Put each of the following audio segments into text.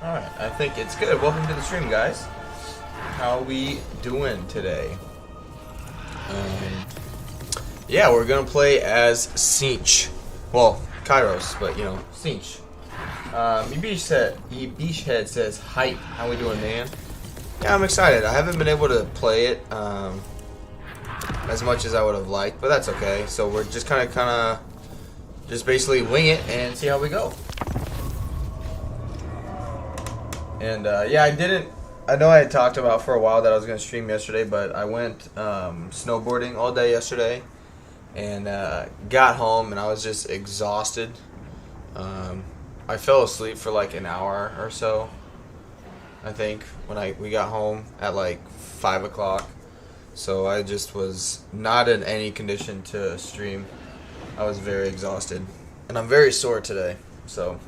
Alright, I think it's good. Welcome to the stream, guys. How we doing today? Yeah, we're gonna play as Tzeentch. Well, Kairos, but you know, Tzeentch. Beachhead says, hype. How we doing, man? Yeah, I'm excited. I haven't been able to play it as much as I would have liked, but that's okay. So we're just kind of just basically wing it and see how we go. And yeah, I know I had talked about for a while that I was going to stream yesterday, but I went snowboarding all day yesterday and got home and I was just exhausted. I fell asleep for like an hour or so, I think, when we got home at like 5 o'clock. So I just was not in any condition to stream. I was very exhausted. And I'm very sore today, so...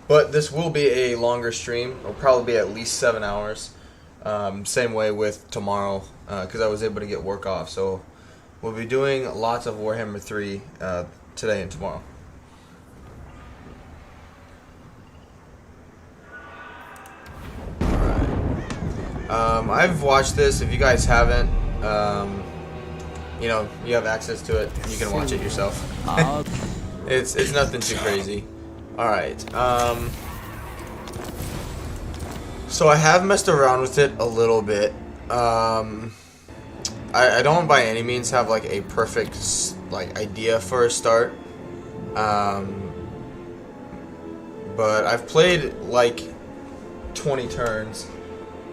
But this will be a longer stream. It'll probably be at least 7 hours. Same way with tomorrow, because I was able to get work off. So we'll be doing lots of Warhammer 3 today and tomorrow. Alright. I've watched this. If you guys haven't, you know, you have access to it. You can watch it yourself. It's nothing too crazy. Alright, so I have messed around with it a little bit. I don't by any means have like a perfect like idea for a start. But I've played like 20 turns.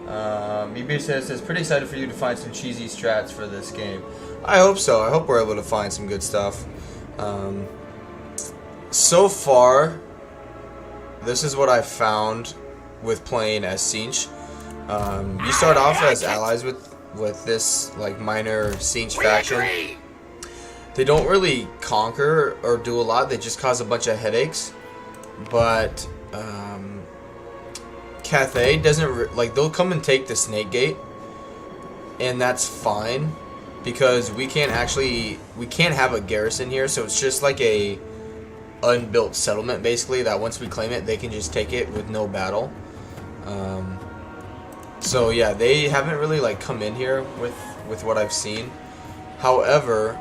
says, pretty excited for you to find some cheesy strats for this game. I hope so. I hope we're able to find some good stuff. So far, this is what I found with playing as Tzeentch. You start off as allies with this like minor Tzeentch faction. They don't really conquer or do a lot. They just cause a bunch of headaches. But Cathay doesn't like. They'll come and take the Snake Gate, and that's fine because we can't have a garrison here. So it's just like a unbuilt settlement basically that once we claim it they can just take it with no battle. So yeah, they haven't really like come in here with what I've seen. However,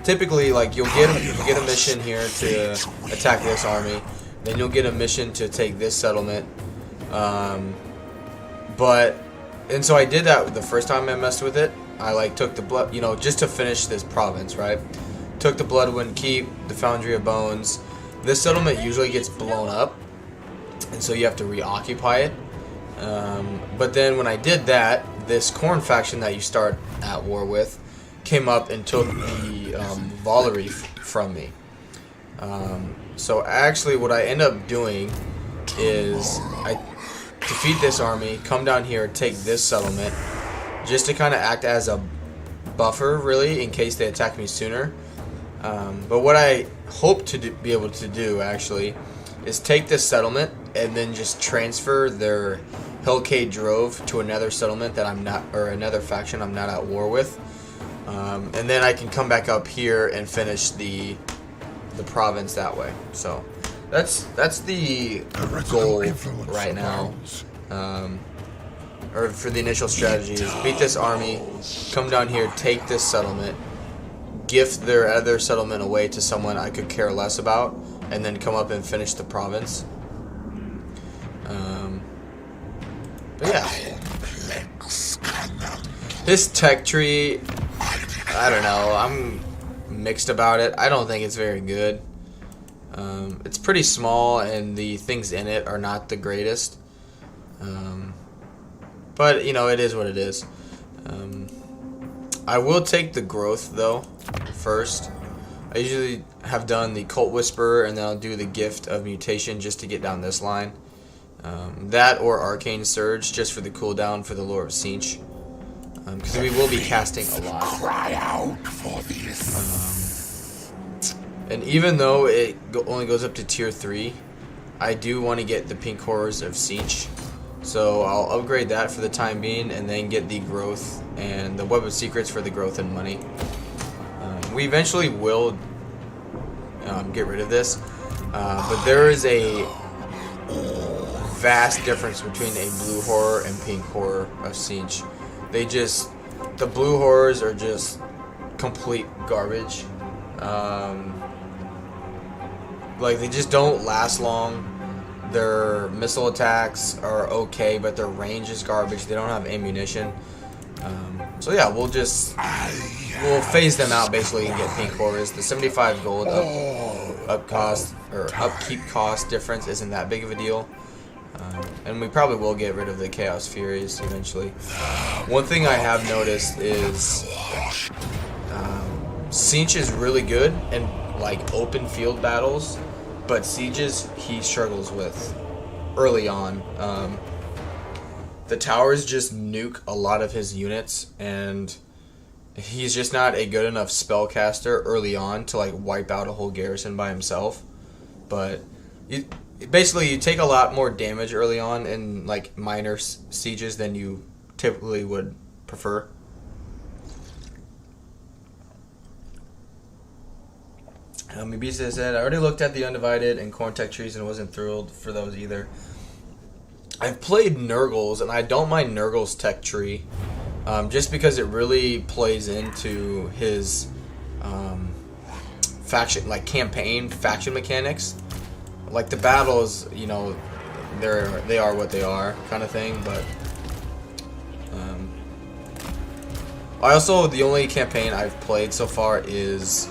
typically like you'll get a mission here to attack this army, then you'll get a mission to take this settlement. And so I did that the first time I messed with it. I like took the blood, you know, just to finish this province, right? Took the Bloodwind Keep, the Foundry of Bones. This settlement usually gets blown up, and so you have to reoccupy it. But then when I did that, this Khorne faction that you start at war with came up and took the Valerie from me. So actually what I end up doing is I defeat this army, come down here, take this settlement, just to kind of act as a buffer, really, in case they attack me sooner. But what I hope to be able to do actually is take this settlement and then just transfer their Hellcade Drove to another settlement that I'm not, or another faction I'm not at war with, and then I can come back up here and finish the province that way. So that's the goal right now, or for the initial strategy is beat this army, come down here, take this settlement, gift their other settlement away to someone I could care less about, and then come up and finish the province. But yeah, this tech tree, I don't know, I'm mixed about it. I don't think it's very good. It's pretty small and the things in it are not the greatest, but you know, it is what it is. I will take the growth though first. I usually have done the Cult Whisperer and then I'll do the Gift of Mutation just to get down this line. That or Arcane Surge just for the cooldown for the Lore of Tzeentch, because we will be casting a lot. Cry out for this. And even though it only goes up to tier 3, I do want to get the Pink Horrors of Tzeentch. So I'll upgrade that for the time being and then get the growth and the Web of Secrets for the growth and money. We eventually will get rid of this, but there is a vast difference between a blue horror and pink horror of Tzeentch. The blue horrors are just complete garbage. Like, they just don't last long. Their missile attacks are okay, but their range is garbage. They don't have ammunition. So yeah, we'll phase them out basically and get pink horrors. The 75 gold upkeep cost difference isn't that big of a deal. And we probably will get rid of the Chaos Furies eventually. One thing I have noticed is Tzeentch is really good in like open field battles, but sieges he struggles with early on. The towers just nuke a lot of his units, and he's just not a good enough spellcaster early on to like wipe out a whole garrison by himself. But basically you take a lot more damage early on in like minor sieges than you typically would prefer. Mibisa said, I already looked at the Undivided and Corn-Tech trees and wasn't thrilled for those either. I've played Nurgle's, and I don't mind Nurgle's tech tree, just because it really plays into his faction, like faction mechanics. Like the battles, you know, they are what they are, kind of thing. But the only campaign I've played so far is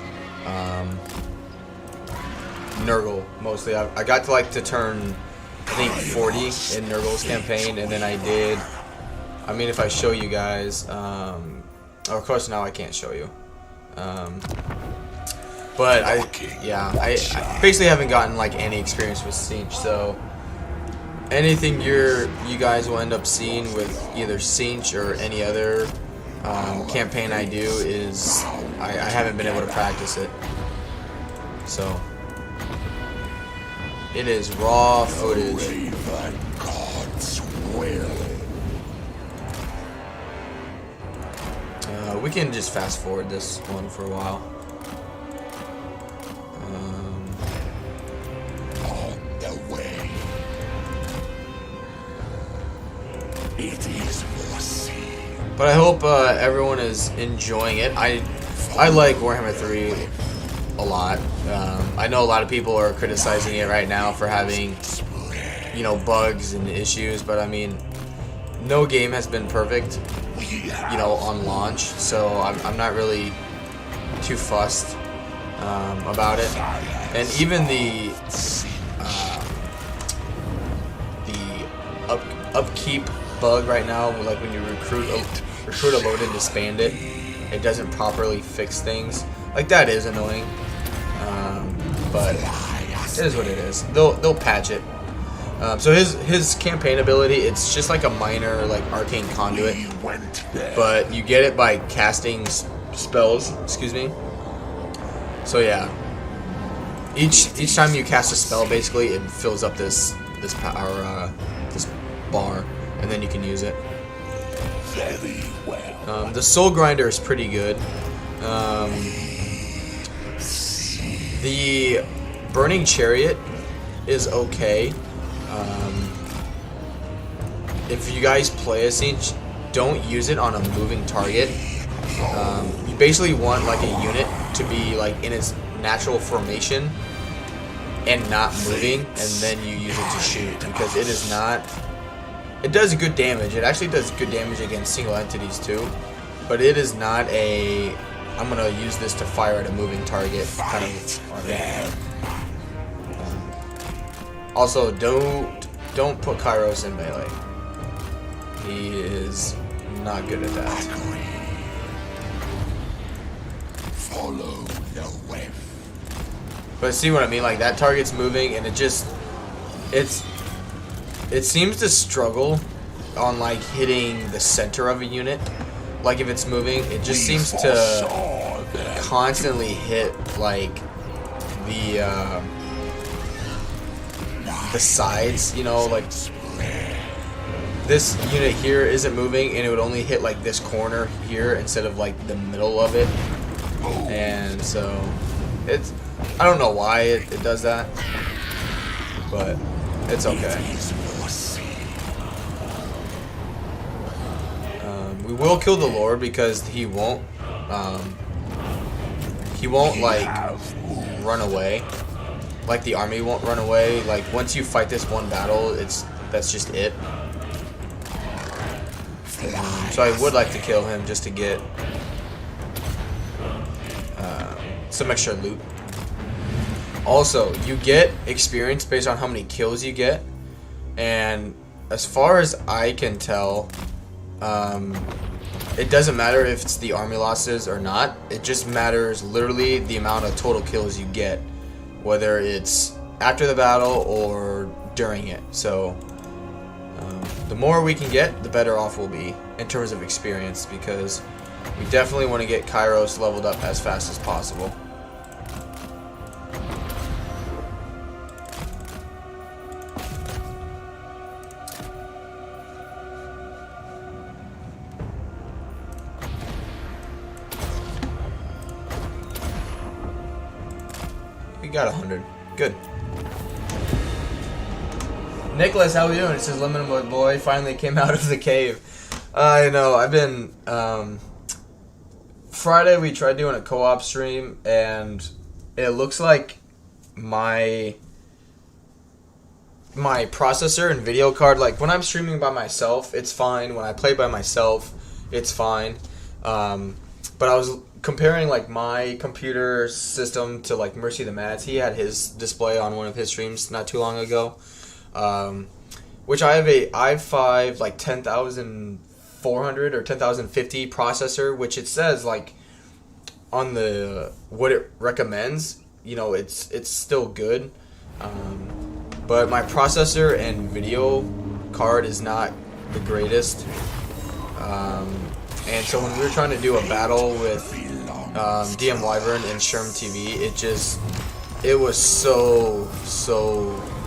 Nurgle mostly. I got to turn, I think, 40 in Nurgle's campaign, and then I mean, if I show you guys, of course now I can't show you, but I basically haven't gotten like any experience with Tzeentch, so anything you guys will end up seeing with either Tzeentch or any other campaign I do is I haven't been able to practice it, so it is raw footage. We can just fast forward this one for a while. On the way. It is foreseen. But I hope everyone is enjoying it. I like Warhammer 3 a lot. I know a lot of people are criticizing it right now for having, you know, bugs and issues, but I mean, no game has been perfect, you know, on launch, so I'm not really too fussed about it. And even the upkeep bug right now, like when you recruit a load and disband it, it doesn't properly fix things. Like, that is annoying, but it is what it is. They'll patch it. So his campaign ability, it's just like a minor like arcane conduit, but you get it by casting spells. Excuse me. So yeah, each time you cast a spell, basically it fills up this power this bar, and then you can use it. Very well. The Soul Grinder is pretty good. The Burning Chariot is okay. If you guys play a Tzeentch, don't use it on a moving target. You basically want like a unit to be like in its natural formation and not moving, and then you use it to shoot, because it is not. It does good damage. It actually does good damage against single entities too, but it is not a I'm gonna use this to fire at a moving target kind of army. Also, don't put Kairos in melee. He is not good at that. Follow the web. But see what I mean? Like, that target's moving, and it seems to struggle on like hitting the center of a unit. Like, if it's moving, it just seems to constantly hit like the sides, you know, like this unit here isn't moving, and it would only hit like this corner here instead of like the middle of it. And so I don't know why it does that, but it's okay. We will kill the Lord because he won't like run away. Like the army won't run away. Like once you fight this one battle, that's just it. So I would like to kill him just to get some extra loot. Also, you get experience based on how many kills you get, and as far as I can tell, it doesn't matter if it's the army losses or not. It just matters literally the amount of total kills you get, whether it's after the battle or during it. So the more we can get, the better off we'll be in terms of experience, because we definitely want to get Kairos leveled up as fast as possible. We got 100. Good. Nicholas, how we doing? It says Lemon Boy finally came out of the cave. I know. I've been. Friday we tried doing a co-op stream, and it looks like my processor and video card. Like when I'm streaming by myself, it's fine. When I play by myself, it's fine. But I was comparing like my computer system to like Mercy the Mads. He had his display on one of his streams not too long ago, which I have a i5 like 10,400 or 10,050 processor, which it says like on the what it recommends, you know, it's still good, but my processor and video card is not the greatest. And so when we were trying to do a battle with DM Wyvern and Sherm TV, it was so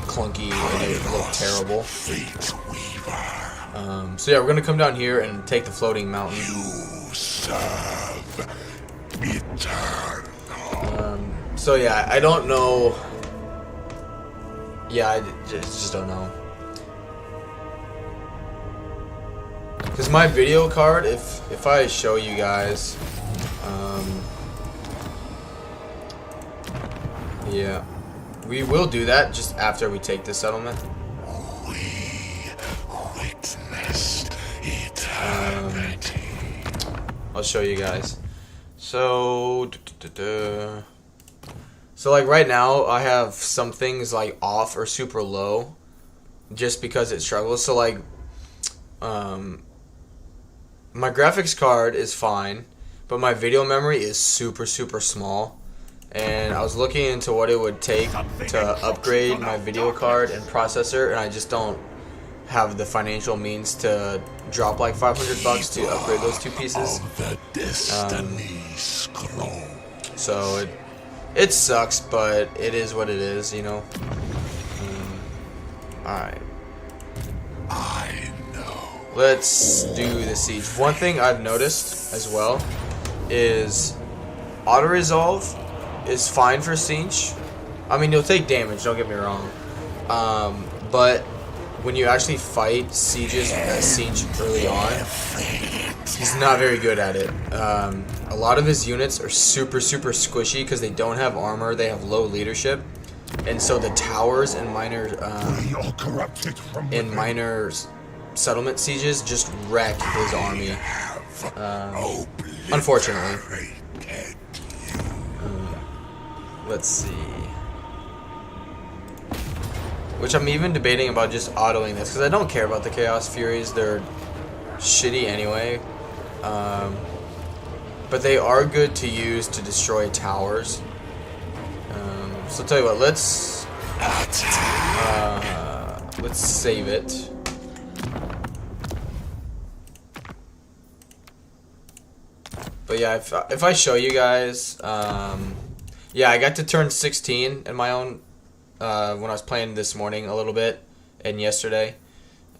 clunky and it looked terrible. So yeah, we're gonna come down here and take the floating mountain. You serve eternal. So yeah, I don't know. Yeah, I just don't know. Because my video card, if I show you guys, yeah, we will do that just after we take the settlement. We witnessed eternity. I'll show you guys. So, so like right now, I have some things like off or super low, just because it struggles. So like, my graphics card is fine, but my video memory is super small, and I was looking into what it would take to upgrade my video card and processor, and I just don't have the financial means to drop like $500 to upgrade those two pieces. So it sucks, but it is what it is, you know. Alright. Let's do the siege. One thing I've noticed as well is auto-resolve is fine for Tzeentch. I mean, you'll take damage, don't get me wrong. But when you actually fight sieges as Tzeentch early on, he's not very good at it. A lot of his units are super squishy because they don't have armor, they have low leadership. And so the towers and minor settlement sieges just wreck his army, unfortunately. Let's see. Which I'm even debating about just autoing this, because I don't care about the Chaos Furies. They're shitty anyway. But they are good to use to destroy towers. So I'll tell you what, let's save it. But yeah, if I show you guys, yeah, I got to turn 16 in my own, when I was playing this morning a little bit, and yesterday.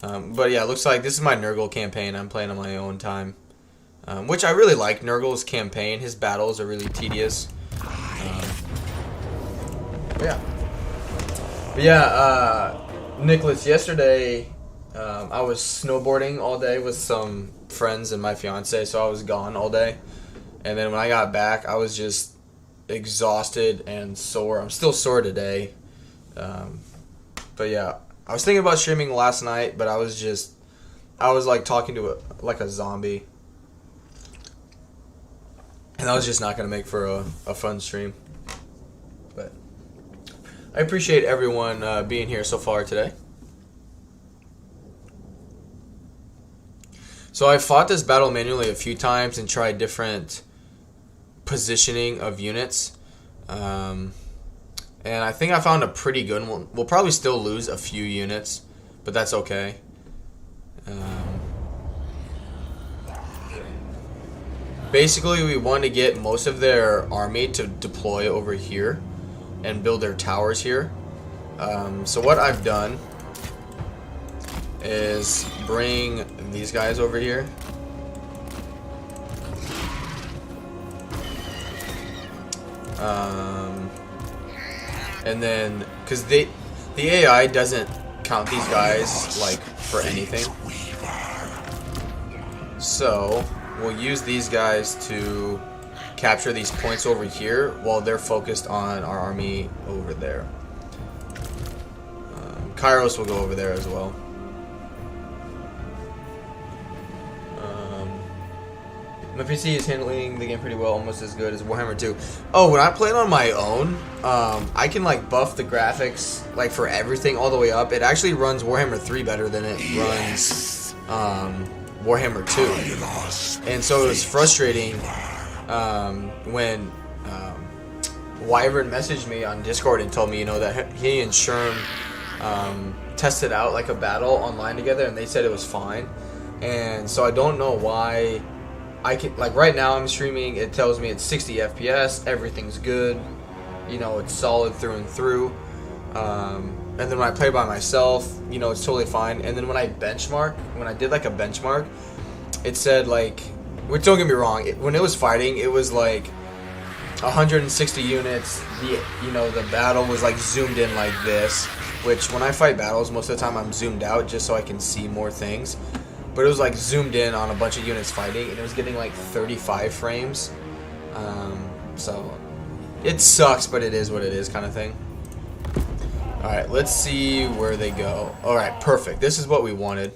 But yeah, it looks like this is my Nurgle campaign. I'm playing on my own time. Which I really like Nurgle's campaign. His battles are really tedious. But yeah, Nicholas, yesterday, I was snowboarding all day with some friends and my fiance, so I was gone all day. And then when I got back, I was just exhausted and sore. I'm still sore today. But yeah, I was thinking about streaming last night, but I was like talking to like a zombie. And that was just not going to make for a fun stream. But I appreciate everyone being here so far today. So I fought this battle manually a few times and tried different positioning of units. And I think I found a pretty good one. We'll probably still lose a few units, but that's okay. Basically, we want to get most of their army to deploy over here and build their towers here. So what I've done is bring these guys over here. And then, because the AI doesn't count these guys like for anything, so we'll use these guys to capture these points over here while they're focused on our army over there. Kairos will go over there as well. My PC is handling the game pretty well, almost as good as Warhammer 2. Oh, when I play it on my own, I can like buff the graphics like for everything all the way up. It actually runs Warhammer 3 better than it runs Warhammer 2. And so it was frustrating when Wyvern messaged me on Discord and told me, you know, that he and Sherm tested out like a battle online together, and they said it was fine. And so I don't know why. I can, like, right now I'm streaming, it tells me it's 60 FPS, everything's good, you know, it's solid through and through. And then when I play by myself, you know, it's totally fine. And then when I did like a benchmark, it said like, which don't get me wrong, when it was fighting, it was like 160 units. The battle was like zoomed in like this, which when I fight battles, most of the time I'm zoomed out just so I can see more things. But it was like zoomed in on a bunch of units fighting, and it was getting like 35 frames. So it sucks, but it is what it is, kind of thing. Alright, let's see where they go. Alright, perfect. This is what we wanted.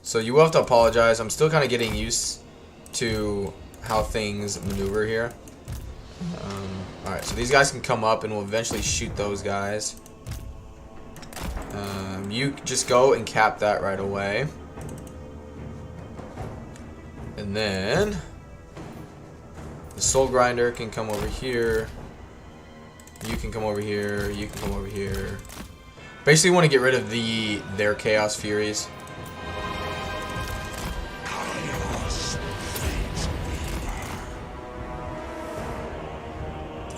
So you will have to apologize. I'm still kind of getting used to how things maneuver here. Alright, so these guys can come up, and we'll eventually shoot those guys. You just go and cap that right away. And then the Soul Grinder can come over here. You can come over here. You can come over here. Basically want to get rid of their Chaos Furies.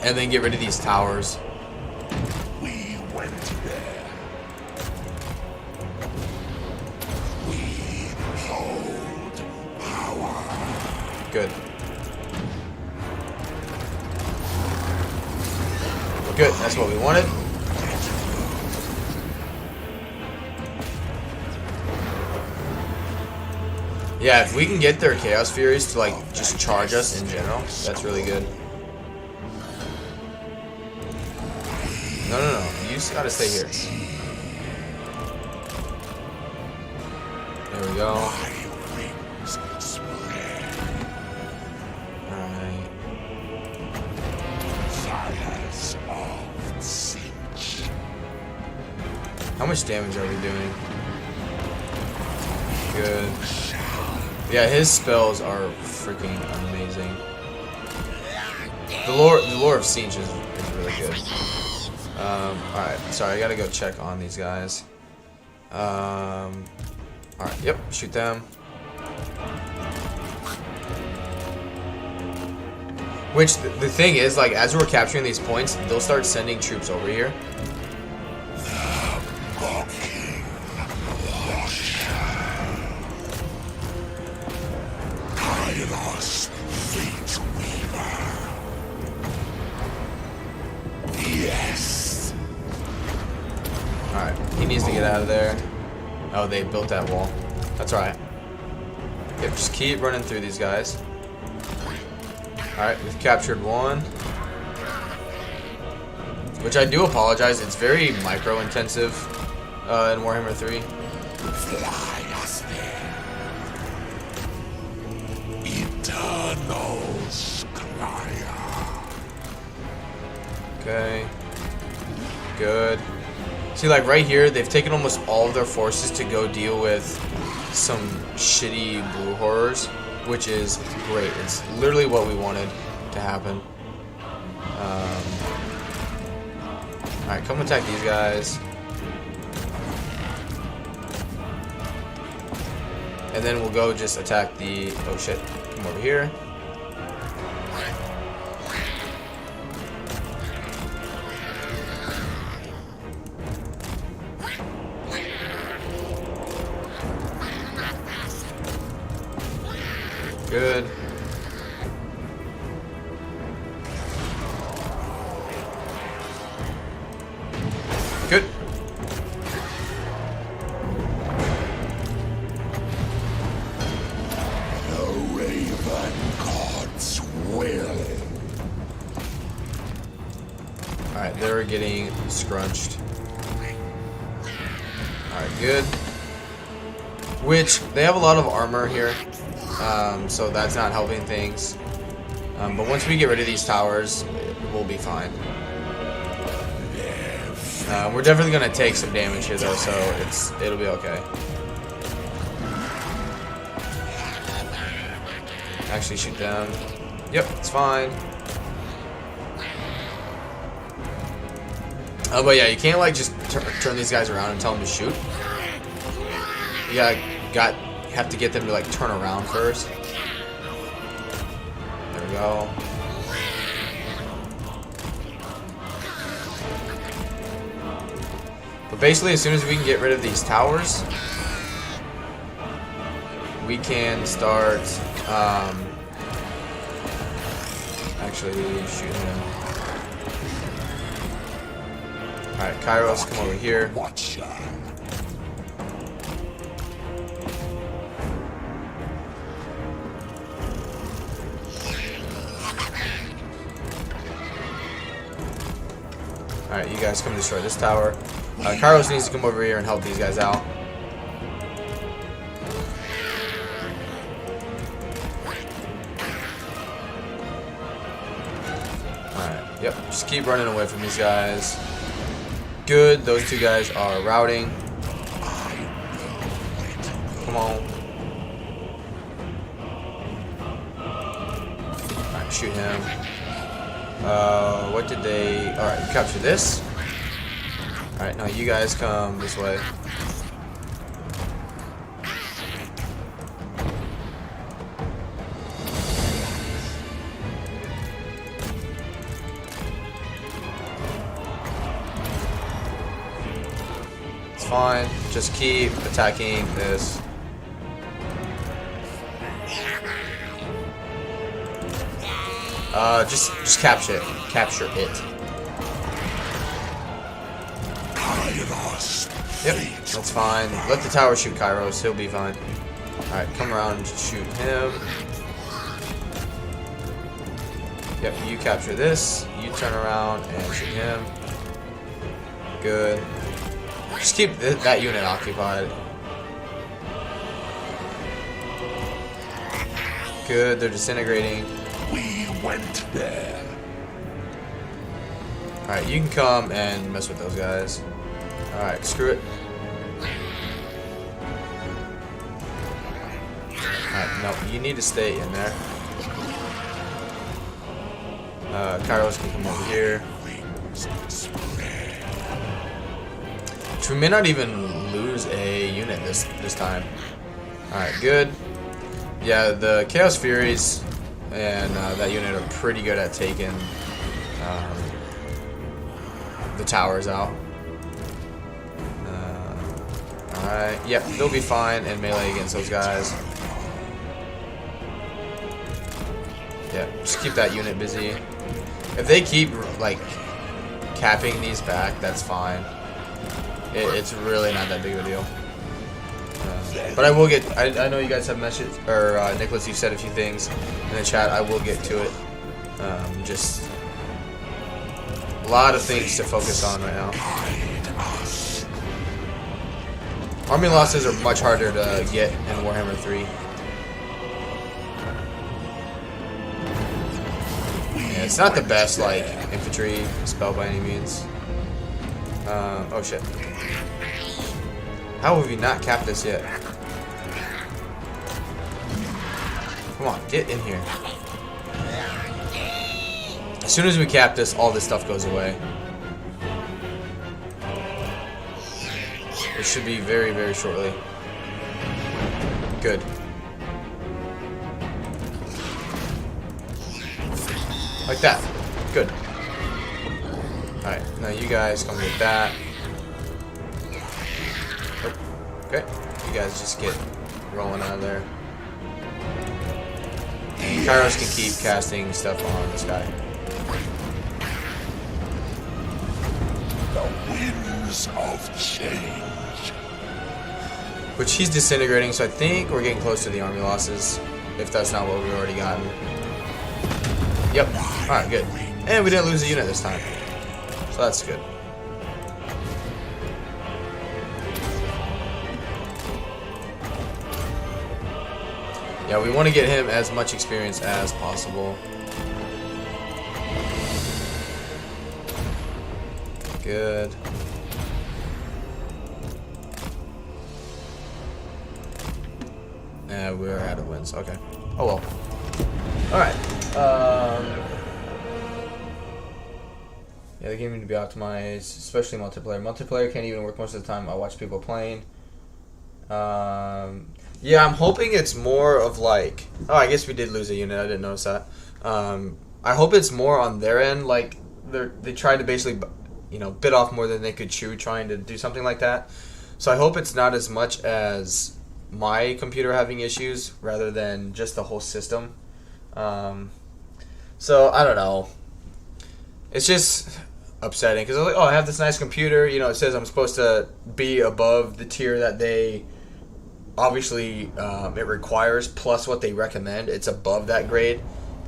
And then get rid of these towers. We went there. Good. Good, that's what we wanted. Yeah, if we can get their Chaos Furies to like just charge us in general, that's really good. No. You just gotta stay here. There we go. How much damage are we doing? Good. Yeah, his spells are freaking amazing. The lore of Tzeentch is really good. Alright, sorry, I gotta go check on these guys. Alright, yep, shoot them. Which, the thing is, like, as we're capturing these points, they'll start sending troops over here. Kairos, Fate Weaver. Yes. Alright, he needs to get out of there. Oh, they built that wall. That's alright. Yep, just keep running through these guys. Alright, we've captured one. Which I do apologize, it's very micro-intensive in Warhammer 3. Fly us there. Eternals Clya. Okay. Good. See, like right here, they've taken almost all of their forces to go deal with some shitty blue horrors, which is great. It's literally what we wanted to happen. Alright, come attack these guys. And then we'll go just attack the... Oh shit. Come over here. Good. Good. The Raven God's will. Alright, they're getting scrunched. Alright, good. Which, they have a lot of armor here. So that's not helping things. But once we get rid of these towers, we'll be fine. We're definitely gonna take some damage here though, so it'll be okay. Actually shoot them. Yep, it's fine. But yeah, you can't like just turn these guys around and tell them to shoot. You have to get them to like turn around first. There we go. But basically, as soon as we can get rid of these towers, we can start actually shoot him. Alright, Kairos, come over here. Watcher. Alright, you guys come destroy this tower. Kairos needs to come over here and help these guys out. Alright, yep, just keep running away from these guys. Good, those two guys are routing. Come on. Alright, shoot him. What did they... Alright, capture this. Alright, now you guys come this way. It's fine. Just keep attacking this. Just capture it. Capture it. Kairos. Yep, that's fine. Let the tower shoot Kairos. He'll be fine. Alright, come around and shoot him. Yep, you capture this. You turn around and shoot him. Good. Just keep that unit occupied. Good, they're disintegrating. We went there. Alright, you can come and mess with those guys. Alright, screw it. Alright, no, you need to stay in there. Kairos can come over here. So we may not even lose a unit this time. Alright, good. Yeah, the Chaos Furies and that unit are pretty good at taking the towers out. Alright, yep, they'll be fine in melee against those guys. Yeah, just keep that unit busy. If they keep, like, capping these back, that's fine. It's really not that big of a deal. But I will get. I know you guys have messaged, or Nicholas, you said a few things in the chat. I will get to it. Just a lot of things to focus on right now. Army losses are much harder to get in Warhammer 3. Yeah, it's not the best like infantry spell by any means. Oh shit. How have you not capped this yet? Come on, get in here. As soon as we cap this, all this stuff goes away. It should be very, very shortly. Good. Like that. Good. Alright, now you guys come with that. Oh, okay. You guys just get rolling out of there. And Kairos can keep casting stuff on this guy. The winds of change. Which he's disintegrating, so I think we're getting close to the army losses. If that's not what we've already gotten. Yep. Alright, good. And we didn't lose a unit this time. So that's good. Yeah, we want to get him as much experience as possible. Good. Yeah, we're out of wins. Okay. Oh well. Alright. Yeah, the game need to be optimized, especially multiplayer. Multiplayer can't even work most of the time. I watch people playing. Yeah, I'm hoping it's more of like... Oh, I guess we did lose a unit. I didn't notice that. I hope it's more on their end. Like, they tried to basically, you know, bit off more than they could chew trying to do something like that. So I hope it's not as much as my computer having issues rather than just the whole system. So, I don't know. It's just upsetting because I was like, oh, I have this nice computer. You know, it says I'm supposed to be above the tier that they... Obviously, it requires, plus what they recommend. It's above that grade,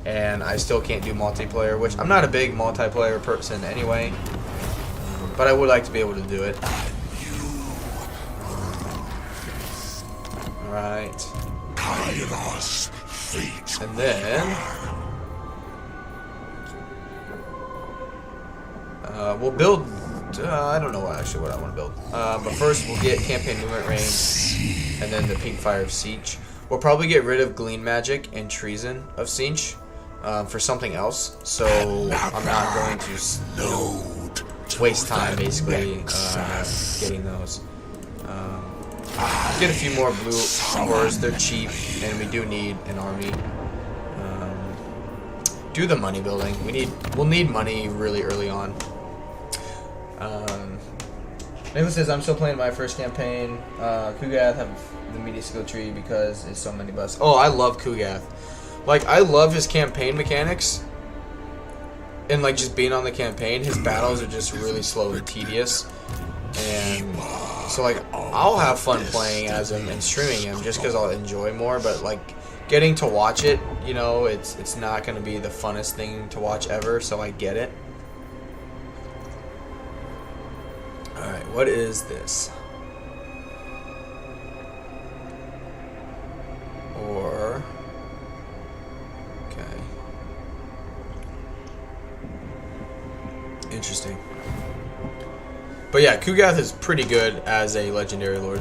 and I still can't do multiplayer, which I'm not a big multiplayer person anyway, but I would like to be able to do it. Alright. Kairos, fate. And then... we'll build... I don't know actually what I want to build. But first, we'll get campaign movement range, and then the pink fire of Tzeentch. We'll probably get rid of glean magic and treason of Tzeentch for something else. So I'm not going to waste time basically getting those. Get a few more blue ores. They're cheap, and we do need an army. Do the money building. We'll need money really early on. Nicholas says, I'm still playing my first campaign. Kugath have the media skill tree because it's so many busts. Oh, I love Kugath. Like, I love his campaign mechanics. And, like, just being on the campaign, his battles are just really slow and tedious. And so, like, I'll have fun playing as him and streaming him just because I'll enjoy more. But, like, getting to watch it, you know, it's not going to be the funnest thing to watch ever. So I get it. Alright, what is this? Or... Okay. Interesting. But yeah, Kugath is pretty good as a legendary lord.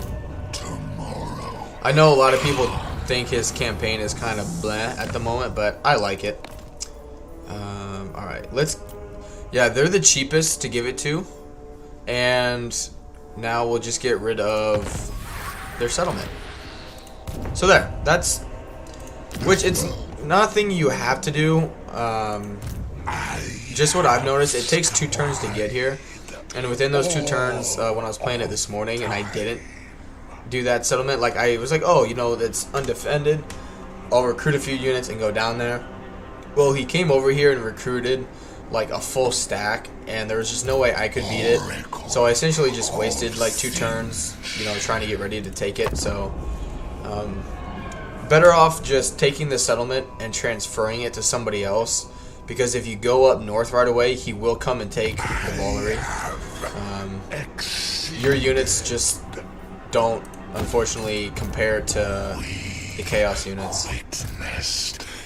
Tomorrow. I know a lot of people think his campaign is kind of bleh at the moment, but I like it. Alright, let's... Yeah, they're the cheapest to give it to. And now we'll just get rid of their settlement. So there, that's... Which it's nothing you have to do. Just what I've noticed, it takes 2 turns to get here. And within those 2 turns, when I was playing it this morning and I didn't do that settlement, like I was like, oh, you know, that's undefended. I'll recruit a few units and go down there. Well, he came over here and recruited like a full stack, and there was just no way I could beat it. So I essentially just wasted like 2 turns, you know, trying to get ready to take it. So better off just taking the settlement and transferring it to somebody else, because if you go up north right away, he will come and take the Valerie. Your units just don't, unfortunately, compare to the Chaos units.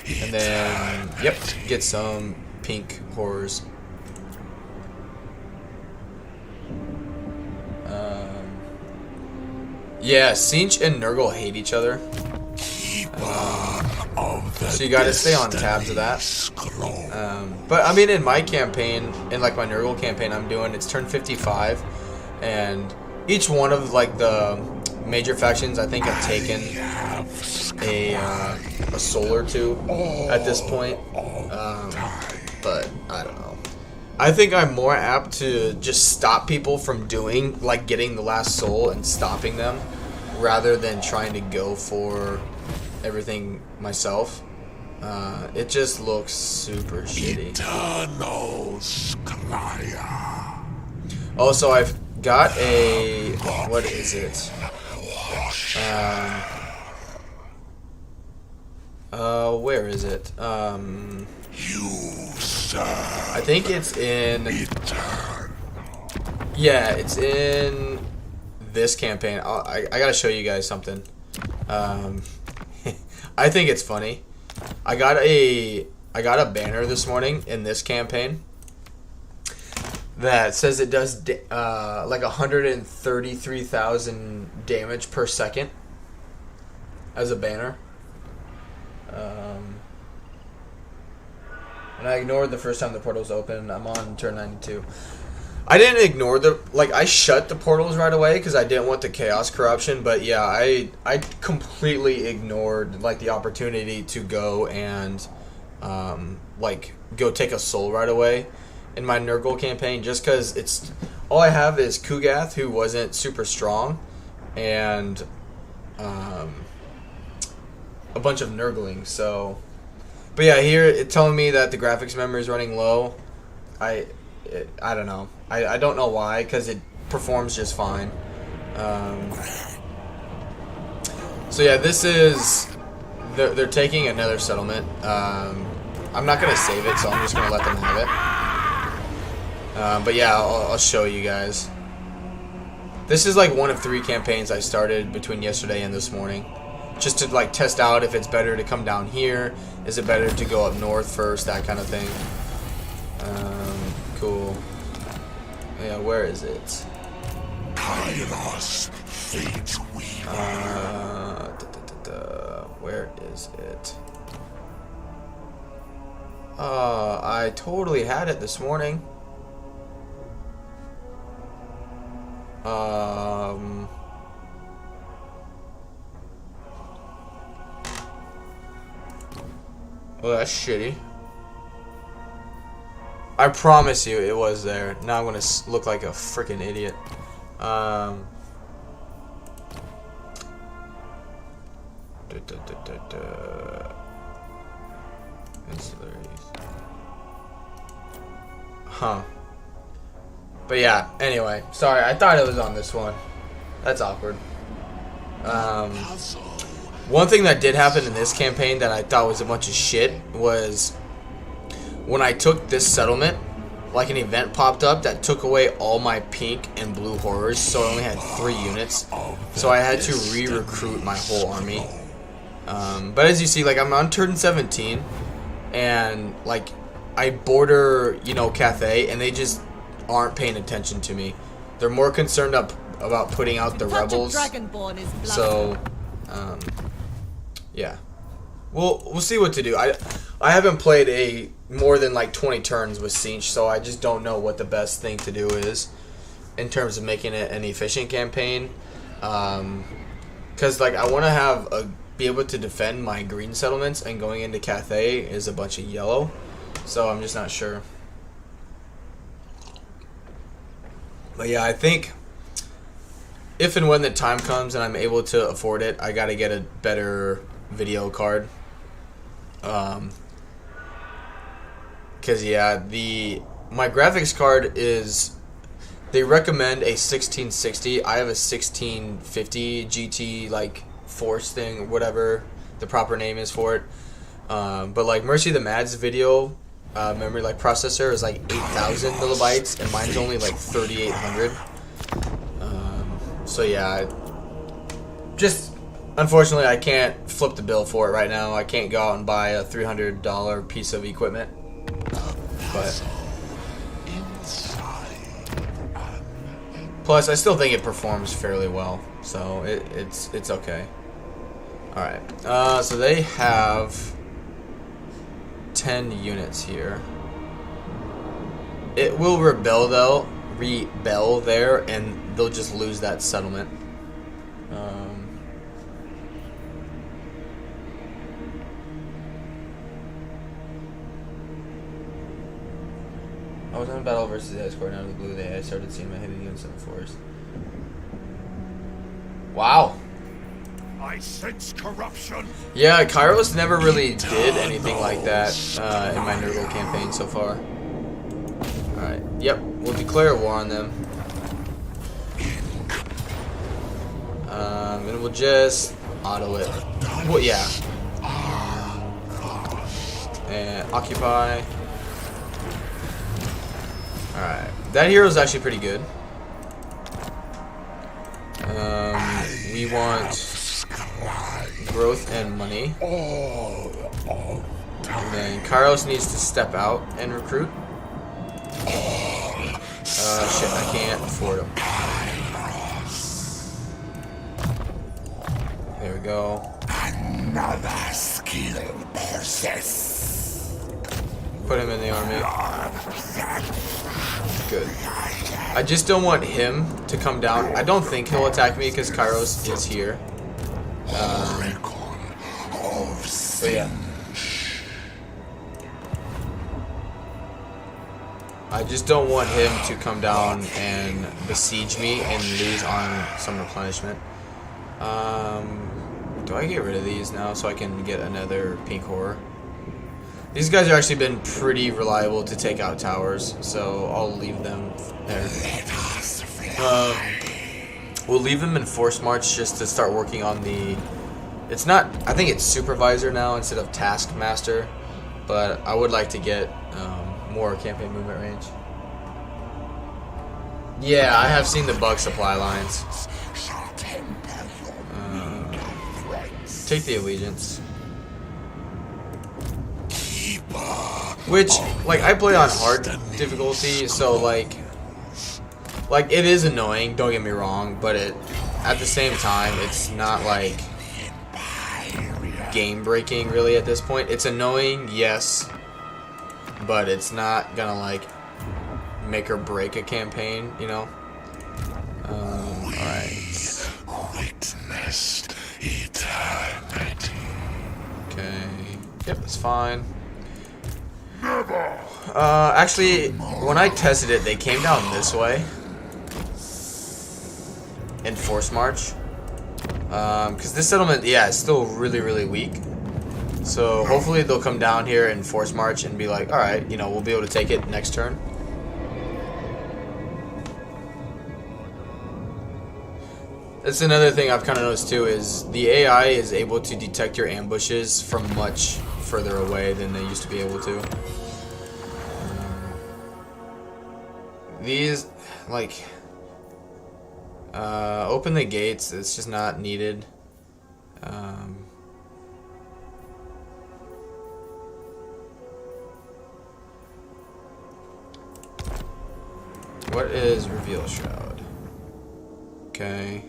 And then, yep, get some pink horrors. Yeah, Tzeentch and Nurgle hate each other. So you gotta stay on tabs of that. But I mean, in my campaign, in like my Nurgle campaign I'm doing, it's turn 55, and each one of like the major factions I think have taken a soul or 2 at this point. But I don't know. I think I'm more apt to just stop people from doing, like, getting the last soul and stopping them, rather than trying to go for everything myself. It just looks super shitty. Also, I've got a... what is it? Where is it? I think it's in... yeah, it's in this campaign. I gotta show you guys something. I think it's funny. I got a banner this morning in this campaign that says it does like 133,000 damage per second as a banner. And I ignored the first time the portals opened. I'm on turn 92. I didn't ignore the... like, I shut the portals right away because I didn't want the chaos corruption. But yeah, I completely ignored, like, the opportunity to go and, like, go take a soul right away in my Nurgle campaign. Just because it's... all I have is Kugath, who wasn't super strong, and a bunch of Nurglings, so... but yeah, here it's telling me that the graphics memory is running low. I don't know. I don't know why, because it performs just fine. So yeah, this is... they're taking another settlement. I'm not going to save it, so I'm just going to let them have it. But yeah, I'll show you guys. This is like one of 3 campaigns I started between yesterday and this morning, just to like test out if it's better to come down here, is it better to go up north first, that kind of thing. Cool. Yeah, where is it? Kairos, fate weaver. Where is it? I totally had it this morning. Well, that's shitty. I promise you it was there. Now I'm gonna look like a freaking idiot. Huh. But yeah, anyway. Sorry, I thought it was on this one. That's awkward. One thing that did happen in this campaign that I thought was a bunch of shit was when I took this settlement, like an event popped up that took away all my pink and blue horrors, so I only had 3 units. So I had to re-recruit my whole army. But as you see, like, I'm on turn 17, and like I border, you know, Cathay, and they just aren't paying attention to me. They're more concerned about putting out the rebels. So, yeah, we'll see what to do. I haven't played more than like 20 turns with Tzeentch, so I just don't know what the best thing to do is in terms of making it an efficient campaign. Because like I want to be able to defend my green settlements, and going into Cathay is a bunch of yellow, so I'm just not sure. But yeah, I think if and when the time comes and I'm able to afford it, I gotta get a better video card. Because Cause yeah, my graphics card is, they recommend a 1660. I have a 1650 GT like Force thing, whatever the proper name is for it. But like Mercy the Mad's video memory like processor is like 8,000 millibytes, and mine's only like 3,800. So yeah, just unfortunately I can't flip the bill for it right now. I can't go out and buy a $300 piece of equipment. But plus, I still think it performs fairly well, so it's okay. All right, so they have 10 units here. It will rebel there, and they'll just lose that settlement. I was on a battle versus the ice court, and out of the blue, I started seeing my hidden units in the forest. Wow. I sense corruption. Yeah, Kairos never really did anything like that in my Nurgle campaign so far. Alright, yep, we'll declare a war on them. And we'll just auto it. Well, yeah. And occupy. Alright, that hero is actually pretty good. We want growth and money. And then Kairos needs to step out and recruit. Shit, I can't afford him. There we go. Another skill process. Put him in the army. Good. I just don't want him to come down. I don't think he'll attack me because Kairos is here. But yeah. I just don't want him to come down and besiege me and lose on some replenishment. Do I get rid of these now so I can get another pink horror? These guys have actually been pretty reliable to take out towers, so I'll leave them there. We'll leave them in Force March just to start working on the... It's not... I think it's Supervisor now instead of Taskmaster, but I would like to get more campaign movement range. Yeah, I have seen the bug supply lines. Take the Allegiance. Which, like, I play on hard difficulty, so, like, it is annoying, don't get me wrong, but at the same time, it's not, like, game-breaking, really, at this point. It's annoying, yes, but it's not gonna, like, make or break a campaign, you know? Alright. Witnessed eternity. Okay. Yep, it's fine. Actually, when I tested it, they came down this way in Force March. Because this settlement, yeah, is still really, really weak. So hopefully they'll come down here in Force March and be like, alright, you know, we'll be able to take it next turn. That's another thing I've kind of noticed too, is the AI is able to detect your ambushes from much further away than they used to be able to. These, like, open the gates, it's just not needed. What is Reveal Shroud? Okay.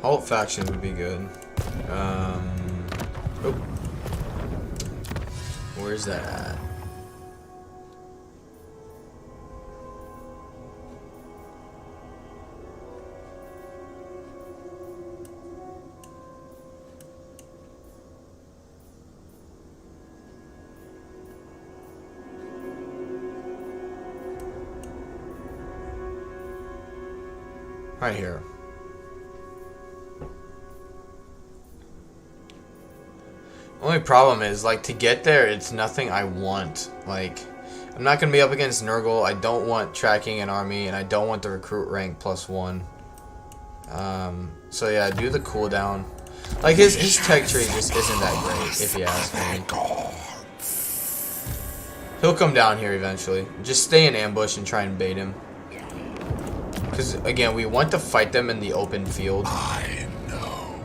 Halt faction would be good. Oh. Where's that at? Right here. Only problem is, like, to get there, it's nothing I want. Like, I'm not gonna be up against Nurgle. I don't want tracking an army, and I don't want the recruit rank +1. So yeah, do the cooldown. Like, his tech tree just isn't that great, if you ask me. He'll come down here eventually. Just stay in ambush and try and bait him. Because, again, we want to fight them in the open field. I know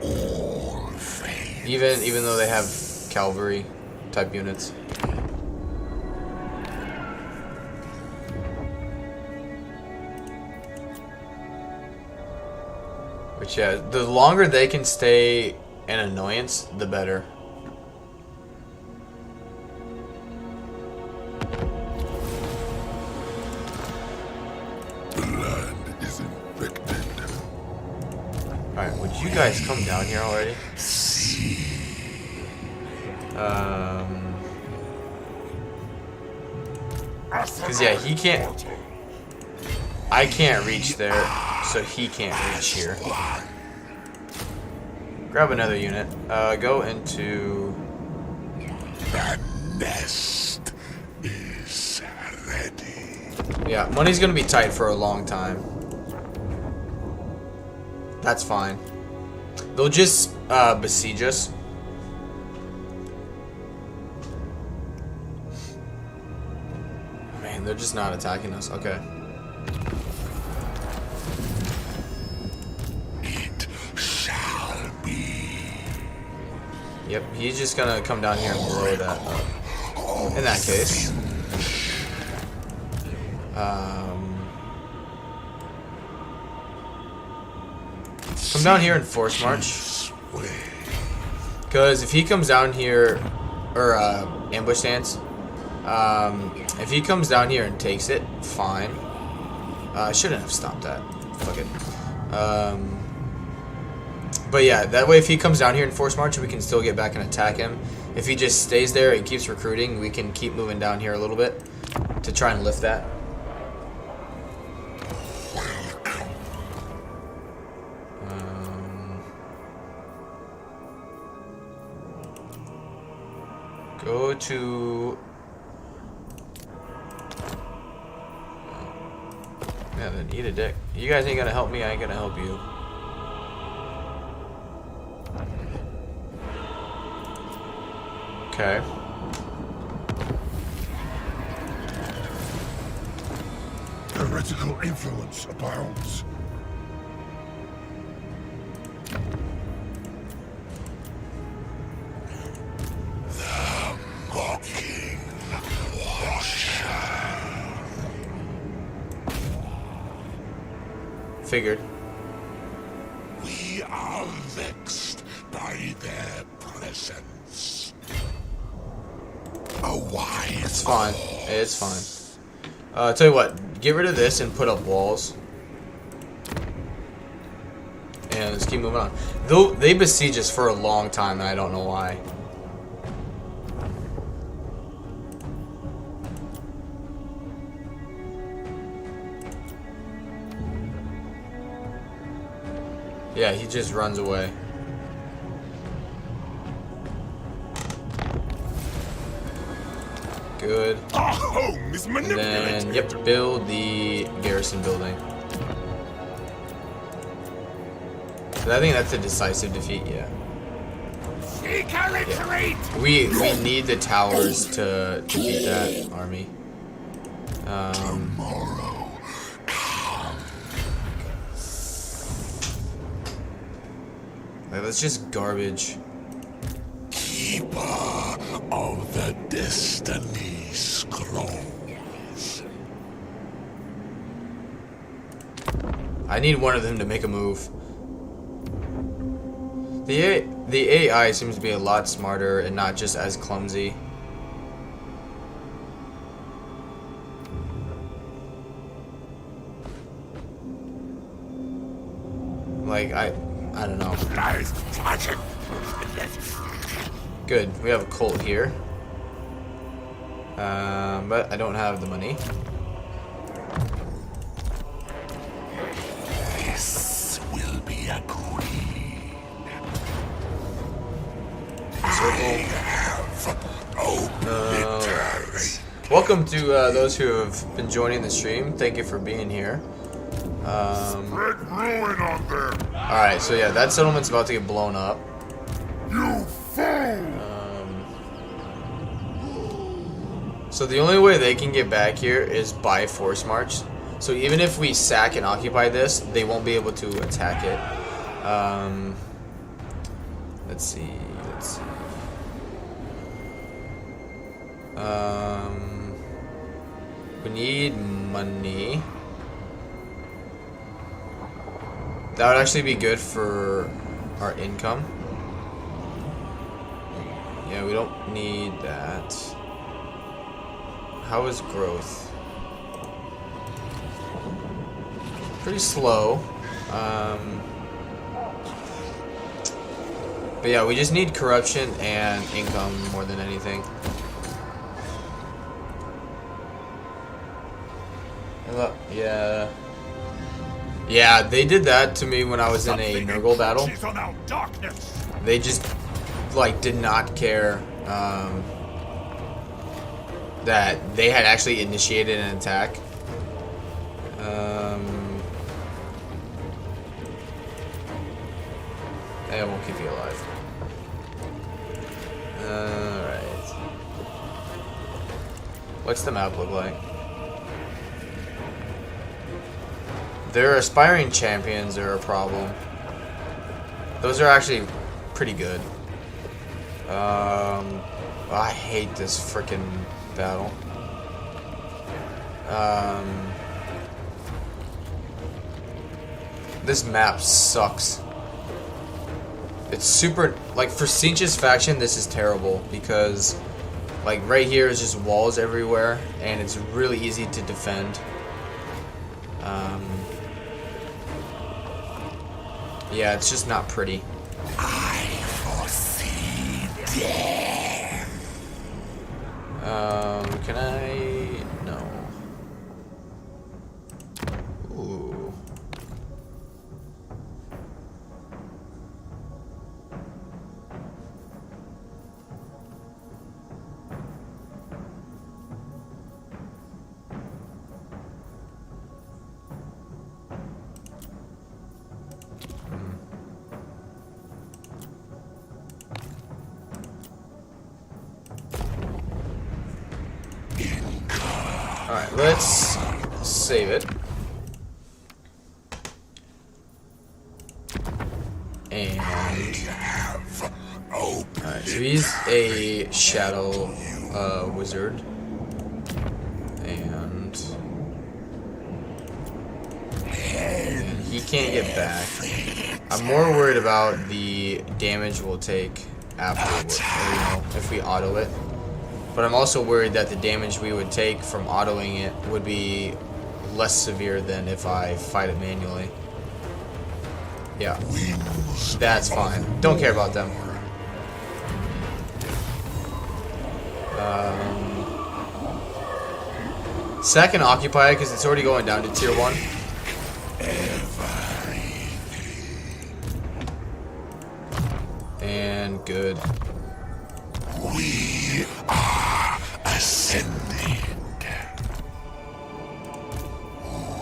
all things. Even though they have cavalry type units. Which, yeah, the longer they can stay an annoyance, the better. Blood is infected. Alright, would you guys come down here already? Because, yeah, he can't... I can't reach there, so he can't reach here. Grab another unit. Go into... The nest is ready. Yeah, money's gonna be tight for a long time. That's fine. They'll just besiege us. Man, they're just not attacking us. Okay. It shall be. Yep, he's just gonna come down here and blow that up. In that case. Come down here and force march. Because if he comes down here, or ambush stance, if he comes down here and takes it, fine. I shouldn't have stopped that. Fuck it. But yeah, that way if he comes down here and force march, we can still get back and attack him. If he just stays there and keeps recruiting, we can keep moving down here a little bit to try and lift that. Go to... Yeah, then eat a dick. You guys ain't gonna help me, I ain't gonna help you. Okay. Heretical influence abounds. The mocking washer. Figured. We are vexed by their presence. A wise. It's fine. It's fine. I'll tell you what. Get rid of this and put up walls. And let's keep moving on. Though they besiege us for a long time, and I don't know why. Yeah, he just runs away. Good. Our home is And manipulated. then, yep, build the garrison building. So I think that's a decisive defeat, yeah. Seek a retreat. We need the towers to beat that army. Tomorrow. Like, that's just garbage. Keeper of the Destiny Scrolls. I need one of them to make a move. The AI seems to be a lot smarter and not just as clumsy. Like, I don't know. Nice touching. Good. We have a cult here. But I don't have the money. agreed. Alright. Welcome to those who have been joining the stream. Thank you for being here. Spread ruin on them. Alright, so yeah, that settlement's about to get blown up. You fool! So the only way they can get back here is by force march. So even if we sack and occupy this, they won't be able to attack it. Let's see. We need money. That would actually be good for our income. Yeah, we don't need that. How is growth? Pretty slow. But yeah, we just need corruption and income more than anything. Yeah. Yeah, they did that to me when I was in a Nurgle battle. They just, like, did not care that they had actually initiated an attack. I won't keep you alive. Alright. What's the map look like? Their aspiring champions are a problem. Those are actually pretty good. I hate this frickin' battle. This map sucks. It's super, like, for Tzeentch's faction, this is terrible because, like, right here is just walls everywhere and it's really easy to defend. Yeah, it's just not pretty. I foresee death. Can I? No. Ooh. Alright, let's save it. And alright, so he's a shadow wizard. And he can't get back. I'm more worried about the damage we'll take afterwards, or, you know, if we auto it. But I'm also worried that the damage we would take from autoing it would be less severe than if I fight it manually. Yeah. That's fine. Don't care about them. Sack and occupy because it's already going down to tier 1. And good. We are ascending.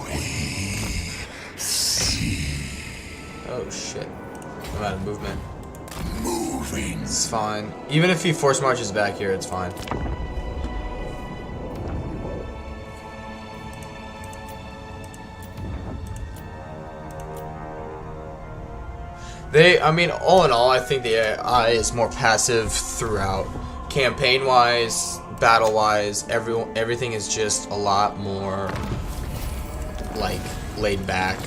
We see. Oh shit. I'm out of movement. Moving. It's fine. Even if he force marches back here, it's fine. I mean, all in all, I think the AI is more passive throughout. Campaign-wise, battle-wise, everything is just a lot more, like, laid back.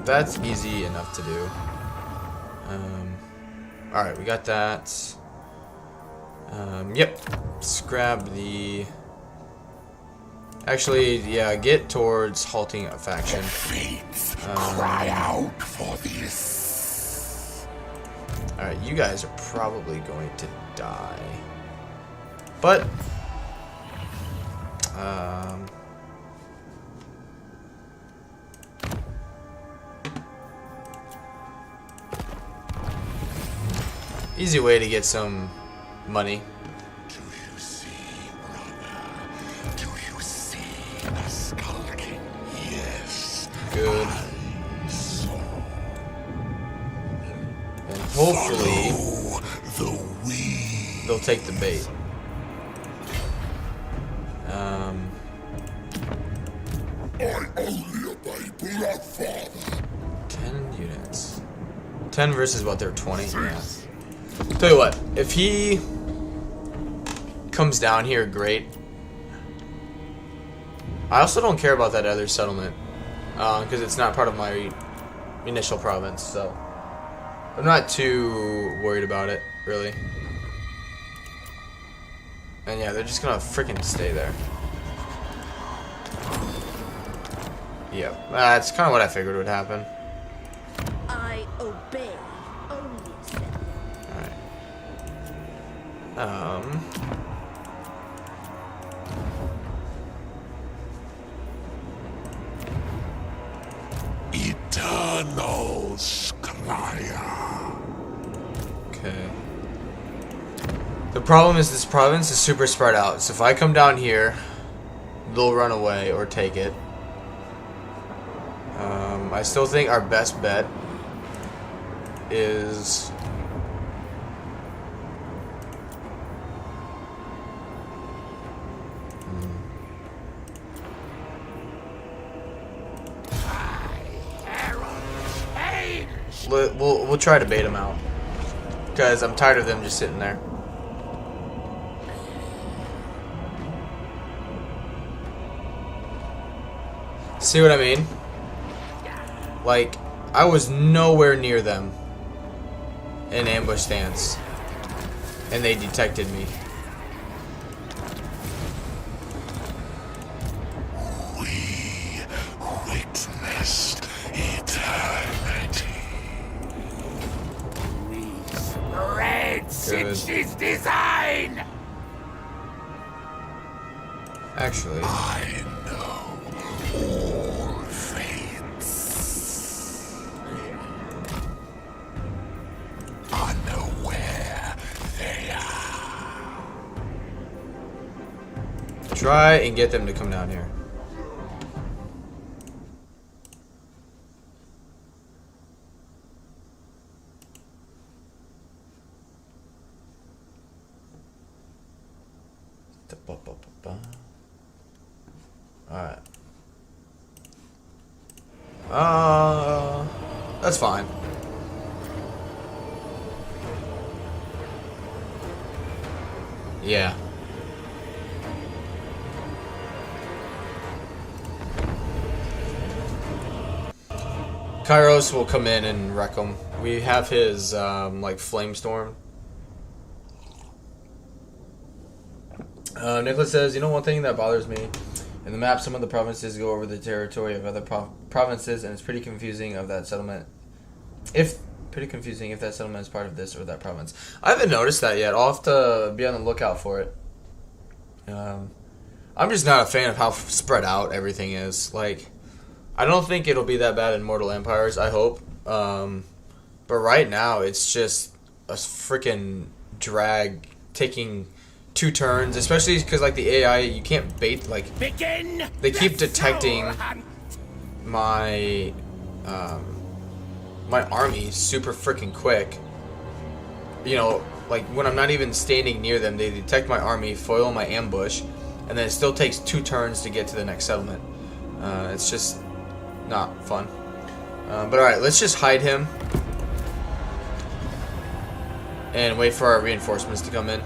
That's easy enough to do. Alright, we got that. Yep. Let's grab the... Actually, yeah, get towards halting a faction. Fates cry out for this. Alright, you guys are probably going to die. But, Easy way to get some money. Do you see, brother? Do you see the skulking? Yes. Good. And hopefully Follow the weed. they'll take the bait. I only obey blood, father. 10 units. 10 versus what, they're 20? Yeah. Tell you what, if he comes down here, great. I also don't care about that other settlement, because it's not part of my initial province, so I'm not too worried about it, really. And yeah, they're just gonna freaking stay there. Yep, that's kind of what I figured would happen. I obey. Only said. Alright. Eternal Skraya. Okay. The problem is this province is super spread out, so if I come down here, they'll run away or take it. I still think our best bet is we'll try to bait them out, because I'm tired of them just sitting there. See what I mean? Like, I was nowhere near them in ambush stance, and they detected me. We witnessed eternity. Red Tzeentch's design. Actually, I know all fates. Unaware they are. try and get them to come down here. Alright. That's fine. Yeah. Kairos will come in and wreck him. We have his, like, Flamestorm. Nicholas says, you know, one thing that bothers me in the map, some of the provinces go over the territory of other provinces, and it's pretty confusing of that settlement. Pretty confusing if that settlement is part of this or that province. I haven't noticed that yet. I'll have to be on the lookout for it. I'm just not a fan of how spread out everything is. Like, I don't think it'll be that bad in Mortal Empires, I hope. But right now, it's just a freaking drag taking 2 turns, especially because, like, the AI, you can't bait, like, they keep detecting my my army super freaking quick. You know, like, when I'm not even standing near them, they detect my army, foil my ambush, and then it still takes 2 turns to get to the next settlement. It's just not fun. But alright, let's just hide him and wait for our reinforcements to come in.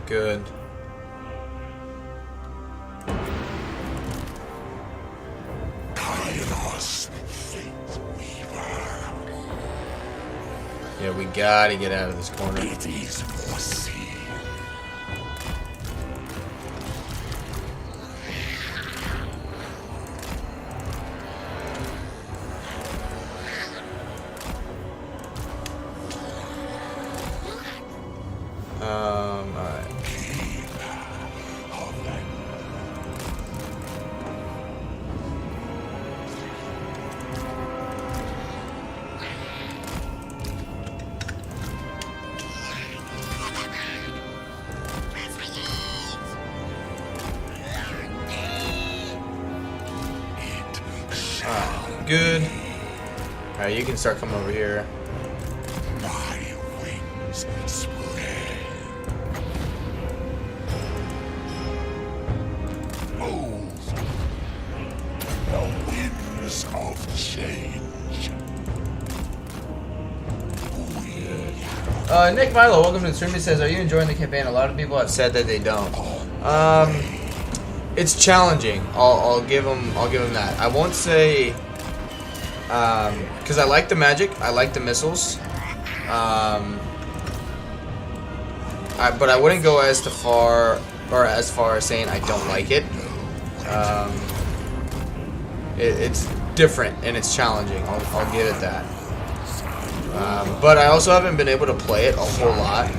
Good. Kairos, fate weaver. Yeah, we gotta get out of this corner. It is foreseen. good. Alright, you can start coming over here. My wings spread. Move. The winds of change. Nick Milo, welcome to the stream. He says, "Are you enjoying the campaign?" A lot of people have said that they don't. It's challenging. I'll give them that. I won't say because I like the magic. I like the missiles. But I wouldn't go as far as saying I don't like it. It's different and it's challenging. I'll give it that. But I also haven't been able to play it a whole lot,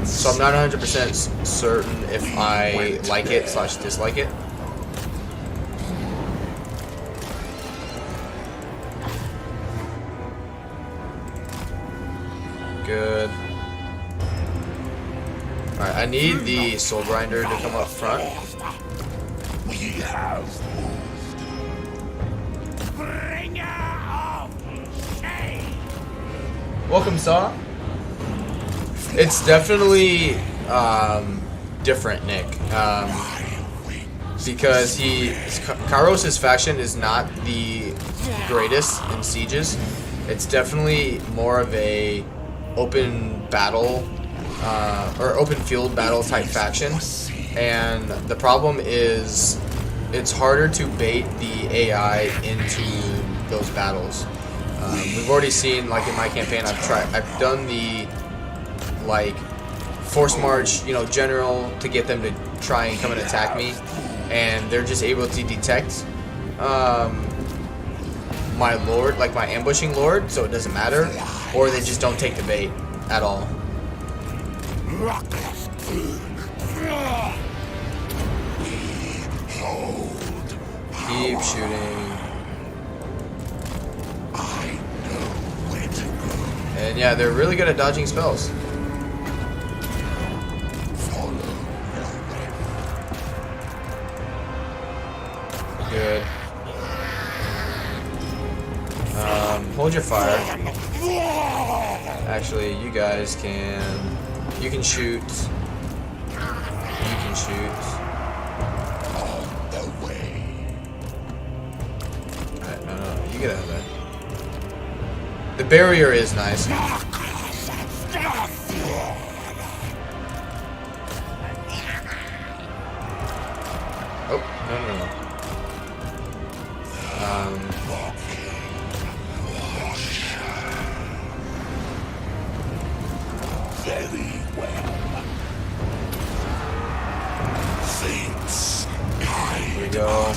so I'm not 100% certain if I like it / dislike it. Good. Alright, I need the soul grinder to come up front. We have Welcome, Saw. It's definitely different, Nick, because Kairos' faction is not the greatest in sieges. It's definitely more of a open battle or open field battle type faction, and the problem is it's harder to bait the AI into those battles. We've already seen, like in my campaign, I've done the like force march, general to get them to try and come and attack me, and they're just able to detect my lord, like my ambushing lord, so it doesn't matter, or they just don't take the bait at all. Keep shooting. And yeah, they're really good at dodging spells. Good. Hold your fire. Actually, you guys can... You can shoot. You can shoot. Alright, no, you get out of there. The barrier is nice. Oh, no. very well. Fates guide Here we go.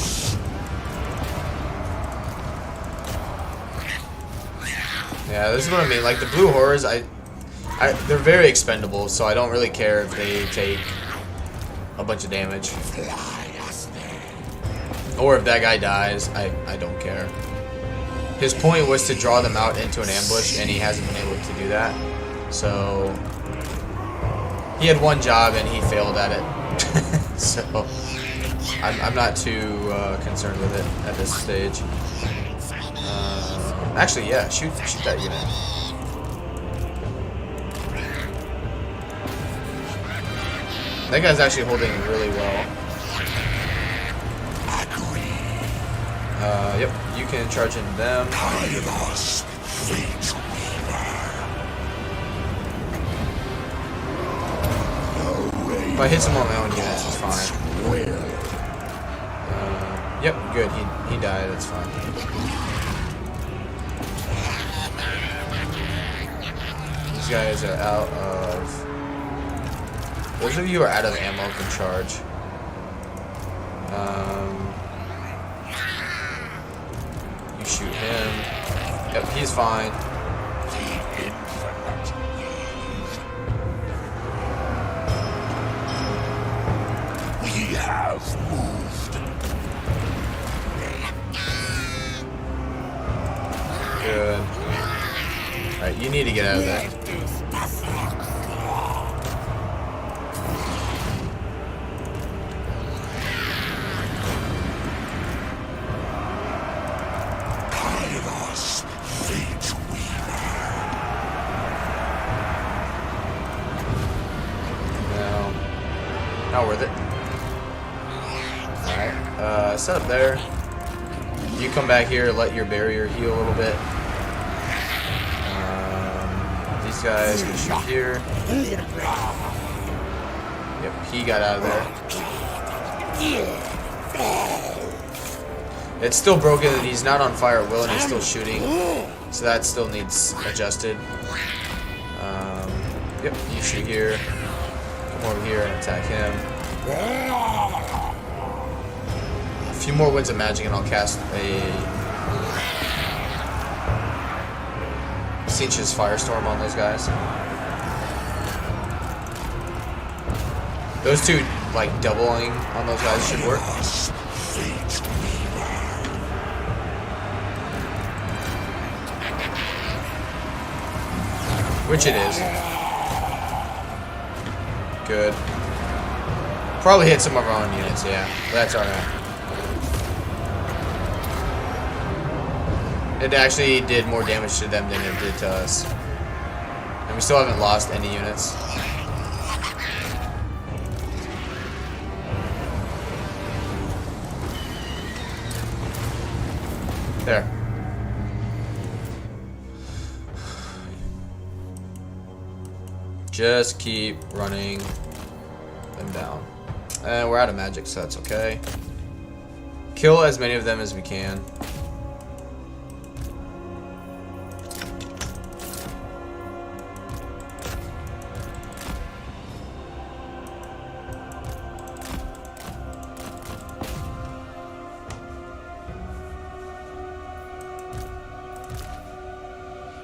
Yeah, this is what I mean. Like the blue horrors, they're very expendable, so I don't really care if they take a bunch of damage. Or if that guy dies, I don't care. His point was to draw them out into an ambush, and he hasn't been able to do that. So he had one job, and he failed at it. So I'm not too concerned with it at this stage. Actually, yeah, shoot that unit. That guy's actually holding really well. Yep, you can charge into them. Kairos, fate If I hit some on my own units, it's fine. Yep, good. He died. That's fine. These guys are out of... Those of you who are out of ammo can charge. You shoot him. Yep, he's fine. we have moved. Good. Alright, you need to get out of there. Set up there. You come back here, let your barrier heal a little bit. These guys can shoot here. Yep, he got out of there. It's still broken that he's not on fire at will and he's still shooting. So that still needs adjusted. Yep, you shoot here. Come over here and attack him. A few more winds of magic and I'll cast a Tzeentch's Firestorm on those guys. Those two, like, doubling on those guys should work. Which it is. Good. Probably hit some of our own units, yeah. But that's alright. It actually did more damage to them than it did to us. And we still haven't lost any units. There. Just keep running them down. And we're out of magic, so that's okay. Kill as many of them as we can.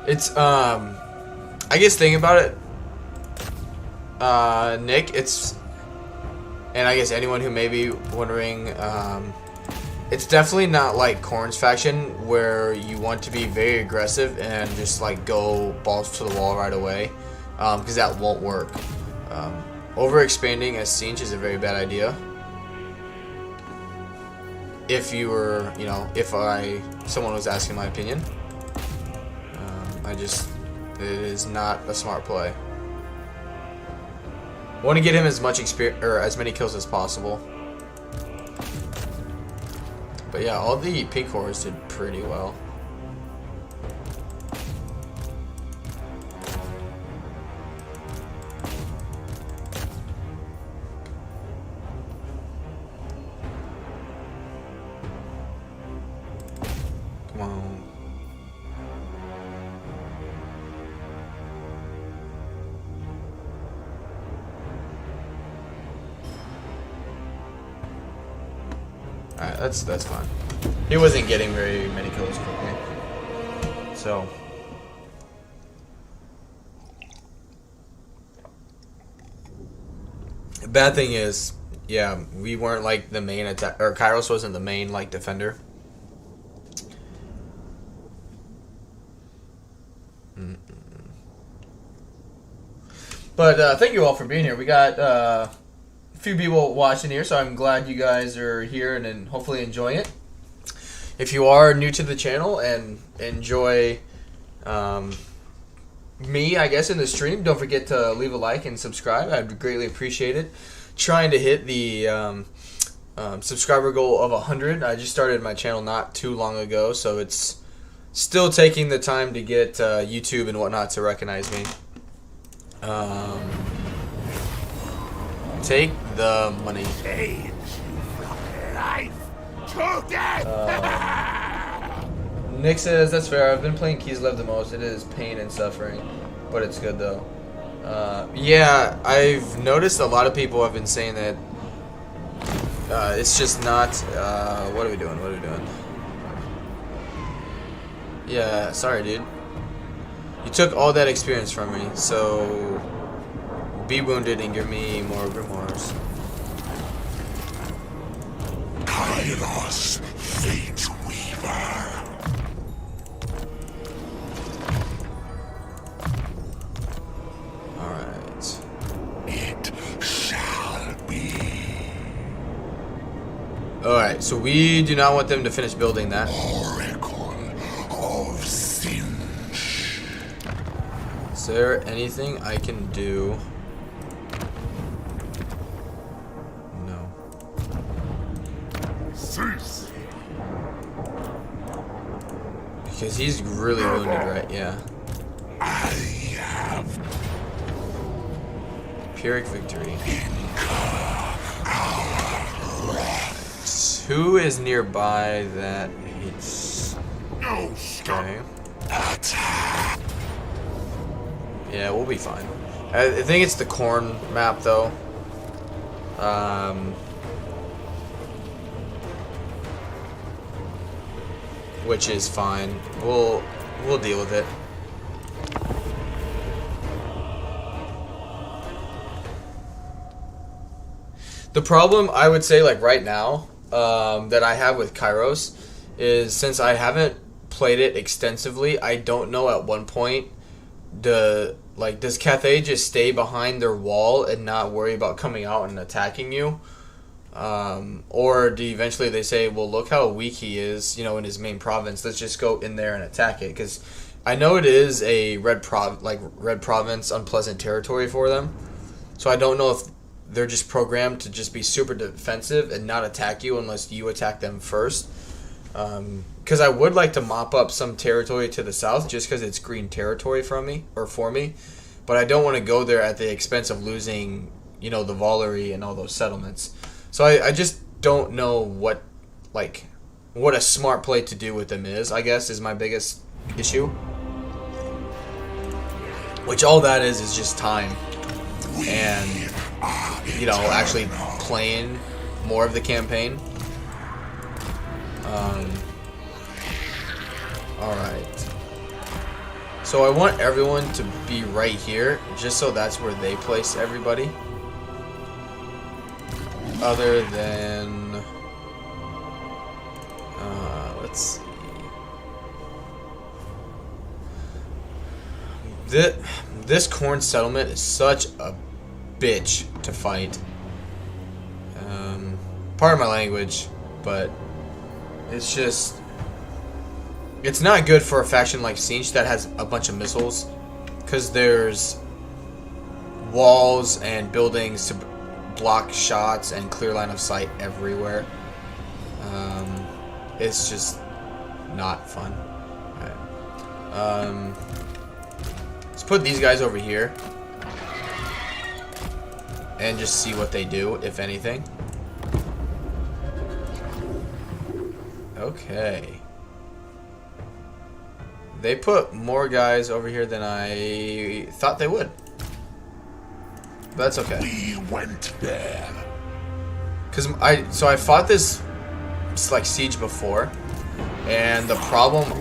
It's, I guess thinking about it, Nick, it's, and I guess anyone who may be wondering, it's definitely not like Khorne's faction where you want to be very aggressive and just like go balls to the wall right away, because that won't work. Overexpanding as Tzeentch is a very bad idea. If you were, you know, if someone was asking my opinion. It is not a smart play. I want to get him as much experience or as many kills as possible. But yeah, all the pink horrors did pretty well. Come on. Alright, that's fine. He wasn't getting very many kills quickly. So the bad thing is, yeah, we weren't like the main attack, or Kairos wasn't the main like defender. But thank you all for being here. We got a few people watching here, so I'm glad you guys are here and hopefully enjoying it. If you are new to the channel and enjoy me, I guess, in the stream, don't forget to leave a like and subscribe. I'd greatly appreciate it. Trying to hit the subscriber goal of 100. I just started my channel not too long ago, so it's still taking the time to get YouTube and whatnot to recognize me. Take the money. Nick says, that's fair. I've been playing Kislev the most. It is pain and suffering, but it's good though. Yeah, I've noticed a lot of people have been saying that it's just not. What are we doing? What are we doing? Yeah, sorry, dude. You took all that experience from me, so be wounded and give me more grimoires. Kairos, Fate Weaver. Alright. It shall be. Alright, so we do not want them to finish building that. Oracle of Tzeentch. Is there anything I can do? Cease. Because he's really wounded, right? Yeah. I have Pyrrhic victory. Who is nearby that hates? no stop. Okay. Attack. Yeah, we'll be fine. I think it's the corn map though. Which is fine. We'll deal with it. The problem I would say like right now that I have with Kairos is since I haven't played it extensively, I don't know at one point does Cathay just stay behind their wall and not worry about coming out and attacking you? Or do eventually they say, well, look how weak he is, you know, in his main province. Let's just go in there and attack it. Because I know it is a red province, unpleasant territory for them. So I don't know if they're just programmed to just be super defensive and not attack you unless you attack them first. Because I would like to mop up some territory to the south just because it's green territory for me. But I don't want to go there at the expense of losing, you know, the Valerie and all those settlements. So I just don't know what a smart play to do with them is, I guess, is my biggest issue. Which all that is just time. And, you know, actually playing more of the campaign. Alright. So I want everyone to be right here, just so that's where they place everybody. Other than... let's see. This corn settlement is such a bitch to fight. Pardon my language, but it's just... It's not good for a faction like Tzeentch that has a bunch of missiles, because there's walls and buildings to block shots and clear line of sight everywhere. It's just not fun. Alright. Let's put these guys over here and just see what they do, if anything. Okay. They put more guys over here than I thought they would. But that's okay. We went there. So I fought this like siege before, and the problem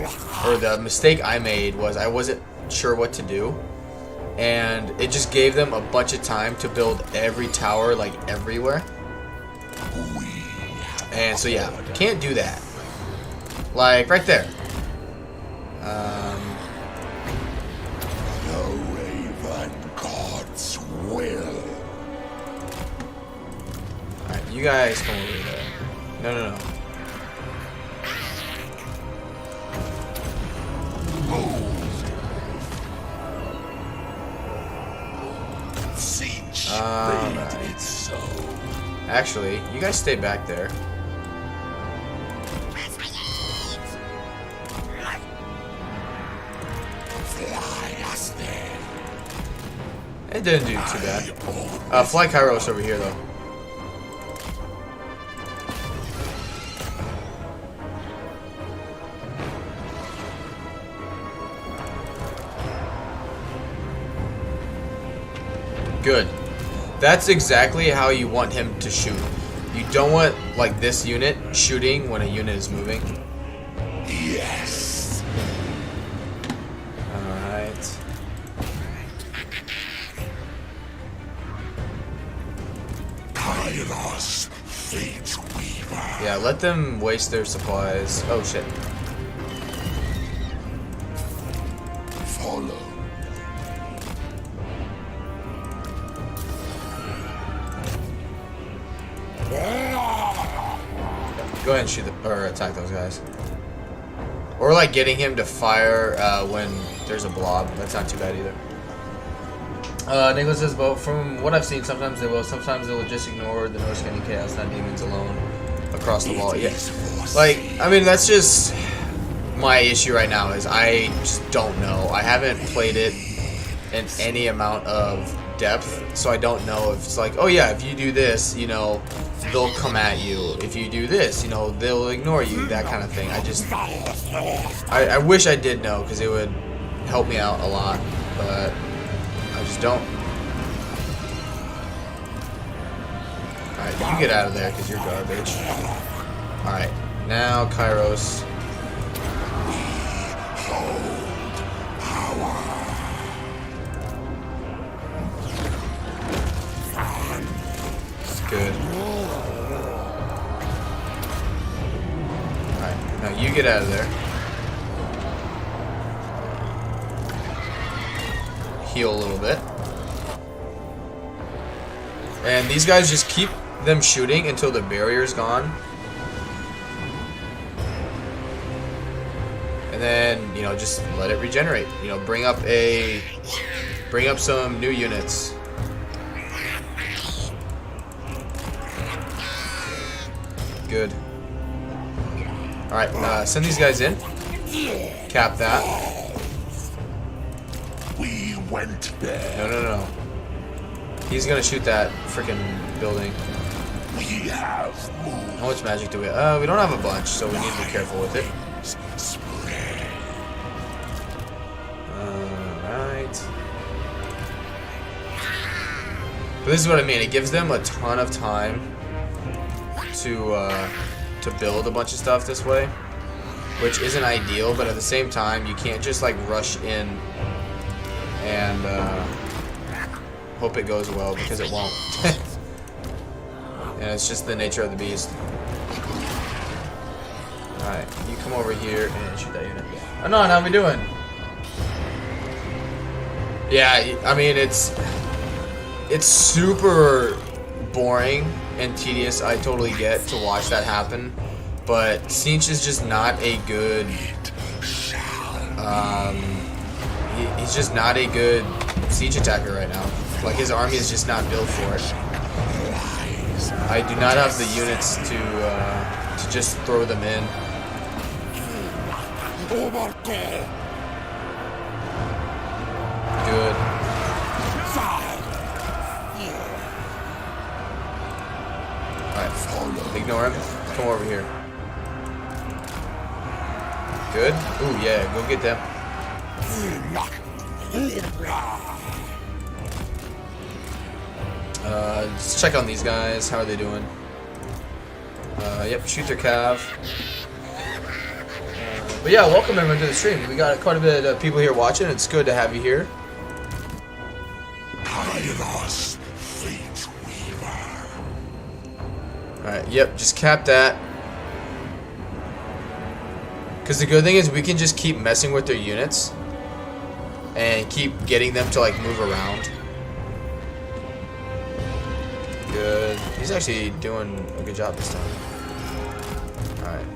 or the mistake I made was I wasn't sure what to do, and it just gave them a bunch of time to build every tower like everywhere. And so yeah, can't do that. Like right there. The Raven God's will. Alright, you guys come over there. No. Tzeentch made it so. Actually, you guys stay back there. Fly us there. It didn't do too bad. Fly Kairos over here though. Good. That's exactly how you want him to shoot. You don't want, like, this unit shooting when a unit is moving. Yes. Alright. Kairos, Fate Weaver. Yeah, let them waste their supplies. Oh, shit. Follow. Go ahead and shoot or attack those guys. Or like getting him to fire when there's a blob. That's not too bad either. Nicholas says, well, from what I've seen, sometimes they will. Sometimes they will just ignore the Norse getting chaos, not demons alone. across the wall. Yeah. Like, I mean, that's just my issue right now is I just don't know. I haven't played it in any amount of depth, so I don't know if it's like, oh yeah, if you do this, you know, they'll come at you. If you do this, you know, they'll ignore you, that kind of thing. I wish I did know, because it would help me out a lot, but I just don't. Alright, you get out of there, because you're garbage. Alright, now Kairos. Good. Alright, now you get out of there. Heal a little bit. And these guys, just keep them shooting until the barrier's gone. And then, you know, just let it regenerate. You know, bring up some new units. Good. Alright, send these guys in. Cap that. We went there. No. He's gonna shoot that freaking building. We have moved. How much magic do we have? We don't have a bunch, so we need to be careful with it. Alright. But this is what I mean. It gives them a ton of time to build a bunch of stuff this way, which isn't ideal, but at the same time you can't just like rush in and hope it goes well, because it won't. And it's just the nature of the beast. Alright, you come over here and shoot that unit. Oh no, how we doing? Yeah, I mean it's super boring and tedious, I totally get, to watch that happen, but Tzeentch is just not a good he's just not a good siege attacker right now. Like, his army is just not built for it. I do not have the units to just throw them in. Good. Alright, ignore him. Come over here. Good. Ooh, yeah, go get them. Let's check on these guys. How are they doing? Yep, shoot their cav. But yeah, welcome everyone to the stream. We got quite a bit of people here watching. It's good to have you here. Kairos, fate weaver. Alright, yep, just cap that. Because the good thing is we can just keep messing with their units and keep getting them to like move around. Good. He's actually doing a good job this time. Alright.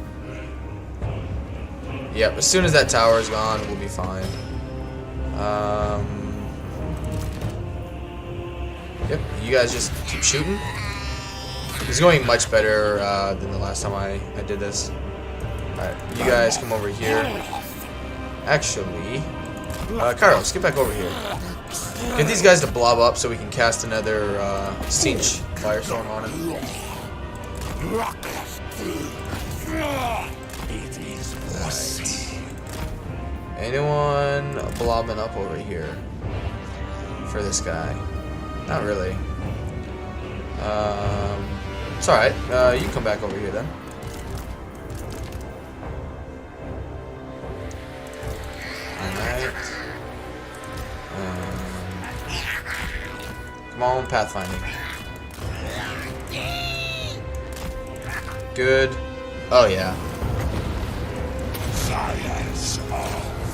Yep, as soon as that tower is gone, we'll be fine. Yep, you guys just keep shooting. It's going much better than the last time I did this. Alright, you guys come over here. Actually, Kairos, get back over here. Get these guys to blob up so we can cast another Tzeentch Firestorm on him. Right. Anyone blobbing up over here for this guy? Not really. It's alright. You can come back over here then. Alright. Come on, pathfinding. Good. Oh yeah. Science of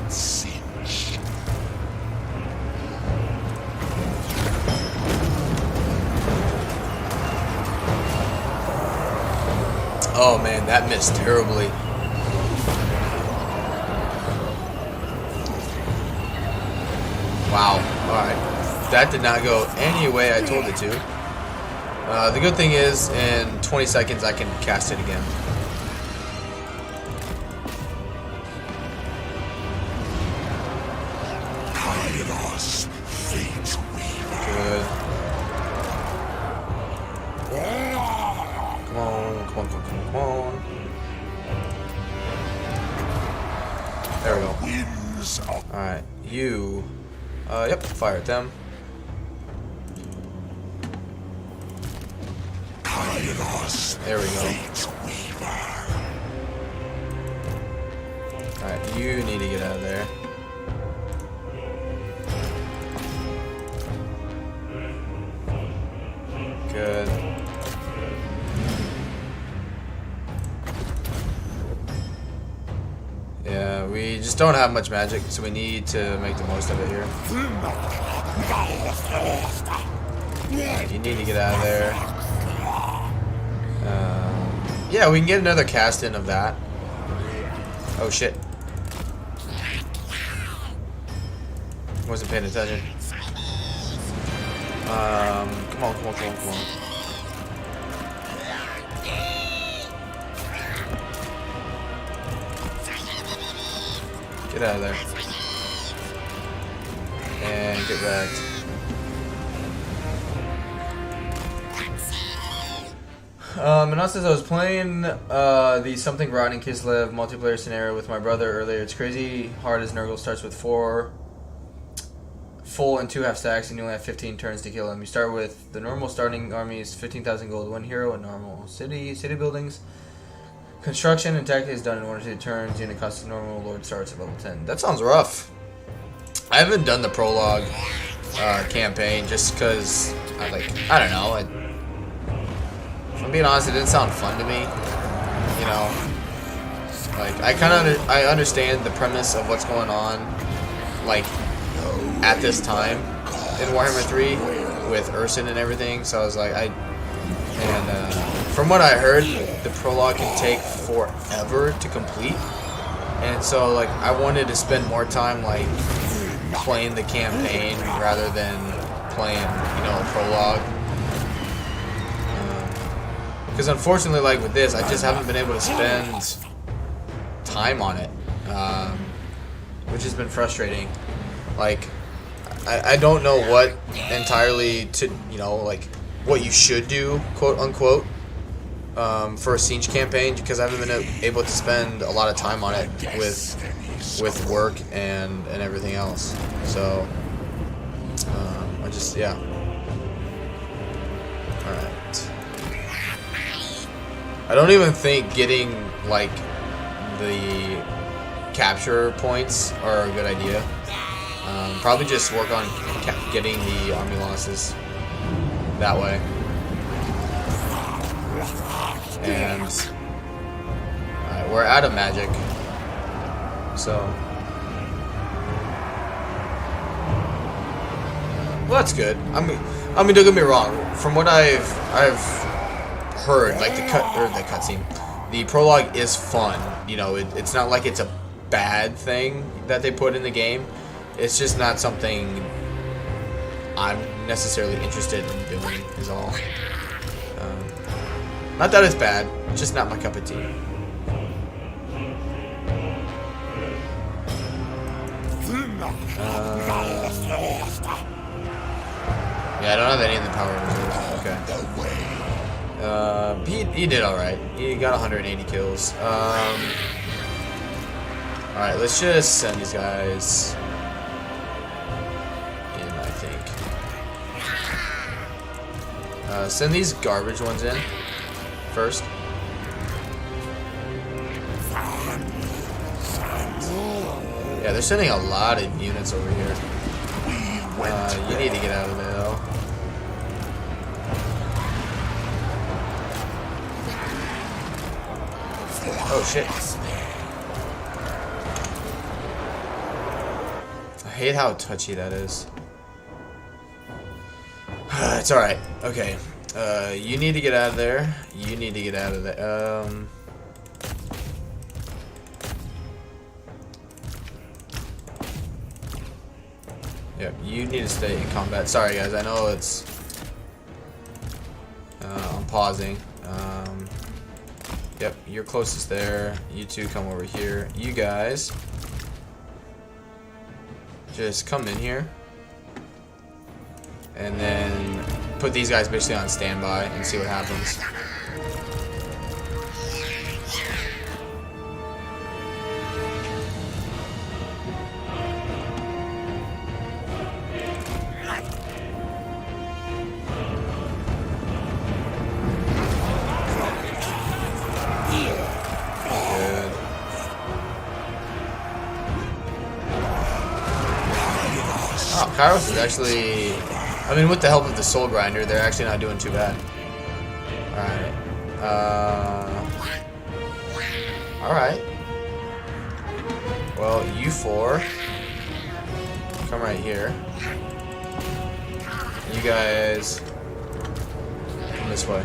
Tzeentch. Oh man, that missed terribly. Wow. Alright. That did not go any way I told it to. The good thing is, in 20 seconds I can cast it again. Kairos, fate weaver. Good. Come on, come on, come on, come on. There we go. Winds of Alright, you... yep, fire at them. Kairos, There we go. fate weaver. Alright, you need to get out of there. Good. Yeah, we just don't have much magic, so we need to make the most of it here. You need to get out of there. Yeah, we can get another cast in of that. Oh shit. Wasn't paying attention. Come on, come on, come on, come on. Get out of there. And get wrecked. And also, as I was playing the Something Rotten Kislev multiplayer scenario with my brother earlier, it's crazy hard as Nurgle starts with 4 full and 2 half stacks, and you only have 15 turns to kill him. You start with the normal starting army is 15,000 gold, 1 hero, and normal city buildings. Construction and tactics is done in 1 or 2 turns. Unit cost normal. Lord starts at level 10. That sounds rough. I haven't done the prologue campaign just because I don't know. If I'm being honest, it didn't sound fun to me. You know, like I understand the premise of what's going on, like at this time in Warhammer 3 with Urson and everything. So I was like, from what I heard, the prologue can take forever to complete, and so like I wanted to spend more time like playing the campaign rather than playing, you know, a prologue. Because unfortunately, like with this, I just haven't been able to spend time on it, which has been frustrating. Like, I don't know what entirely to, you know, like what you should do, quote unquote, for a Tzeentch campaign, because I haven't been able to spend a lot of time on it with work and everything else. So, I just, yeah. Alright. I don't even think getting, like, the capture points are a good idea. Probably just work on getting the army losses that way. And alright, we're out of magic. So well, that's good. I mean, don't get me wrong. From what I've heard, like the cutscene, the prologue is fun. You know, it's not like it's a bad thing that they put in the game. It's just not something I'm necessarily interested in doing, is all. Not that it's bad, it's just not my cup of tea. Yeah, I don't have any in the power reserve. Okay. He did alright. He got 180 kills. Alright, let's just send these guys in, I think. Send these garbage ones in first. Yeah, they're sending a lot of units over here. You need to get out of there, though. Oh, shit. I hate how touchy that is. It's alright. Okay. You need to get out of there. You need to get out of there. Yep, you need to stay in combat. Sorry, guys. I know it's pausing. Yep, you're closest there. You two come over here. You guys just come in here. And then put these guys basically on standby and see what happens. Kairos is actually, I mean, with the help of the Soul Grinder, they're actually not doing too bad. Alright. Well, you four, come right here. You guys, come this way.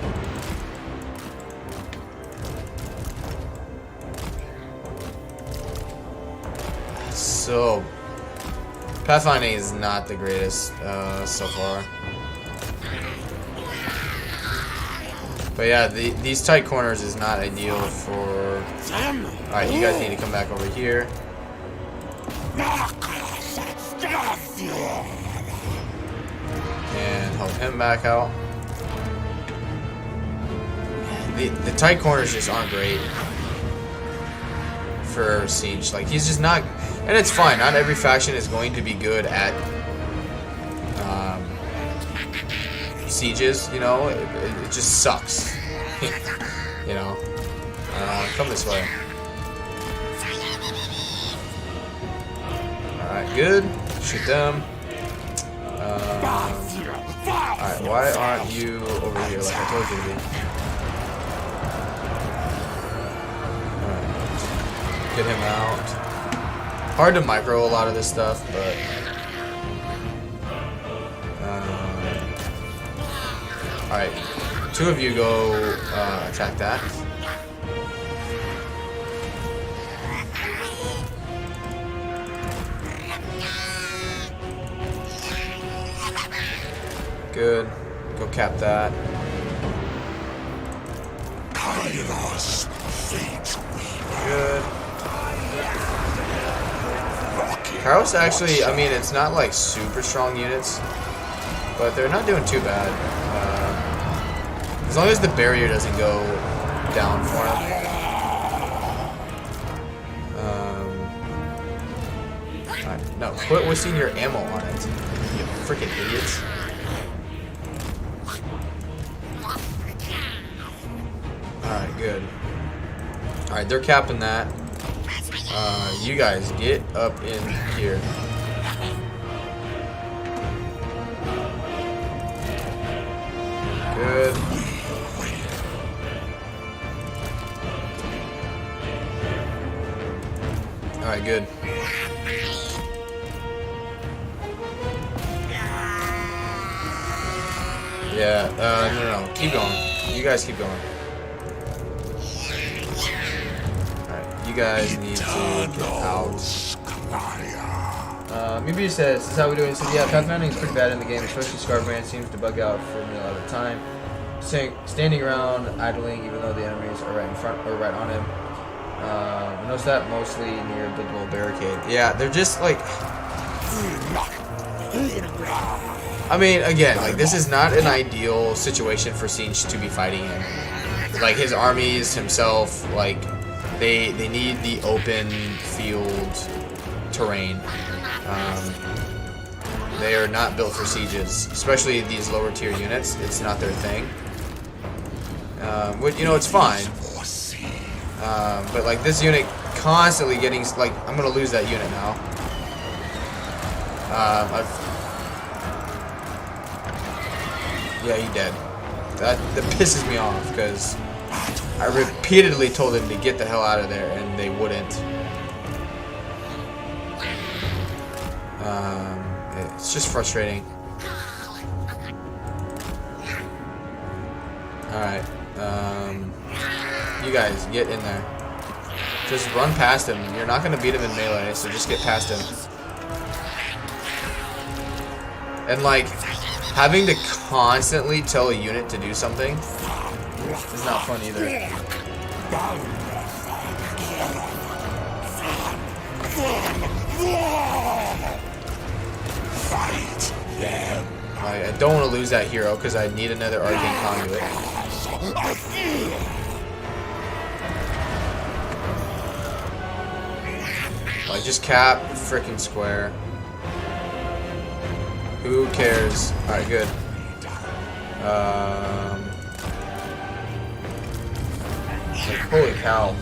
So, pathfinding is not the greatest so far. But yeah, these tight corners is not ideal for... Alright, you guys need to come back over here. And help him back out. The tight corners just aren't great for Tzeentch. Like, he's just not... And it's fine, not every faction is going to be good at sieges, you know? It just sucks. You know? Come this way. Alright, good. Shoot them. Alright, why aren't you over here like I told you to be? Alright. Get him out. Hard to micro a lot of this stuff, but alright, two of you go attack that. Good. Go cap that. Kairos, fate weaver. Good. Kairos actually, I mean, it's not like super strong units, but they're not doing too bad. As long as the barrier doesn't go down for them. Alright, no, quit wasting your ammo on it, you freaking idiots. Alright, good. Alright, they're capping that. You guys get up in here. Good. Alright, good. Yeah, no, keep going. You guys keep going. You guys need to get out. Maybe says, this is how we do it. He says, yeah, pathfinding is pretty bad in the game, especially Scarbrand seems to bug out for me a lot of the time. Standing around, idling, even though the enemies are right in front or right on him. Notice that mostly near the little barricade. Yeah, they're just like... I mean, again, like, this is not an ideal situation for Tzeentch to be fighting in. Like, his armies, himself, like... They need the open field terrain. They are not built for sieges, especially these lower tier units. It's not their thing. Which, you know, it's fine. But like this unit constantly getting like, I'm gonna lose that unit now. Yeah, he dead. That pisses me off because I repeatedly told them to get the hell out of there, and they wouldn't. It's just frustrating. Alright. You guys, get in there. Just run past him. You're not going to beat him in melee, so just get past him. And, like, having to constantly tell a unit to do something is not fun either. Fight them. I don't want to lose that hero because I need another Arcane Conduit. Like, just cap freaking square. Who cares? Alright, good. Like, holy cow.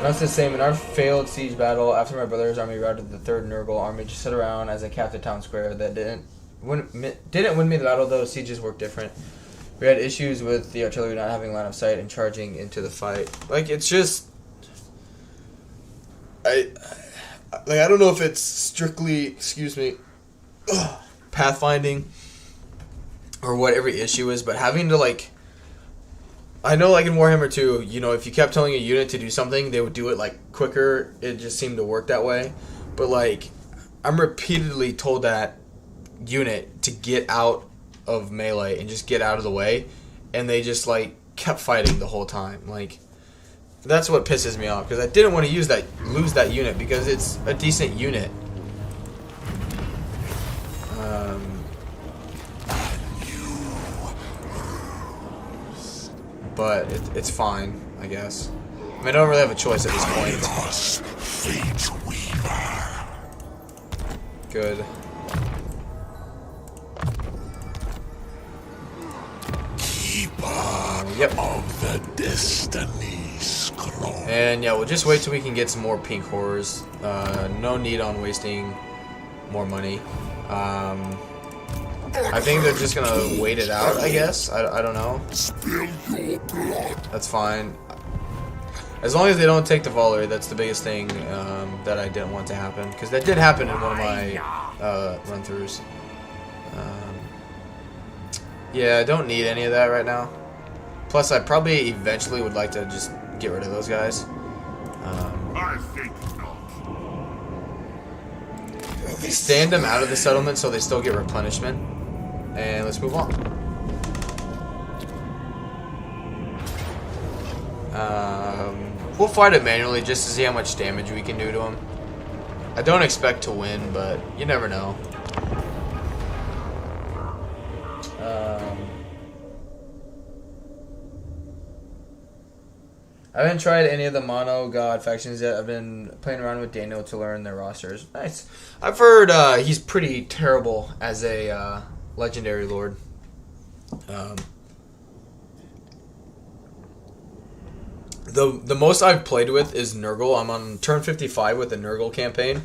That's the same. In our failed siege battle, after my brother's army routed the 3rd Nurgle army, just sit around as I capped the town square. That didn't win me the battle, though. Sieges work different. We had issues with the artillery not having line of sight and charging into the fight. Like, it's just... I don't know if it's strictly, excuse me, pathfinding or what every issue is, but having to, like... I know, like, in Warhammer 2, you know, if you kept telling a unit to do something, they would do it, like, quicker. It just seemed to work that way. But, like, I'm repeatedly told that unit to get out of melee and just get out of the way, and they just, like, kept fighting the whole time. Like, that's what pisses me off, because I didn't want to lose that unit, because it's a decent unit. But it's fine, I guess. I mean, I don't really have a choice at this point. Kairos, Fate Weaver. Good. Keeper Yep. of the Destiny Scroll. And yeah, we'll just wait till we can get some more pink horrors. No need on wasting more money. I think they're just gonna wait it out, I guess. I don't know. Spill your blood. That's fine. As long as they don't take the Volley, that's the biggest thing that I didn't want to happen. Because that did happen in one of my run-throughs. Yeah, I don't need any of that right now. Plus, I probably eventually would like to just get rid of those guys. I think not. Stand them out of the settlement so they still get replenishment. And let's move on. We'll fight it manually just to see how much damage we can do to them. I don't expect to win, but you never know. I haven't tried any of the Mono God factions yet. I've been playing around with Daniel to learn their rosters. Nice. I've heard he's pretty terrible as a legendary lord. The most I've played with is Nurgle. I'm on turn 55 with the Nurgle campaign.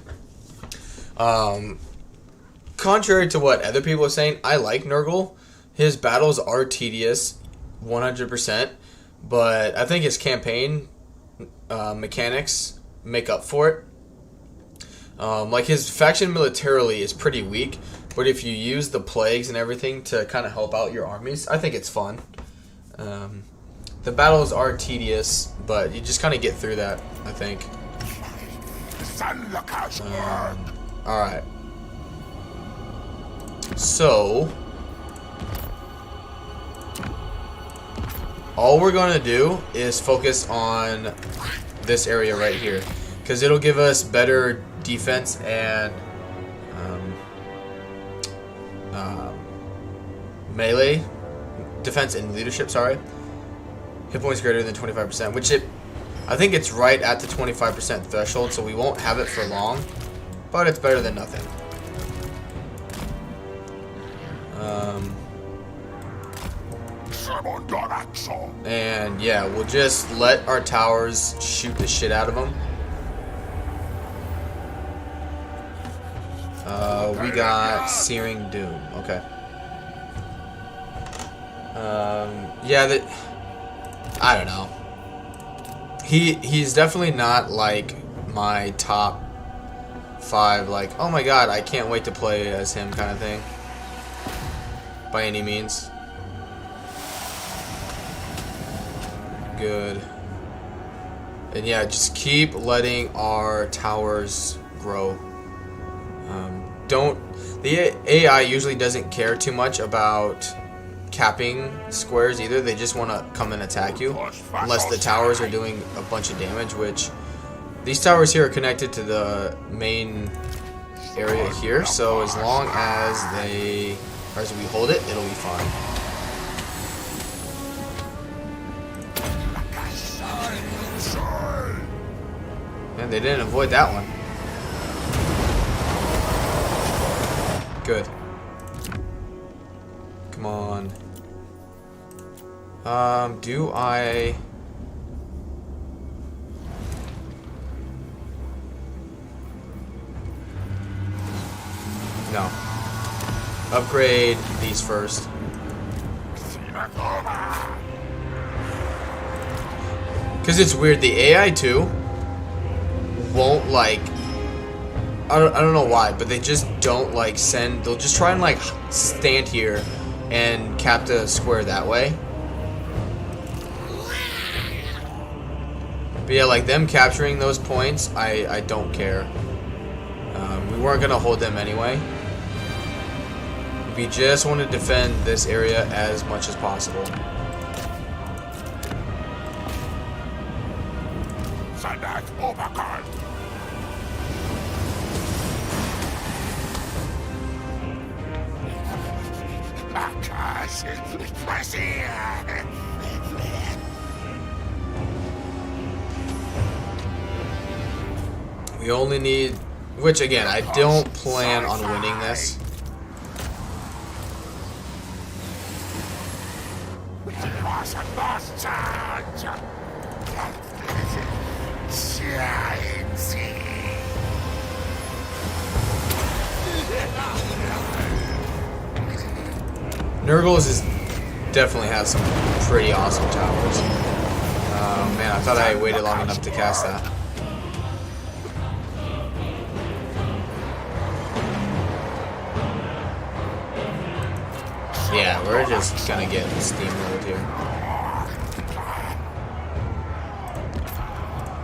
Contrary to what other people are saying, I like Nurgle. His battles are tedious, 100%. But I think his campaign mechanics make up for it. Like, his faction militarily is pretty weak, but if you use the plagues and everything to kind of help out your armies, I think it's fun. The battles are tedious, but you just kind of get through that, I think. Alright. So... all we're going to do is focus on this area right here, because it'll give us better defense and melee defense and leadership. Sorry, hit points greater than 25%, which I think it's right at the 25% threshold, so we won't have it for long, but it's better than nothing. And yeah, we'll just let our towers shoot the shit out of them. We got Searing Doom. Okay. Yeah, I don't know. He's definitely not like my top 5. Like, oh my god, I can't wait to play as him kind of thing. By any means. Good. And yeah, just keep letting our towers grow. Don't, The AI usually doesn't care too much about capping squares either. They just want to come and attack you, unless the towers are doing a bunch of damage, which these towers here are connected to the main area here, so as long as we hold it, it'll be fine. And they didn't avoid that one. Good. Come on. Do I... No. Upgrade these first. Because it's weird, the AI too won't like... I don't know why, but they just don't like send... They'll just try and like stand here and cap the square that way. But yeah, like them capturing those points, I don't care. We weren't going to hold them anyway. We just want to defend this area as much as possible. We only need... Which, again, I don't plan on winning this. Nurgles definitely has some pretty awesome towers. Oh man, I thought I waited long enough to cast that. Yeah, we're just gonna get steamrolled here.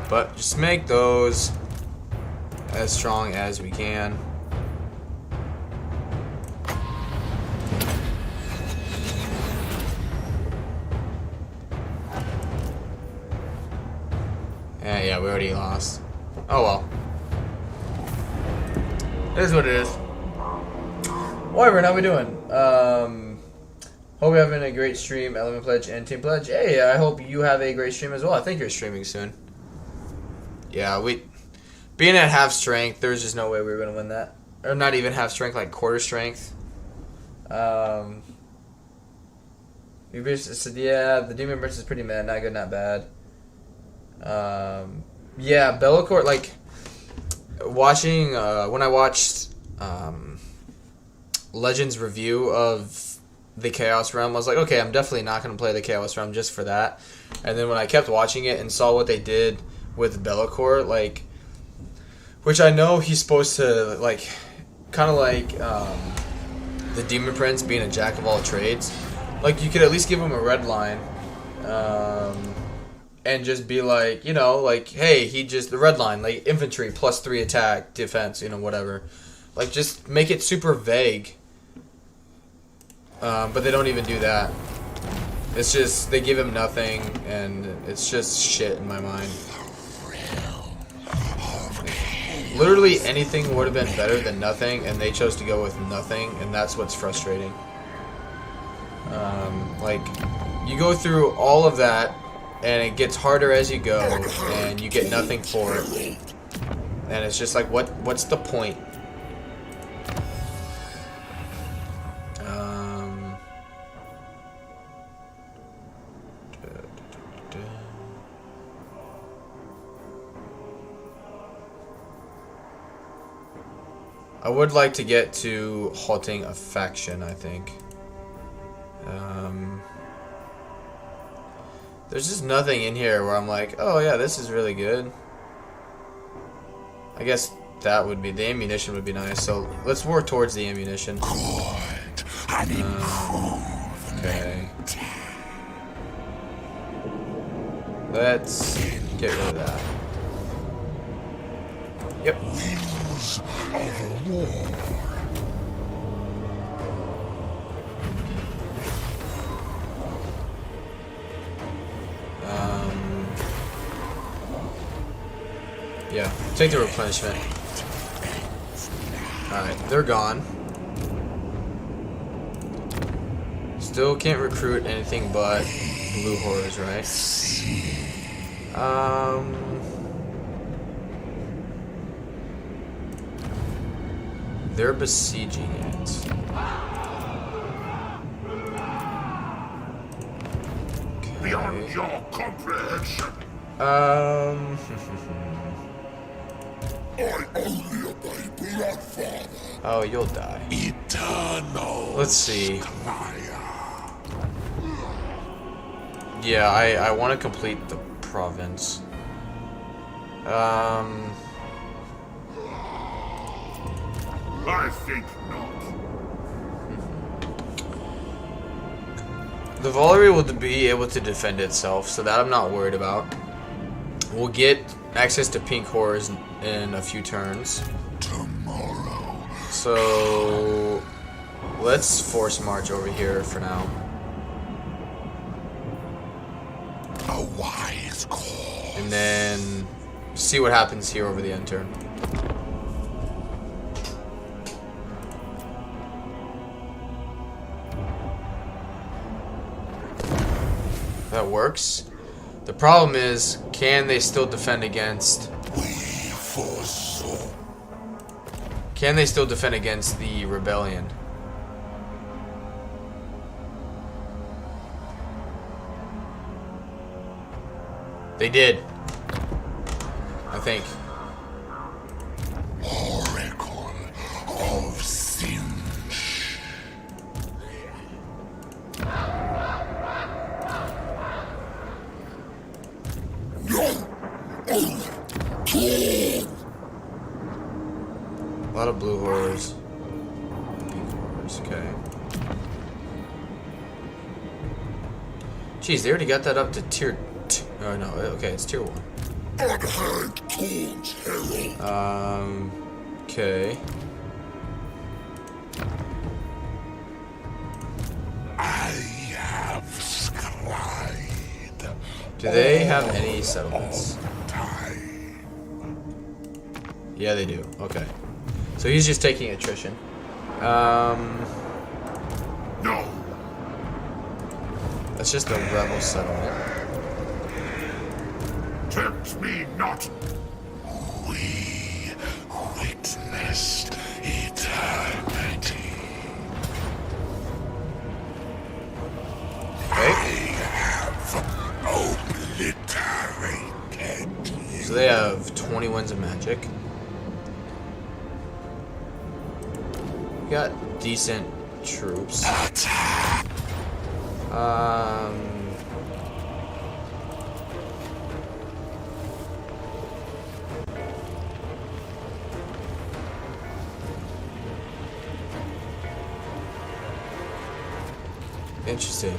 But just make those as strong as we can. Yeah, we already lost. Oh well. It is what it is. Whatever, how we doing? Hope you're having a great stream, Element Pledge and Team Pledge. Hey, I hope you have a great stream as well. I think you're streaming soon. Yeah, being at half strength, there's just no way we were gonna win that. Or not even half strength, like quarter strength. You said, yeah, the Demon Prince is pretty mad, not good, not bad. Yeah, Bellacore, like watching when I watched Legends review of the Chaos Realm, I was like, okay, I'm definitely not going to play the Chaos Realm just for that. And then when I kept watching it and saw what they did with Bellacore, like, which I know he's supposed to, like, kind of like the Demon Prince being a jack of all trades. Like, you could at least give him a red line, and just be like, you know, like, hey, the red line, like, infantry, +3 attack, defense, you know, whatever. Like, just make it super vague. But they don't even do that. It's just, they give him nothing, and it's just shit in my mind. Literally anything would have been better than nothing, and they chose to go with nothing, and that's what's frustrating. Like, you go through all of that, and it gets harder as you go, and you get nothing for it. And it's just like, what's the point? I would like to get to halting a faction, I think. There's just nothing in here where I'm like, oh yeah, this is really good. I guess that would be, the ammunition would be nice, so let's work towards the ammunition. Good. An improvement. Okay. Let's get rid of that. Yep. Wings of war. Yeah, take the replenishment. Alright, they're gone. Still can't recruit anything but blue horrors, right? They're besieging it. Beyond your comprehension. Um. I only obey Bloodfather. Oh, you'll die. Eternal. Let's see. Squire. Yeah, I want to complete the province. I think not. The Valerie will be able to defend itself, so that I'm not worried about. We'll get access to pink horrors in a few turns. Tomorrow. So let's force march over here for now. A wise call. And then see what happens here over the end turn. That works. The problem is, can they still defend against... We foresaw. Can they still defend against the rebellion? They did. I think. Oracle of Tzeentch. No! A lot of blue horrors. Pink horrors, okay. Jeez, they already got that up to tier... Oh, no, okay, it's tier 1. Unheard Tzeentch herald. Okay. I have scried. Do they have any settlements? Time. Yeah, they do. Okay. So he's just taking attrition. No. That's just a rebel settlement. Tempt me not. We witnessed eternity. I Okay. have obliterated you. So they have 20 winds of magic. We got decent troops. Attack. Interesting.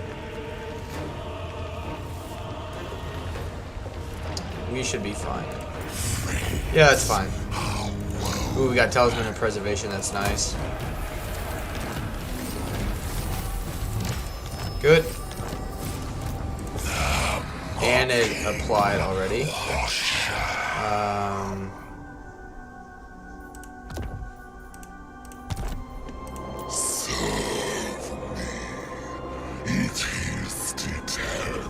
We should be fine. Yeah, that's fine. Ooh, we got Talisman and Preservation, that's nice. Good. And it applied already. It is determined.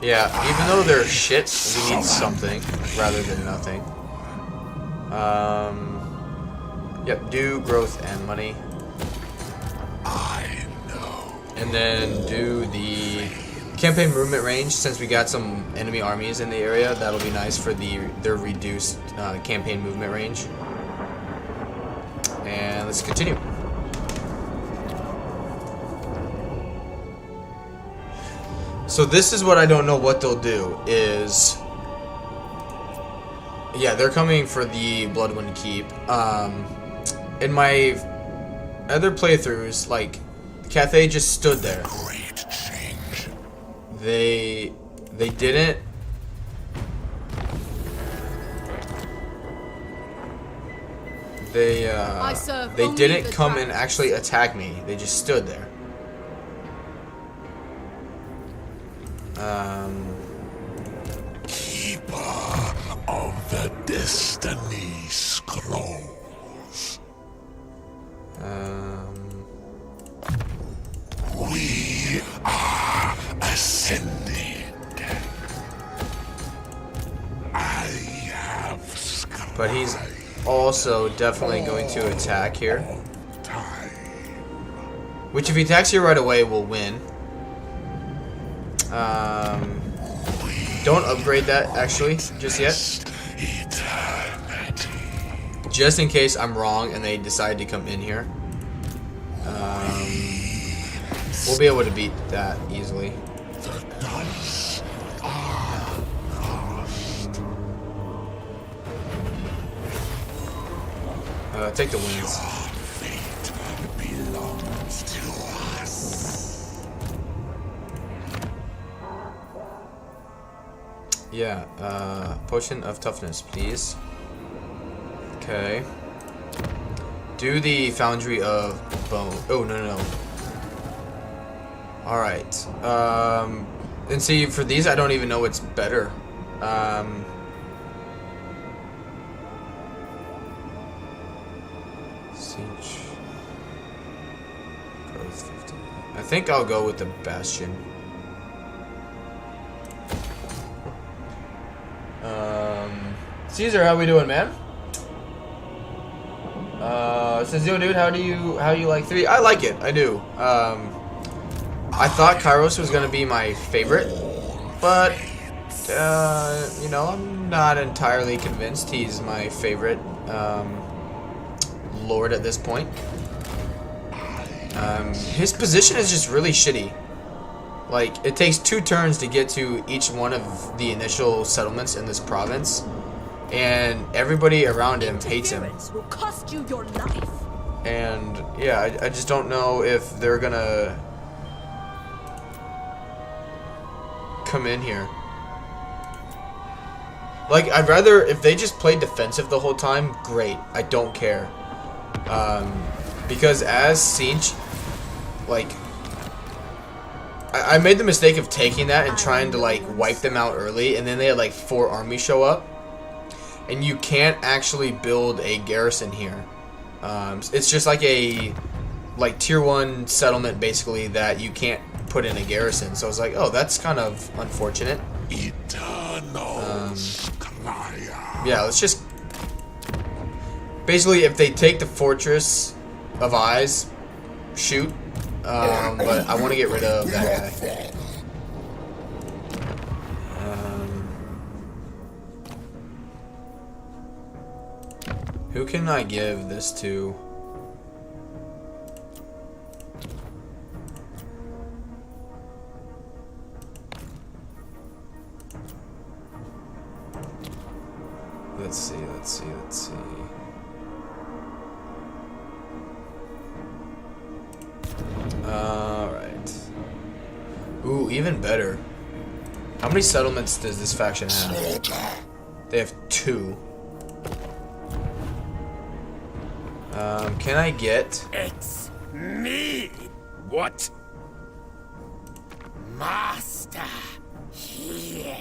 Yeah, even though they're shit, we need something rather than nothing. Yep, do growth and money. I know. And then do the campaign movement range. Since we got some enemy armies in the area, that'll be nice for their reduced campaign movement range. And let's continue. So this is what I don't know what they'll do is... Yeah, they're coming for the Bloodwind Keep. In my other playthroughs, like, Cathay just stood there. Great change. They didn't... They didn't come and actually attack me. They just stood there. keeper of the Destiny Scrolls. We are ascended. I have scribed But he's also definitely going to attack here. time. Which, if he attacks here right away, will win. Don't upgrade that, actually, just yet. Eternity. Just in case I'm wrong and they decide to come in here. We'll be able to beat that easily. The dice are cast. Take the wins. Fate belongs to us. Yeah, potion of toughness, please. Okay. Do the foundry of bone. Oh, no. Alright. And see, for these, I don't even know what's better. Tzeentch. Growth 50. I think I'll go with the Bastion. Caesar, how we doing, man? Says, yo, dude, how you like 3? I like it. I do. I thought Kairos was gonna be my favorite, but you know, I'm not entirely convinced he's my favorite lord at this point. His position is just really shitty. Like, it takes 2 turns to get to each one of the initial settlements in this province, and everybody around him hates him. Interference will cost you your life. And yeah, I just don't know if they're gonna come in here. Like, I'd rather, if they just play defensive the whole time, great. I don't care. Because as Tzeentch, like, I made the mistake of taking that and trying to, like, wipe them out early, and then they had, like, 4 armies show up. And you can't actually build a garrison here. It's just like a, like, tier 1 settlement, basically, that you can't put in a garrison. So I was like, oh, that's kind of unfortunate. Eternal Yeah, let's just... Basically, if they take the Fortress of Eyes, shoot. But I want to get rid of that guy. Who can I give this to? Let's see. Alright. Ooh, even better. How many settlements does this faction have? They have 2. Can I get... It's me! What? Master here.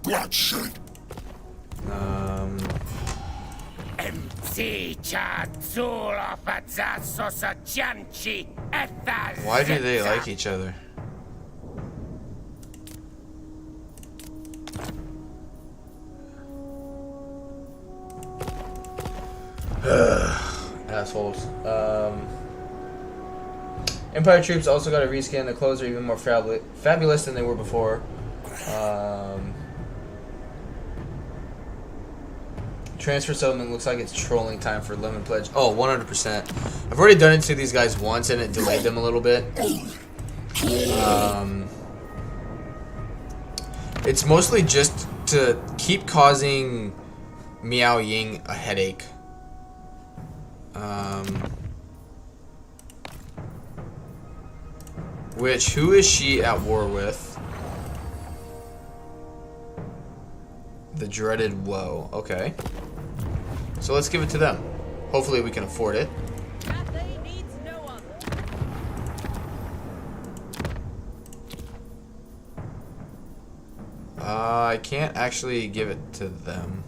bloodshed. Why do they like each other? Assholes. Empire troops also got a reskin. The clothes are even more fabulous than they were before. Transfer settlement looks like it's trolling time for Lemon Pledge. Oh, 100%. I've already done it to these guys once and it delayed them a little bit. It's mostly just to keep causing Miao Ying a headache. Who is she at war with? The dreaded woe. Okay. So let's give it to them. Hopefully we can afford it. I can't actually give it to them.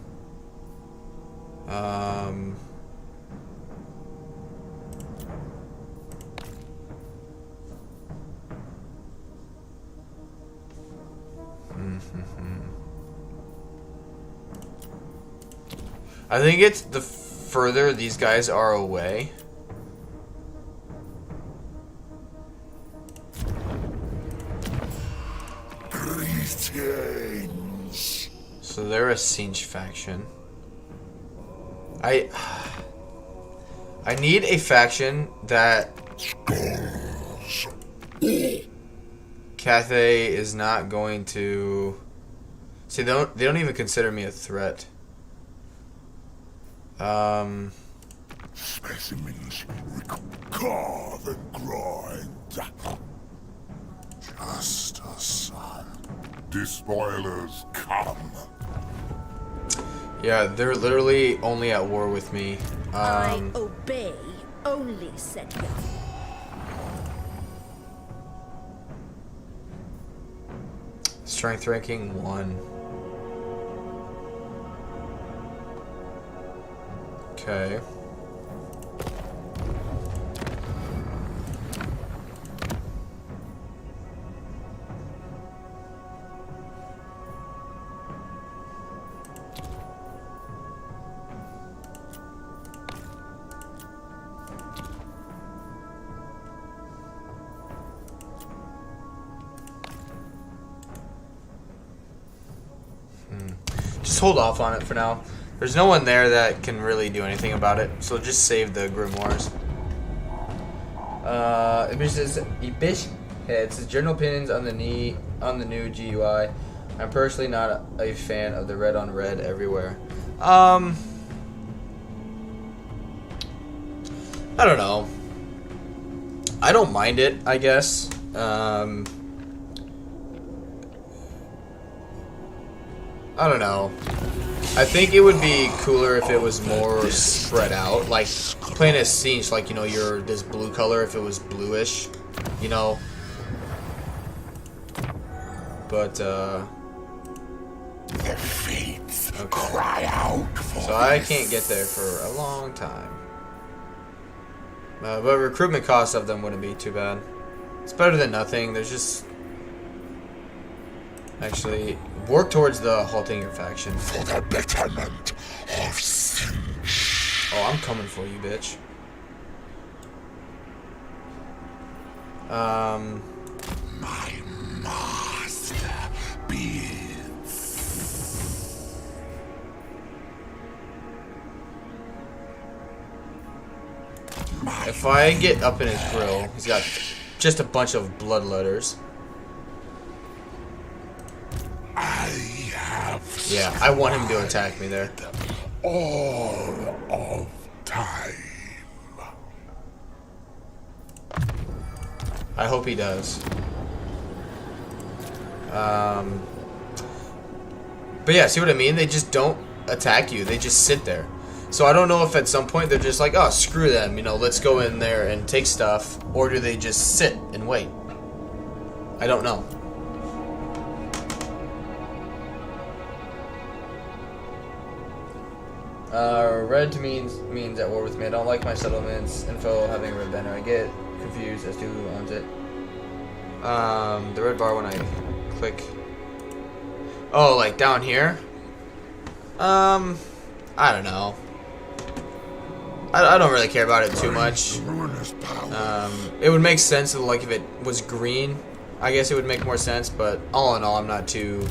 I think it's the further these guys are away. Greetings. So they're a Tzeentch faction. I need a faction that Skulls. Cathay is not going to see. They don't even consider me a threat. Specimens carve and grind. Just a son. Despoilers come. Yeah, they're literally only at war with me. I obey only, said Yah. Strength ranking 1. Okay. Just hold off on it for now. There's no one there that can really do anything about it, so just save the grimoires. Ibish heads general opinions on the new GUI. I'm personally not a fan of the red on red everywhere. I don't know. I don't mind it, I guess. I don't know. I think it would be cooler if it was more spread out. Like, playing as Tzeentch, like, you know, you're this blue color if it was bluish, you know? But, The fates okay. cry out for So I can't get there for a long time. But recruitment costs of them wouldn't be too bad. It's better than nothing. There's just... Actually, work towards the halting your faction. for the betterment of Tzeentch. Oh, I'm coming for you, bitch. My master bids. If I get up in his grill, he's got just a bunch of bloodletters. I have Yeah, I want him to attack me there. all of time. I hope he does. But yeah, see what I mean? They just don't attack you. They just sit there. So I don't know if at some point they're just like, oh, screw them, you know, let's go in there and take stuff. Or do they just sit and wait? I don't know. Red means at war with me. I don't like my settlements info having a red banner. I get confused as to who owns it. The red bar when I click. Oh, like down here? I don't know. I don't really care about it too much. Ruinous power. It would make sense like if it was green. I guess it would make more sense, but all in all, I'm not too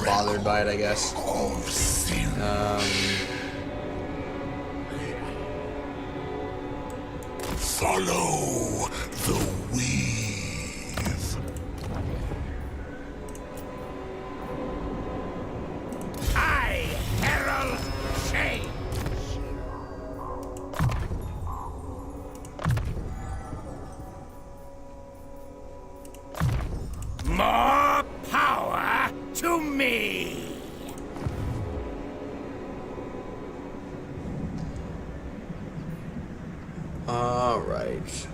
bothered by it, I guess. Of Tzeentch. Follow the weave. I herald change. More power to me. All right.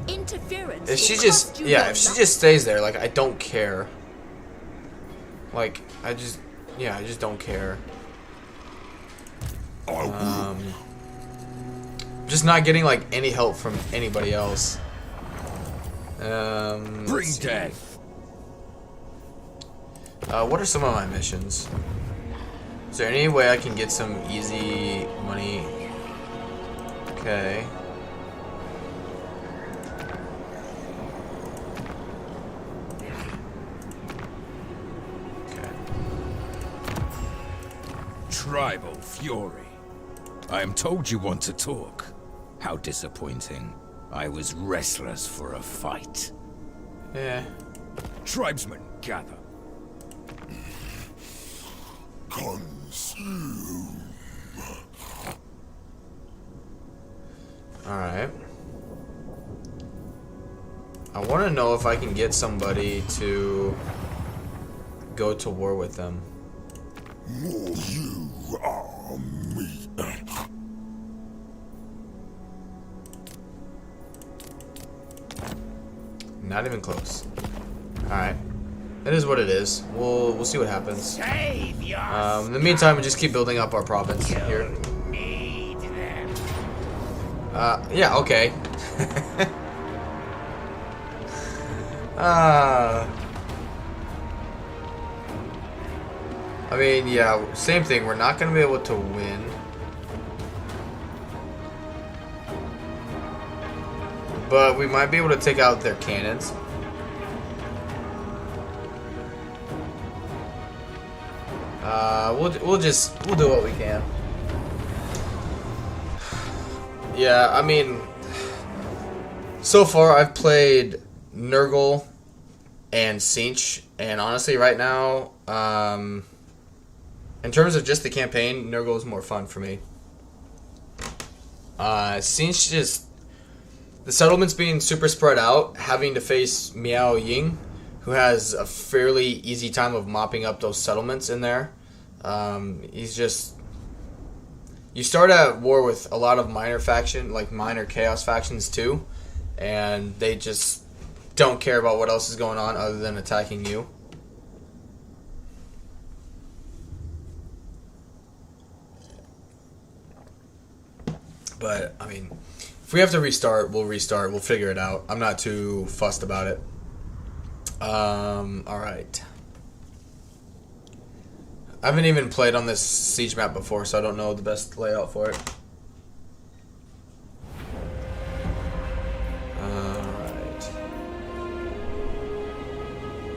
Interference. If she will just, cost you yeah, your if she life. just stays there, like I don't care. Like, I just don't care. Just not getting like any help from anybody else. Bring death. What are some of my missions? Is there any way I can get some easy money? Okay. Tribal fury. I am told you want to talk. How disappointing. I was restless for a fight. Yeah. Tribesmen, gather. Consume. Alright. I want to know if I can get somebody to go to war with them. You are me. Not even close. Alright. It is what it is. We'll see what happens. Save your In the meantime, we just keep building up our province here. need them. Yeah, okay. I mean, yeah, same thing. We're not going to be able to win. But we might be able to take out their cannons. We'll do what we can. Yeah, I mean, so far I've played Nurgle and Tzeentch, and honestly, right now, in terms of just the campaign, Nurgle is more fun for me. Tzeentch just, the settlements being super spread out, having to face Miao Ying, who has a fairly easy time of mopping up those settlements in there. He's just, you start at war with a lot of minor chaos factions too, and they just don't care about what else is going on other than attacking you. But, I mean, if we have to restart, we'll restart. We'll figure it out. I'm not too fussed about it. Alright. I haven't even played on this siege map before, so I don't know the best layout for it. Alright.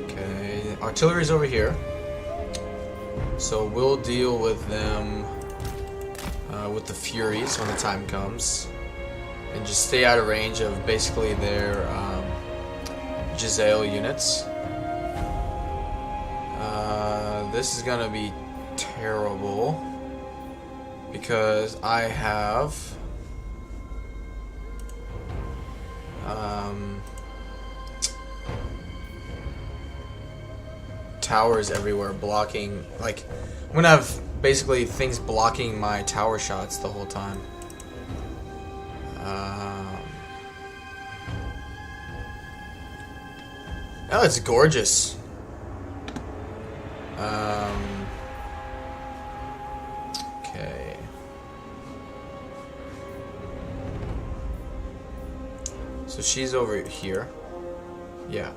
Okay, artillery's over here. So we'll deal with them with the Furies when the time comes. And just stay out of range of basically their Giselle units. This is gonna be terrible because I have towers everywhere blocking, like I'm gonna have basically things blocking my tower shots the whole time. Oh, it's gorgeous. Okay. So she's over here. Yeah.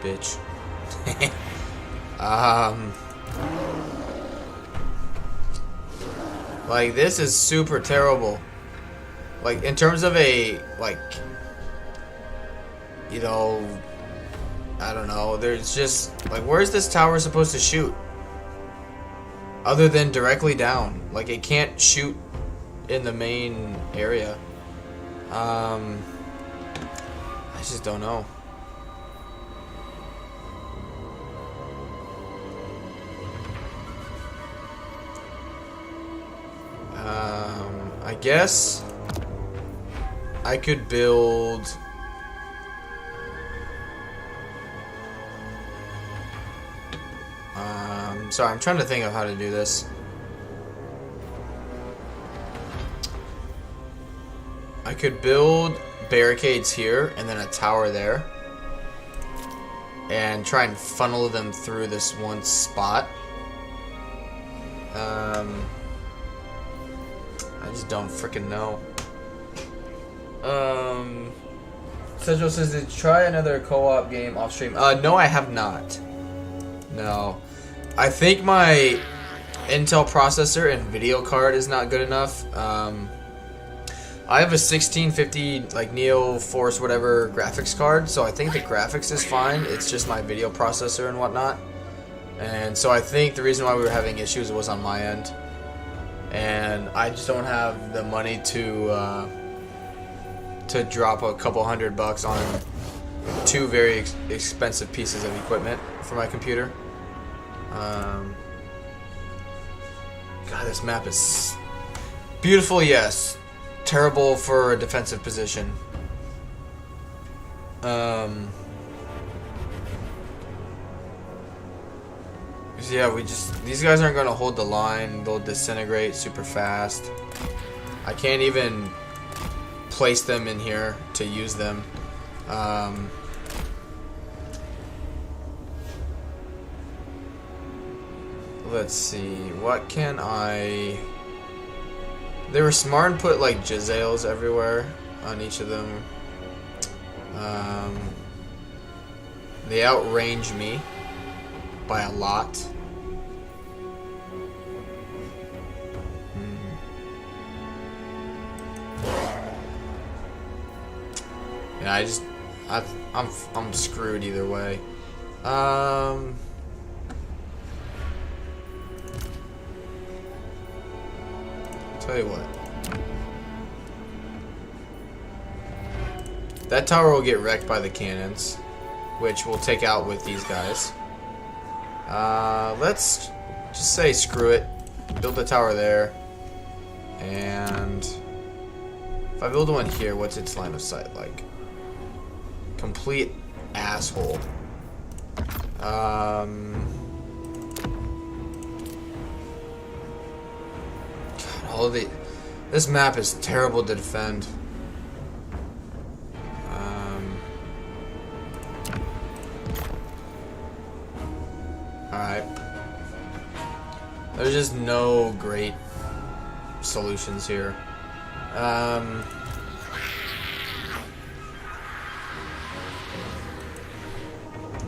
Bitch. Like, this is super terrible. Like, in terms of a, like, you know, I don't know, there's just, like, where's this tower supposed to shoot? Other than directly down. Like, it can't shoot in the main area. I just don't know. I guess I could build sorry, I'm trying to think of how to do this. I could build barricades here and then a tower there. And try and funnel them through this one spot. I just don't freaking know. Tzeentch says, did you try another co-op game off stream? No, I have not. No. I think my Intel processor and video card is not good enough. I have a 1650 like Neo Force whatever graphics card, so I think the graphics is fine. It's just my video processor and whatnot. And so I think the reason why we were having issues was on my end. And I just don't have the money to drop a couple $100 on two very expensive pieces of equipment for my computer. God, this map is beautiful, yes. Terrible for a defensive position. Yeah, these guys aren't going to hold the line. They'll disintegrate super fast. I can't even place them in here to use them. Let's see, what can I... They were smart and put like Jezzails everywhere on each of them. They outrange me by a lot. Yeah, I'm screwed either way. Tell you what. That tower will get wrecked by the cannons, which we'll take out with these guys. Let's just say screw it. Build the tower there. And if I build one here, what's its line of sight like? Complete asshole. This map is terrible to defend. Alright. There's just no great solutions here.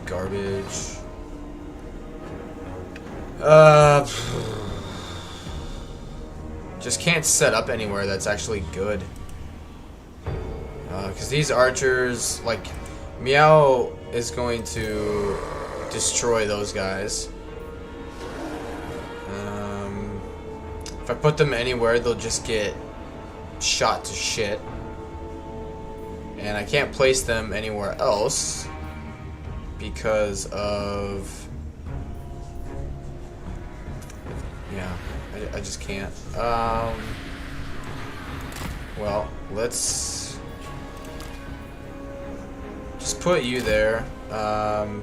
Garbage. Just can't set up anywhere that's actually good. Because these archers, like, Meow is going to destroy those guys. If I put them anywhere, they'll just get shot to shit. And I can't place them anywhere else because of... Yeah, I just can't. Well, let's just put you there.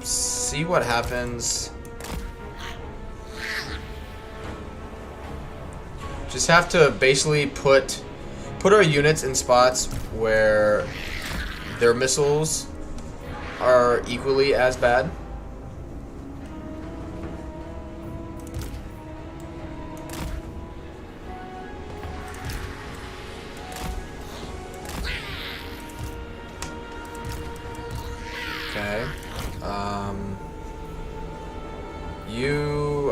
See what happens. Just have to basically put our units in spots where their missiles are equally as bad. Okay.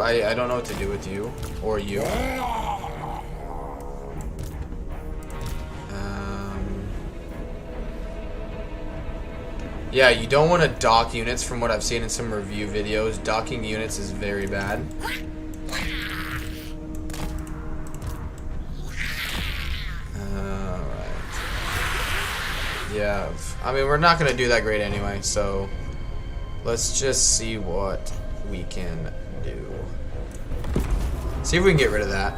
I don't know what to do with you or you. Yeah, you don't want to dock units from what I've seen in some review videos. Docking units is very bad. Alright. Yeah, I mean, we're not going to do that great anyway, so let's just see what we can do. See if we can get rid of that.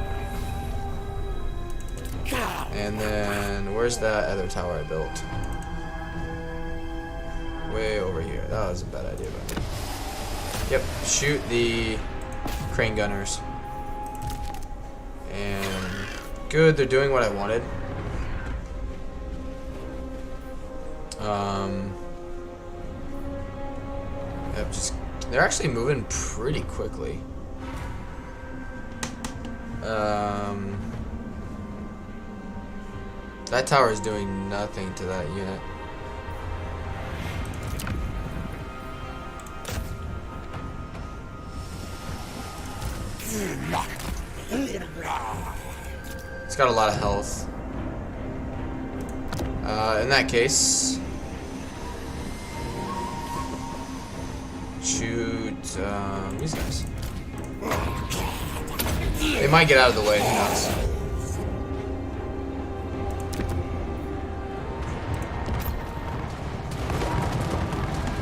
And then, where's that other tower I built? Way over here. That was a bad idea by me. Yep, shoot the crane gunners. And good, they're doing what I wanted. Yep, they're actually moving pretty quickly. That tower is doing nothing to that unit. It's got a lot of health. In that case, shoot these guys. They might get out of the way, who knows.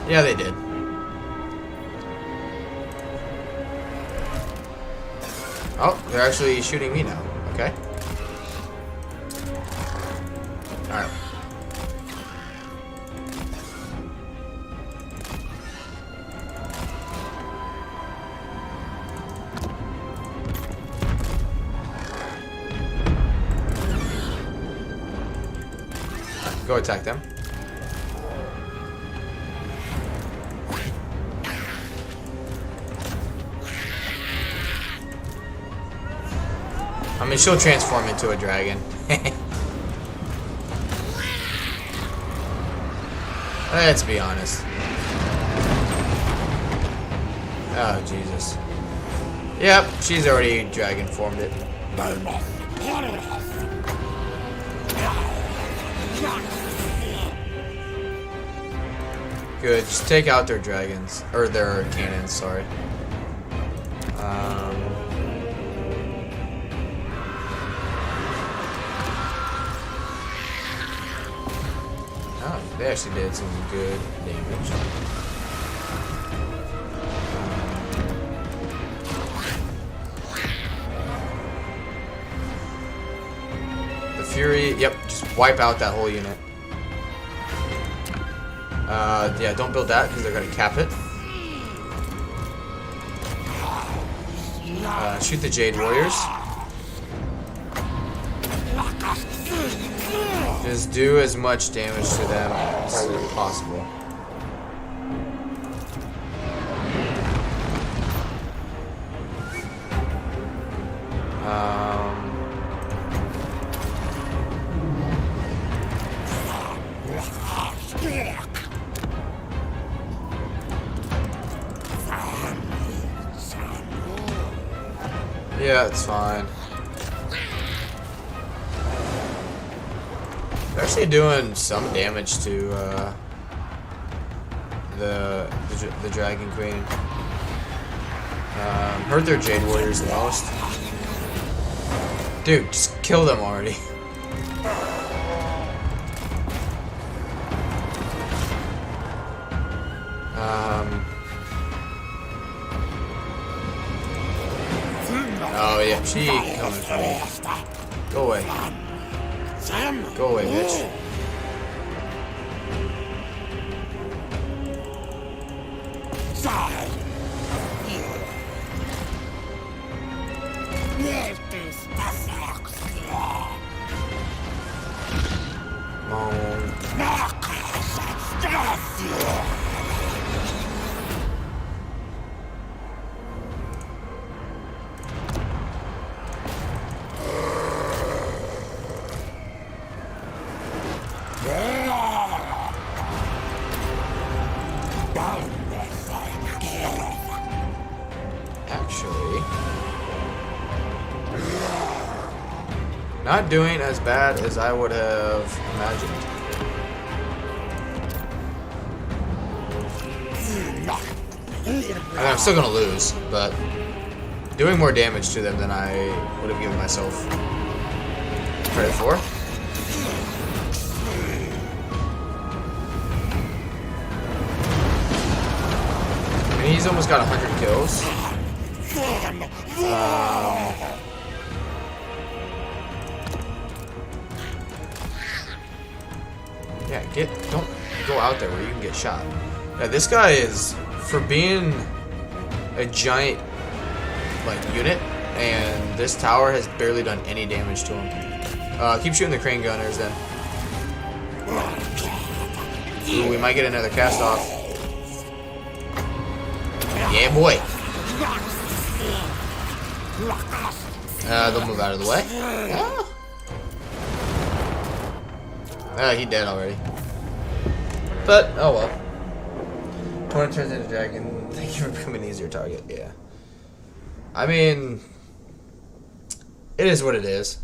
Yeah, they did. Oh, they're actually shooting me now. Okay. Alright. Go attack them. I mean, she'll transform into a dragon. Let's be honest. Oh, Jesus. Yep, she's already dragon formed it. Good, just take out their dragons. Or their cannons, sorry. Oh, they actually did some good damage. The Fury, yep, just wipe out that whole unit. Yeah, don't build that because they're gonna cap it. Shoot the Jade Warriors. Just do as much damage to them as possible. Yeah, it's fine. They're actually doing some damage to the Dragon Queen. Hurt their Jade Warriors the most. Dude, just kill them already. Oh yeah, she coming for me. Go away. Go away, bitch. Actually, not doing as bad as I would have imagined. I'm still gonna lose, but doing more damage to them than I would have given myself credit for. And he's almost got 100 kills. Yeah, don't go out there where you can get shot. Yeah, this guy is, for being a giant unit, and this tower has barely done any damage to him. Keep shooting the crane gunners then. Ooh, we might get another cast off. Yeah, boy. They'll move out of the way. He dead already. But, oh well. Opponent turns into dragon. Thank you for becoming an easier target. Yeah. I mean, it is what it is.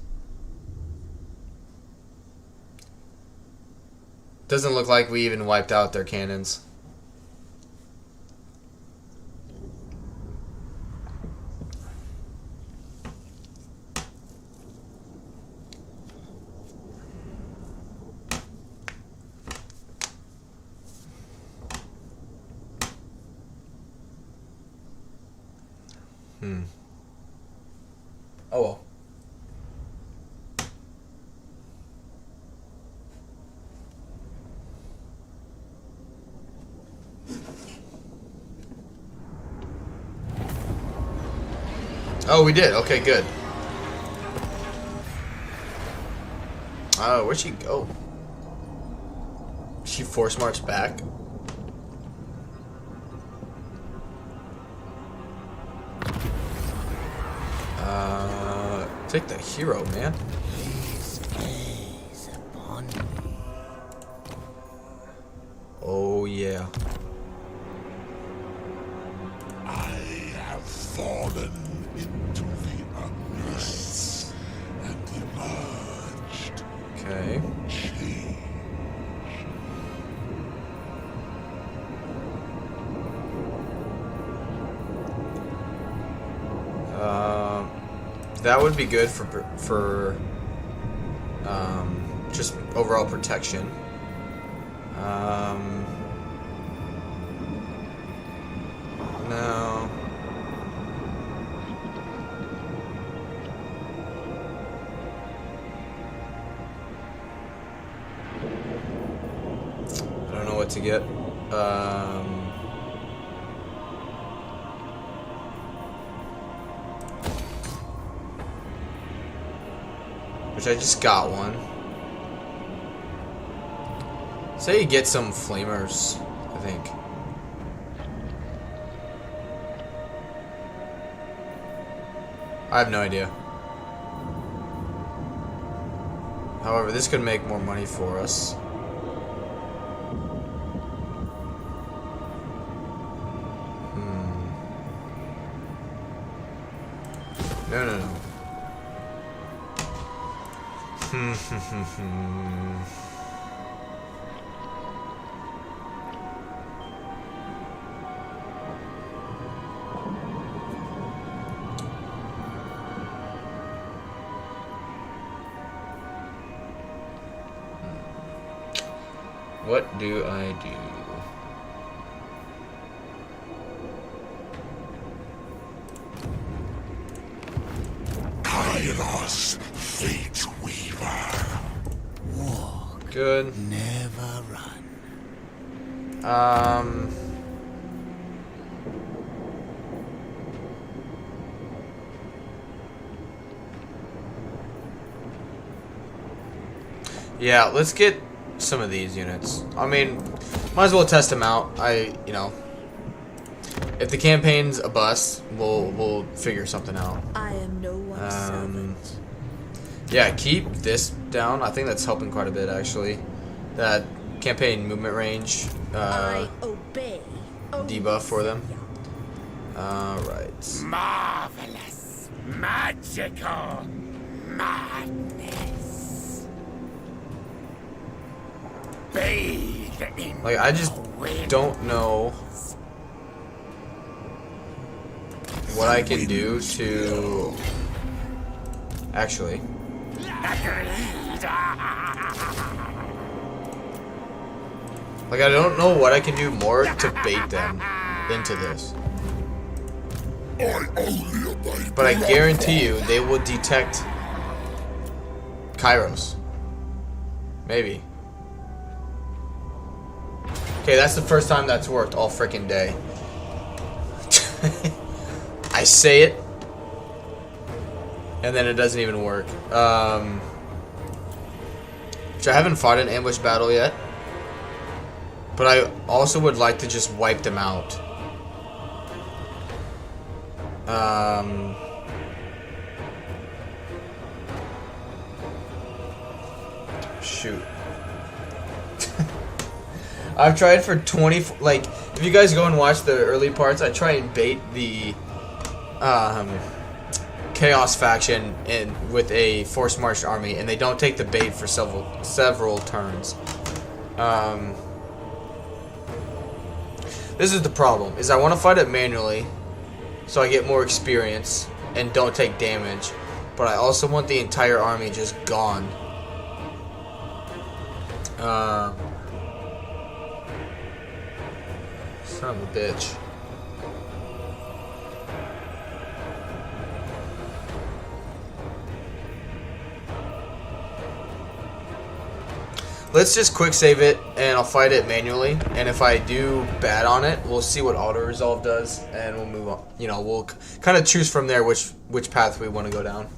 Doesn't look like we even wiped out their cannons. Oh well. Oh, we did. Okay, good. Where'd she go? She force marched back. Take the hero, man. Oh yeah. I have fallen into the abyss and emerged. Okay. Change. That would be good for just overall protection. No. I don't know what to get. Which I just got one. Say you get some flamers, I think. I have no idea. However, this could make more money for us. No, no, no. What do I do? Kairos, fate weaver. Walk. Good. Never run. Yeah, let's get some of these units. I mean, might as well test them out. You know, if the campaign's a bust, we'll figure something out. I am no one's servant. Yeah, keep this down. I think that's helping quite a bit, actually. That campaign movement range I obey. debuff for them. Right. Marvelous, magical madness. Bathe in Like, I just don't know what I can do to actually. Like, I don't know what I can do more to bait them into this. I only obey. But I guarantee you they will detect Kairos. Maybe. Okay, that's the first time that's worked all freaking day. I say it, and then it doesn't even work. Which I haven't fought an ambush battle yet. But I also would like to just wipe them out. Shoot. I've tried for 20, like, if you guys go and watch the early parts, I try and bait the Chaos faction in with a force marched army, and they don't take the bait for several turns. This is the problem, is I want to fight it manually so I get more experience and don't take damage, but I also want the entire army just gone. Son of a bitch. Let's just quick save it, and I'll fight it manually. And if I do bad on it, we'll see what auto resolve does, and we'll move on. You know, we'll kind of choose from there which path we want to go down.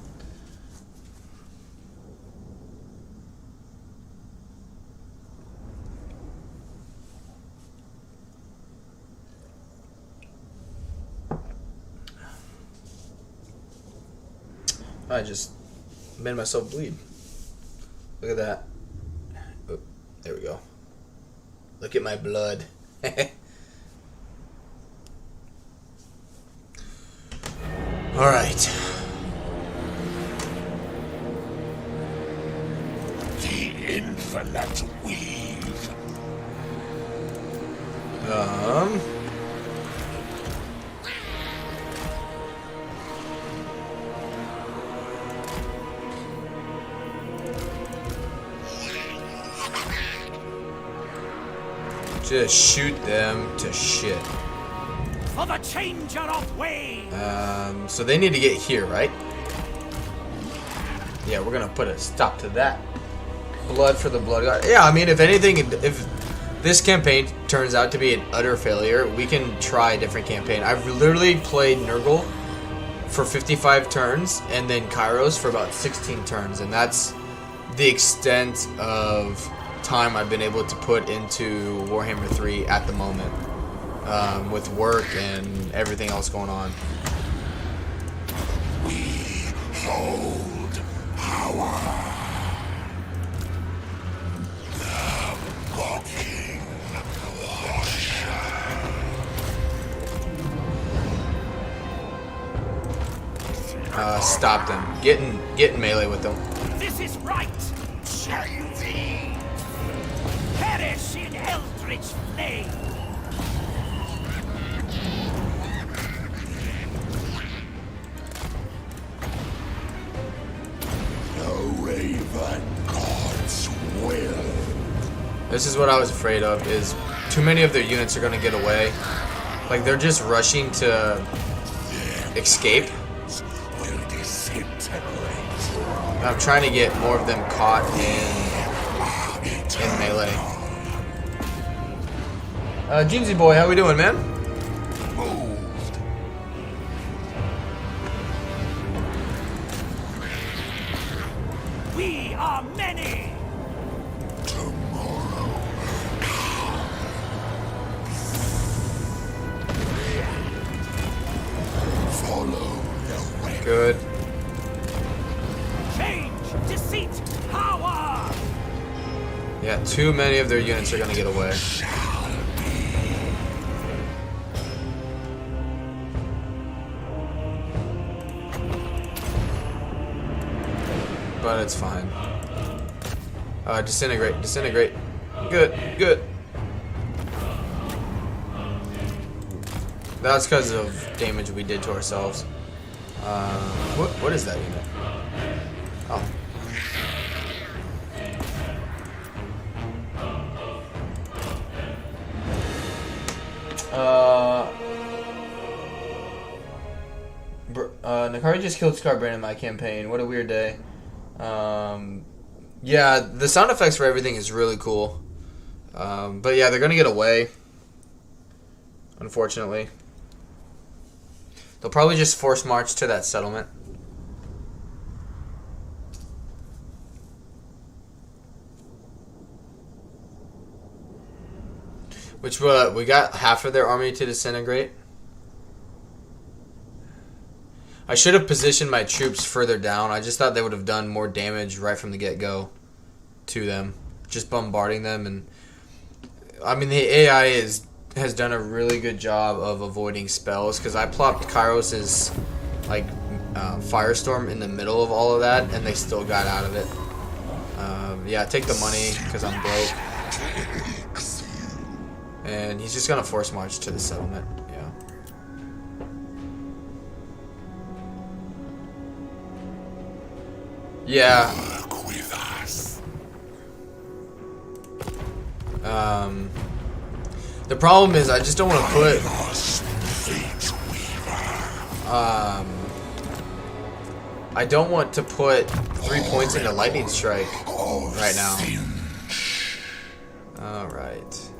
I just made myself bleed. Look at that. Oh, there we go. Look at my blood. Alright. The infinite weave. Just shoot them to shit. For the changer of ways. So they need to get here, right? Yeah, we're gonna put a stop to that. Blood for the blood god. Yeah, I mean, if anything, if this campaign turns out to be an utter failure, we can try a different campaign. I've literally played Nurgle for 55 turns and then Kairos for about 16 turns, and that's the extent of time I've been able to put into Warhammer 3 at the moment, with work and everything else going on. We hold power. The mocking Stop them. Get in melee with them. This is right. Perish in eldritch flame. The Raven God's will. This is what I was afraid of, is too many of their units are going to get away. Like, they're just rushing to escape. Will disintegrate. I'm trying to get more of them caught in melee. Jeansy boy, how we doing, man? Moved. We are many. Tomorrow. Follow the way. Good. Change, deceit, power. Yeah, too many of their units are going to get away. But it's fine. Disintegrate, disintegrate. Good, good. That's because of damage we did to ourselves. What is that unit? Oh. Nakari just killed Scarbrand in my campaign. What a weird day. Yeah, the sound effects for everything is really cool. But yeah, they're gonna get away. Unfortunately. They'll probably just force march to that settlement. Which we got half of their army to disintegrate. I should have positioned my troops further down. I just thought they would have done more damage right from the get-go to them. Just bombarding them. And I mean, the AI has done a really good job of avoiding spells, because I plopped Kairos' like Firestorm in the middle of all of that, and they still got out of it. Yeah, take the money because I'm broke. And he's just gonna force march to the settlement. Yeah. Yeah. Work with us. The problem is I just don't want to put I don't want to put 3 points into lightning strike right now. Alright.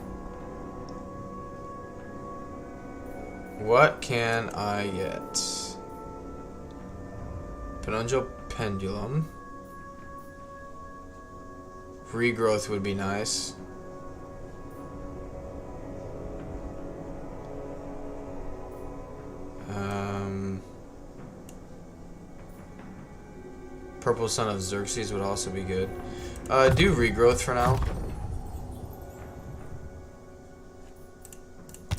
What can I get? Penungial Pendulum. Regrowth would be nice. Purple Son of Xerxes would also be good. Do regrowth for now.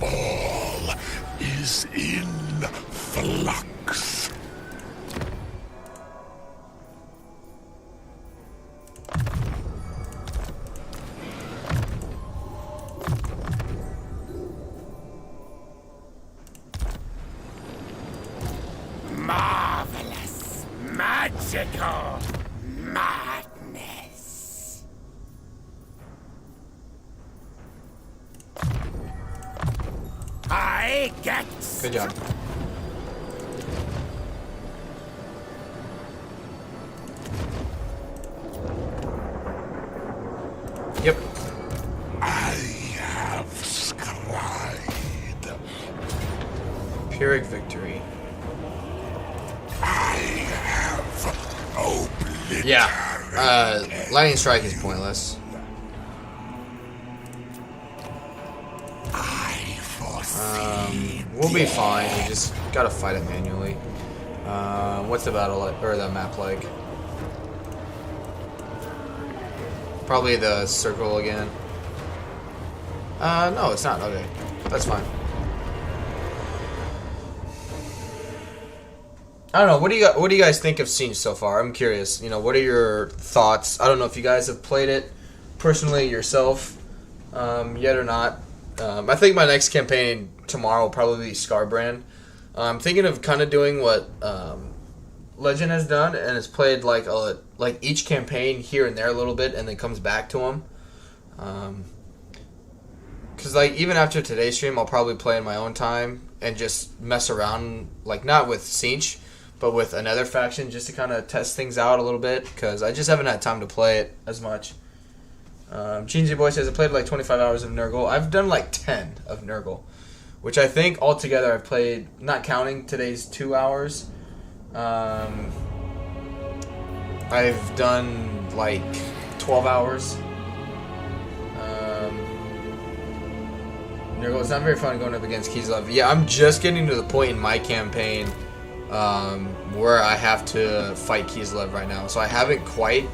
All is in flux. Marvelous, magical madness. I get. Good job. Yep. I have scried. Pyrrhic victory. I have obliterated. Yeah. Lightning strike is pointless. I foresee. We'll be fine. We just gotta fight it manually. What's the battle like, or the map like? Probably the circle again. No, it's not. Okay, that's fine. I don't know. What do you guys think of Tzeentch so far? I'm curious. You know, what are your thoughts? I don't know if you guys have played it personally yourself yet or not. I think my next campaign tomorrow will probably be Scarbrand. I'm thinking of kind of doing what Legend has done, and it's played like each campaign here and there a little bit, and then comes back to them. Because like even after today's stream, I'll probably play in my own time and just mess around, like not with Tzeentch, but with another faction, just to kind of test things out a little bit, because I just haven't had time to play it as much. Cheesy Boy says I played like 25 hours of Nurgle. I've done like 10 of Nurgle, which I think altogether I've played, not counting today's 2 hours. I've done like 12 hours. Nurgle, it's not very fun going up against Kislev. Yeah, I'm just getting to the point in my campaign where I have to fight Kislev right now. So I haven't quite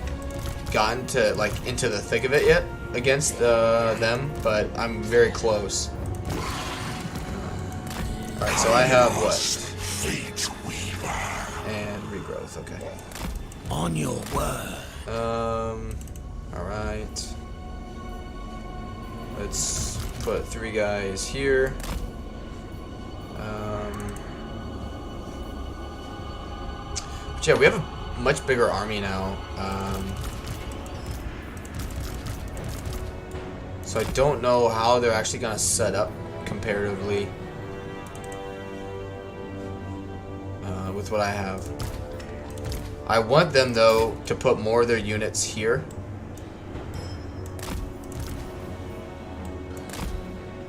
gotten to like into the thick of it yet against them, but I'm very close. Alright, so I have what? And regrowth, okay. On your word. Alright. Let's put 3 guys here. But yeah, we have a much bigger army now. So I don't know how they're actually gonna set up comparatively with what I have. I want them though to put more of their units here,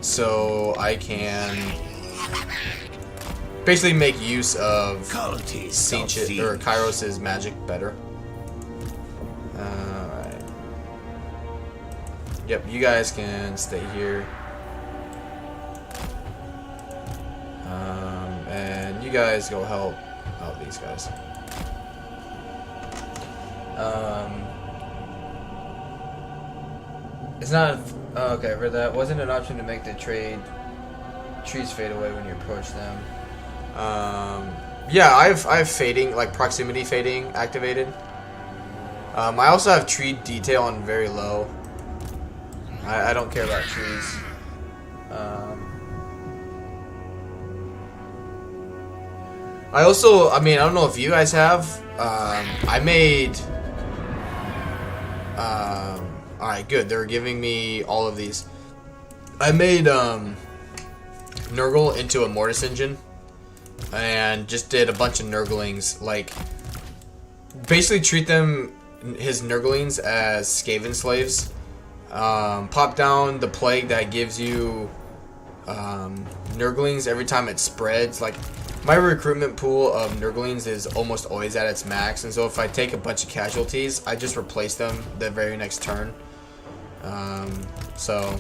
so I can basically make use of Tzeentch or Kairos' magic better. Alright. Yep, you guys can stay here. And you guys go help out these guys. It's not. Oh, okay, for that wasn't an option to make the trees fade away when you approach them. Yeah, I have fading, like proximity fading activated. I also have tree detail on very low. I don't care about trees. I also, I mean, I don't know if you guys have. I made. Alright, good. They're giving me all of these. I made Nurgle into a Mortis engine. And just did a bunch of Nurglings. Like, basically treat them, his Nurglings, as Skaven slaves. Pop down the plague that gives you Nurglings every time it spreads. Like, my recruitment pool of Nurglings is almost always at its max, and so if I take a bunch of casualties, I just replace them the very next turn. So,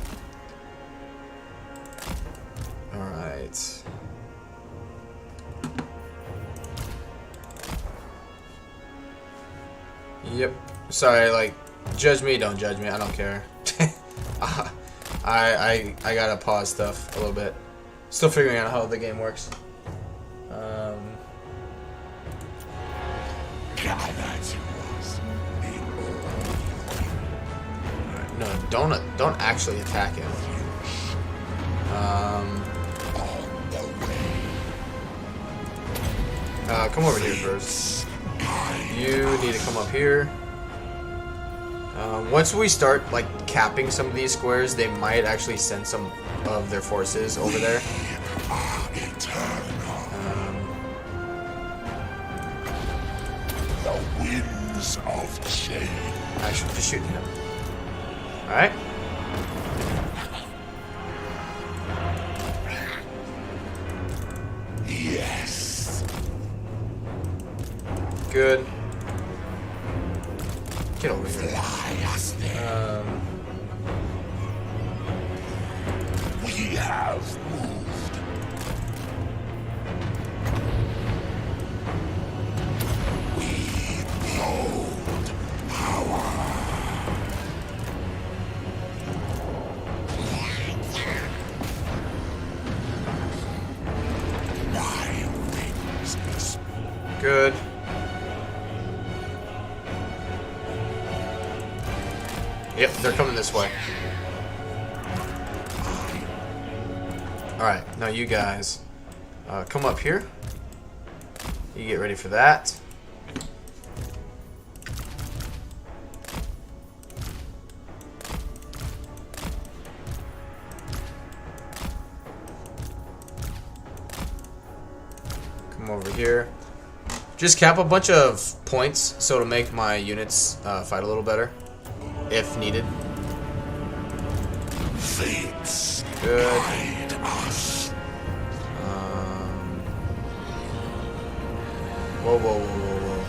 alright. Yep. Sorry, like, judge me, don't judge me, I don't care. I gotta pause stuff a little bit. Still figuring out how the game works. No, don't actually attack him. Come over here first. You need to come up here. Once we start like capping some of these squares, they might actually send some of their forces over there. The winds of change. Actually, just shooting him. Alright. Yes. Good. Get over here. We have moved. We hold power. My wings. Good. Yep, they're coming this way. Alright, now you guys come up here. You get ready for that. Come over here. Just cap a bunch of points so it'll make my units fight a little better. If needed. Fates Good. guide us. Whoa, whoa, whoa, whoa, whoa.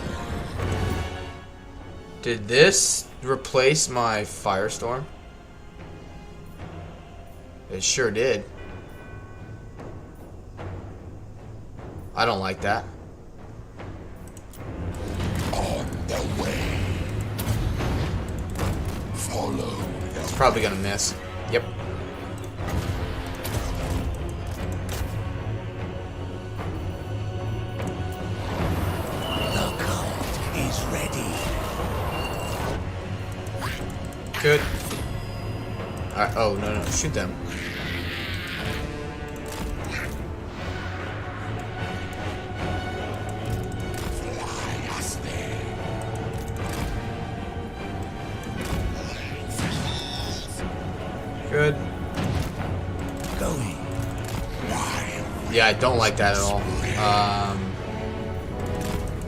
Did this replace my firestorm? It sure did. I don't like that. On the way. Follow. It's probably gonna miss. Yep. The cult is ready. Good. Alright, oh, no, shoot them. Good. Going. Yeah, I don't like that at all.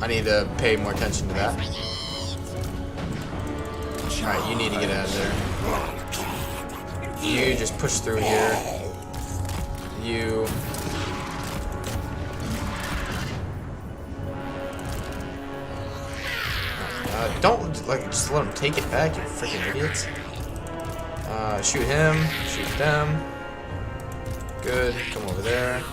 I need to pay more attention to that. Alright, you need to get out of there. You just push through here. You. Don't, like, just let them take it back, you freaking idiots. Shoot him. Shoot them. Good. Come over there.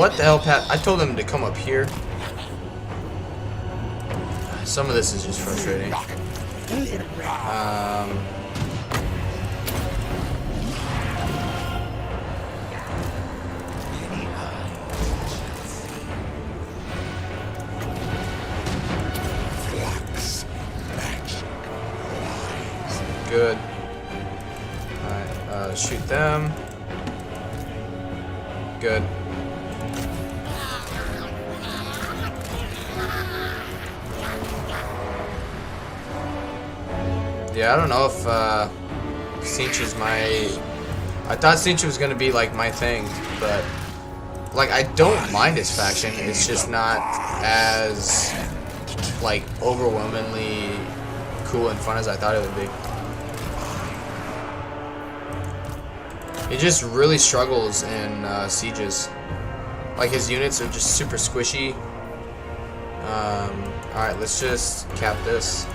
What the hell, Pat? I told him to come up here. Some of this is just frustrating. Good. Alright, shoot them. Good. Yeah, I don't know if Tzeentch is my... I thought Tzeentch was gonna be like my thing, but like I don't mind his faction. It's just not as like overwhelmingly cool and fun as I thought it would be. He just really struggles in sieges. Like his units are just super squishy. Alright, let's just cap this.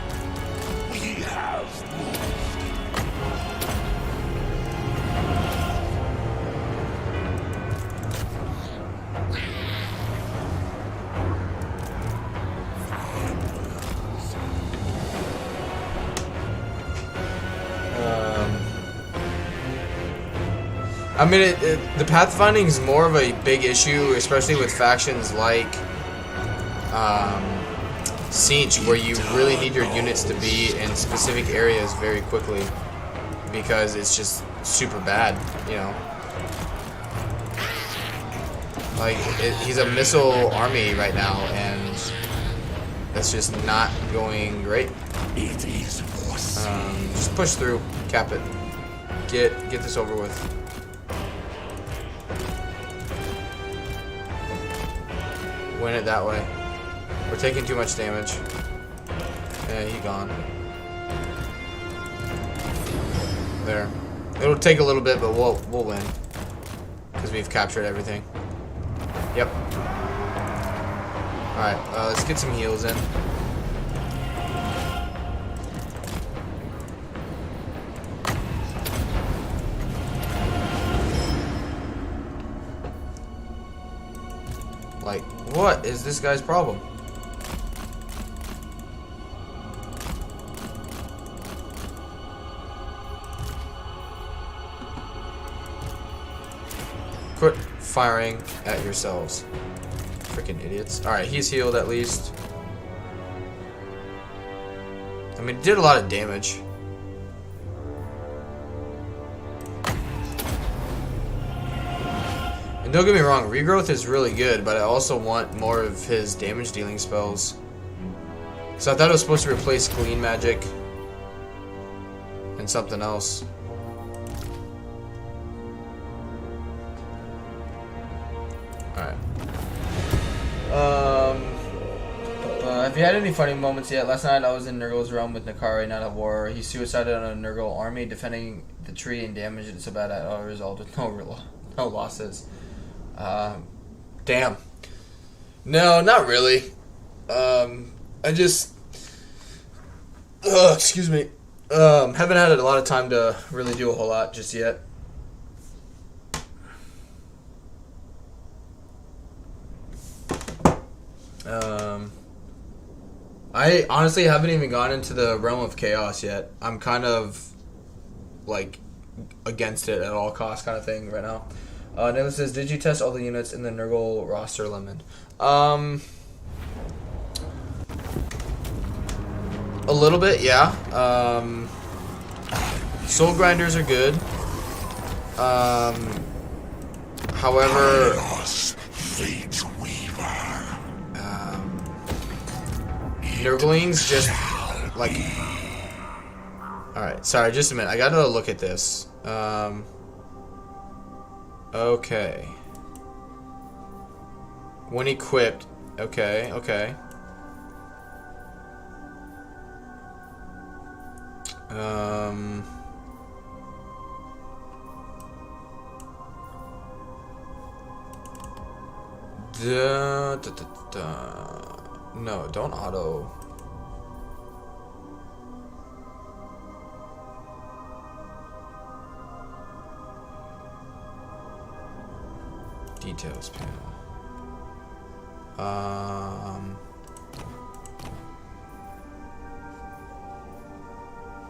We have I mean, the pathfinding is more of a big issue, especially with factions like Tzeentch, where you really need your units to be in specific areas very quickly, because it's just super bad, you know. Like, he's a missile army right now, and that's just not going great. it is foreseen. Just push through, cap it, get this over with. Win it that way. We're taking too much damage. Yeah, he gone. There. It'll take a little bit, but we'll win because we've captured everything. Yep. All right. Let's get some heals in. Like, what is this guy's problem? Quit firing at yourselves. Freaking idiots. Alright, he's healed at least. I mean, it did a lot of damage. And don't get me wrong, regrowth is really good, but I also want more of his damage dealing spells. So I thought it was supposed to replace Glean Magic and something else. Alright. Have you had any funny moments yet? Last night I was in Nurgle's realm with Nakari, not at war. He suicided on a Nurgle army, defending the tree and damaged it so bad I resulted no losses. Damn. No, not really. I just... excuse me. Haven't had a lot of time to really do a whole lot just yet. I honestly haven't even gone into the realm of chaos yet. I'm kind of like against it at all costs kind of thing right now. Nicholas says, did you test all the units in the Nurgle roster, Lemon? A little bit, yeah. Soul Grinders are good. However... Fate Weaver. Nurglings just, like... Alright, sorry, just a minute. I gotta look at this. Okay. When equipped. Okay, okay. No, don't auto. Details panel.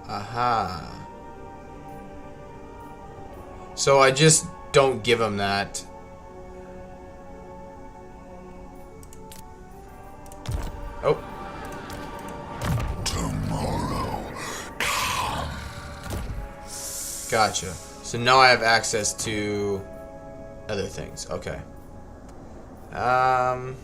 Aha. So I just don't give him that. Oh. Tomorrow. Gotcha. So now I have access to other things. Okay. No.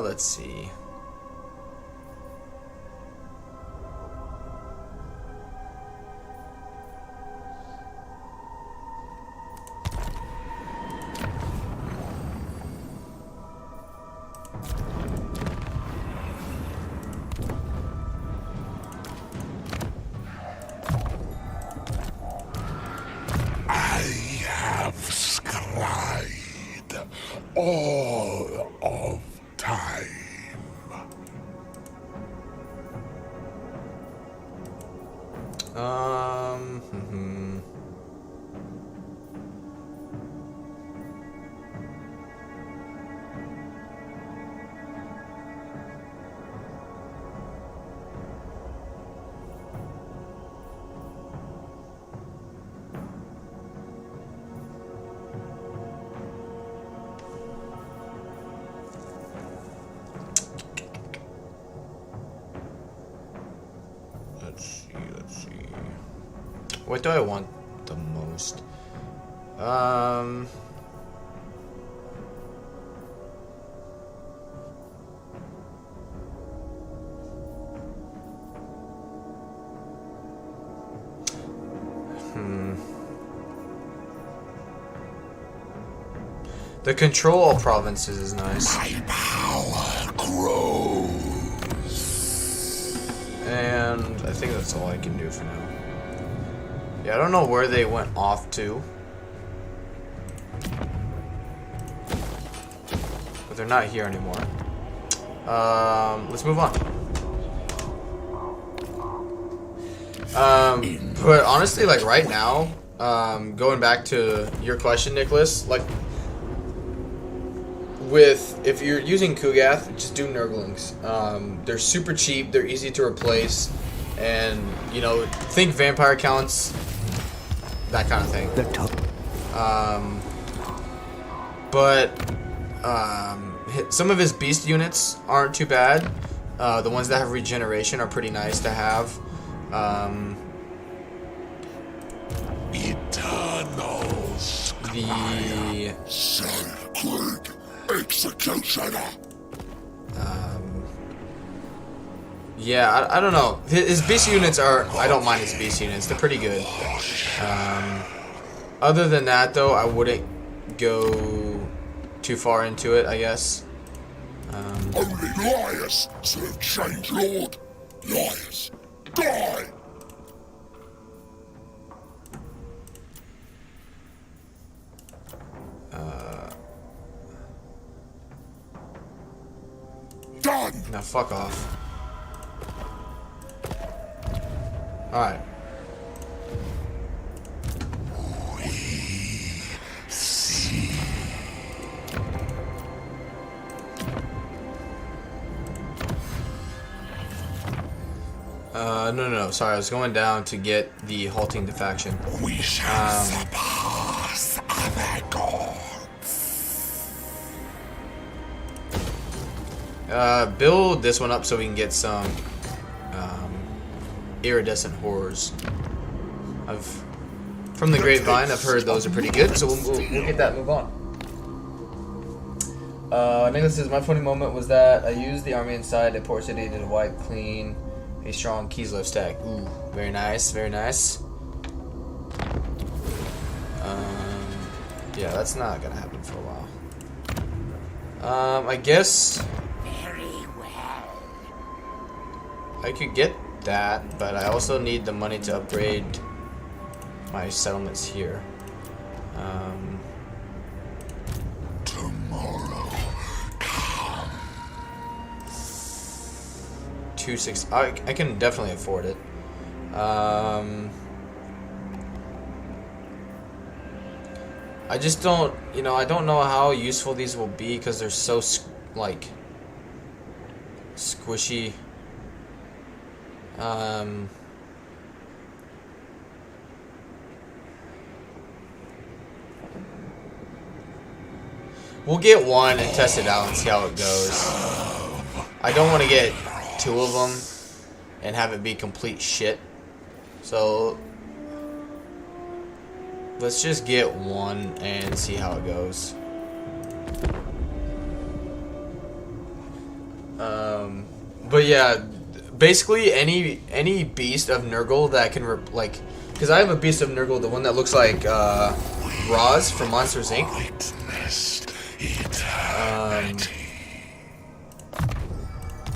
Let's see. I have scried all of time. Let's see. What do I want the most? The control all provinces is nice. My power grows. And I think that's all I can do for now. Yeah, I don't know where they went off to. But they're not here anymore. Let's move on. But honestly, like right now, going back to your question, Nicholas, like if you're using Kugath, just do Nurglings. They're super cheap, they're easy to replace, and you know, think vampire counts, that kind of thing. Some of his beast units aren't too bad. The ones that have regeneration are pretty nice to have. Eternal The sacred executioner. Yeah, I don't know. His beast units are... I don't mind his beast units. They're pretty good. Other than that, though, I wouldn't go too far into it, I guess. Only liars serve change, Lord. Liars. Die! Done! Now, fuck off. Alright. No. Sorry, I was going down to get the halting the faction. We shall surpass other gods. Build this one up so we can get some iridescent horrors. From the grapevine, I've heard those are pretty good, so we'll get that and move on. Nicholas says, my funny moment was that I used the army inside a port city to wipe clean a strong Kislev stack. Ooh, very nice, very nice. Yeah, that's not gonna happen for a while. I guess Very well. I could get that, but I also need the money to upgrade my settlements here. Tomorrow. 260. I can definitely afford it. I just don't, you know, I don't know how useful these will be because they're so like squishy. We'll get one and test it out and see how it goes. I don't want to get 2 of them and have it be complete shit. So let's just get 1 and see how it goes. But yeah, basically any beast of Nurgle that can like, because I have a beast of Nurgle, the one that looks like Roz from Monsters Inc.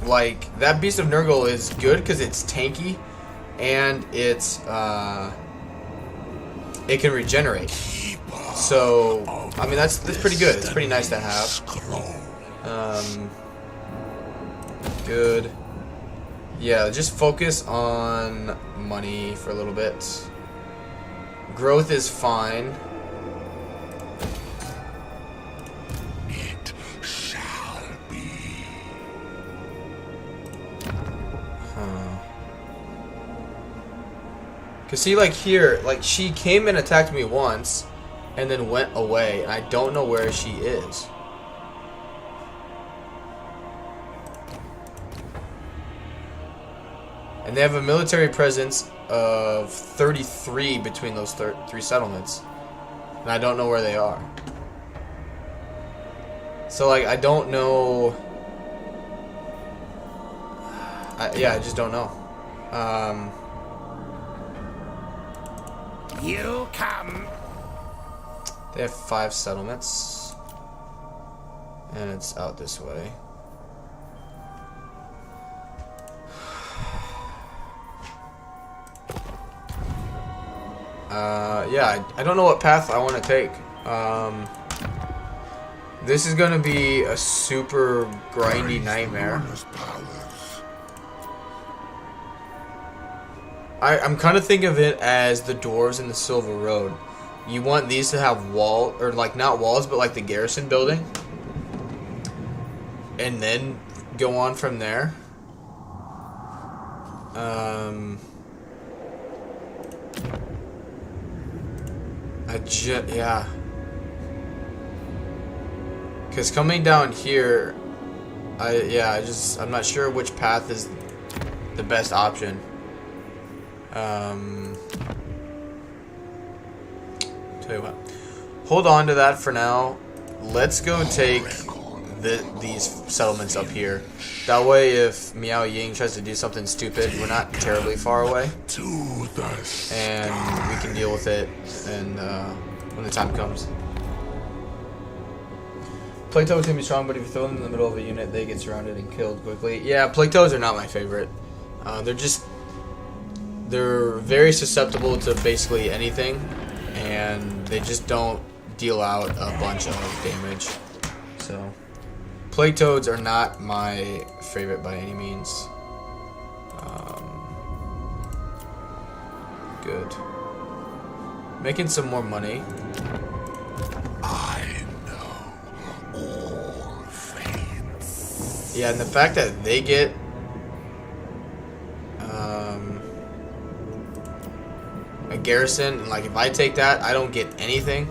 Like that beast of Nurgle is good because it's tanky and it's it can regenerate. So I mean that's pretty good. It's pretty nice to have. Good. Yeah, just focus on money for a little bit. Growth is fine. It shall be. Cause see, like here, like she came and attacked me once, and then went away, and I don't know where she is. And they have a military presence of 33 between those 3 settlements, and I don't know where they are. So like I don't know. Yeah, I just don't know. You come. They have 5 settlements, and it's out this way. Yeah, I don't know what path I want to take. This is gonna be a super grindy nightmare. I'm kind of thinking of it as the dwarves in the Silver Road. You want these to have wall, or like not walls, but like the garrison building, and then go on from there. Yeah. Because coming down here, I'm not sure which path is the best option. Tell you what, hold on to that for now. Let's go take these settlements up here. That way, if Miao Ying tries to do something stupid, we're not terribly far away, and we can deal with it. And when the time comes. Plague Toads can be strong, but if you throw them in the middle of a unit, they get surrounded and killed quickly. Yeah, Plague Toads are not my favorite. They're very susceptible to basically anything, and they just don't deal out a bunch of damage. So, Plague Toads are not my favorite by any means. Good. Making some more money. I know all fates. Yeah, and the fact that they get a garrison, and like if I take that, I don't get anything.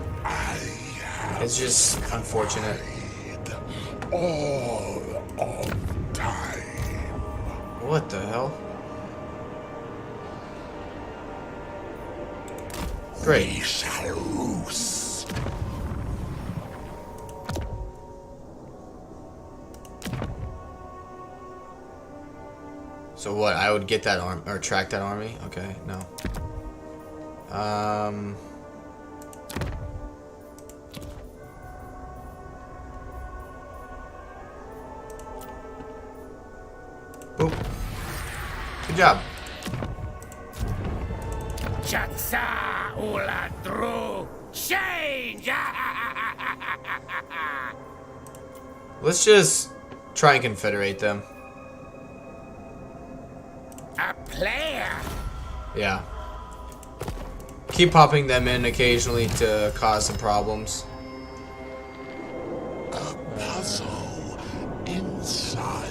It's just unfortunate. All of time. What the hell? Great. We shall loose. So what? I would get that arm or track that army? Okay, no. Boop. Good job. Chatsa uladru change. Let's just try and confederate them. A player. Yeah. Keep popping them in occasionally to cause some problems. A puzzle inside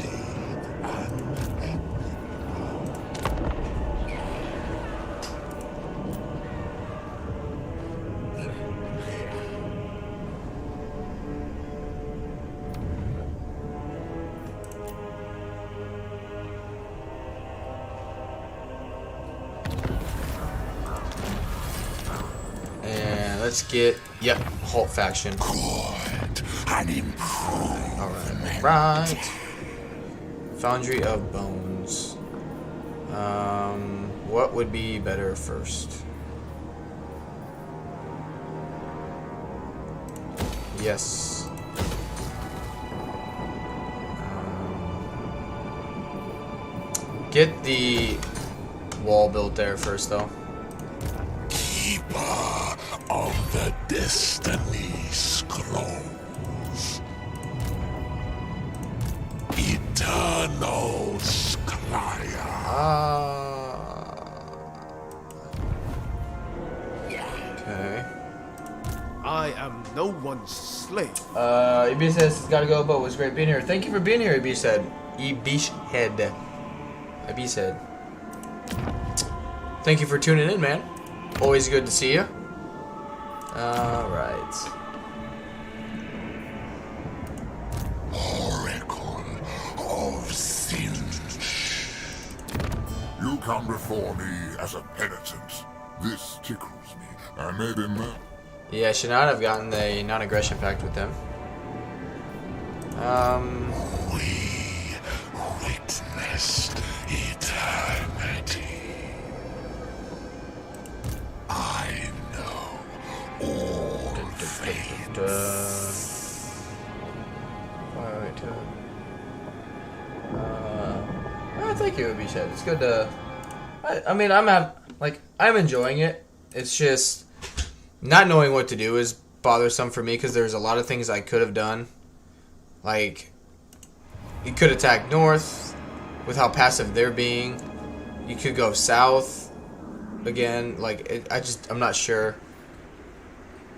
an And let's get, yep, Halt faction. good and improved. Alright. Foundry of Bones. What would be better first? Yes. Get the wall built there first, though. Keeper of the Destiny Scrolls. Eternal Sclyer. Okay. I am no one's slave. Ibish says, gotta go, but it was great being here. Thank you for being here, Ibish said. Ibish head. Ibish head. Thank you for tuning in, man. Always good to see you. Alright. Oracle of Tzeentch. You come before me as a penitent. This tickles me. I may be mad. Yeah, should not have gotten the non-aggression pact with them. We witnessed eternity. I know all fates. Thank you, Ibish head. It's good to. I mean, I'm enjoying it. It's just not knowing what to do is bothersome for me because there's a lot of things I could have done. Like, you could attack north with how passive they're being. You could go south again. Like, I'm not sure.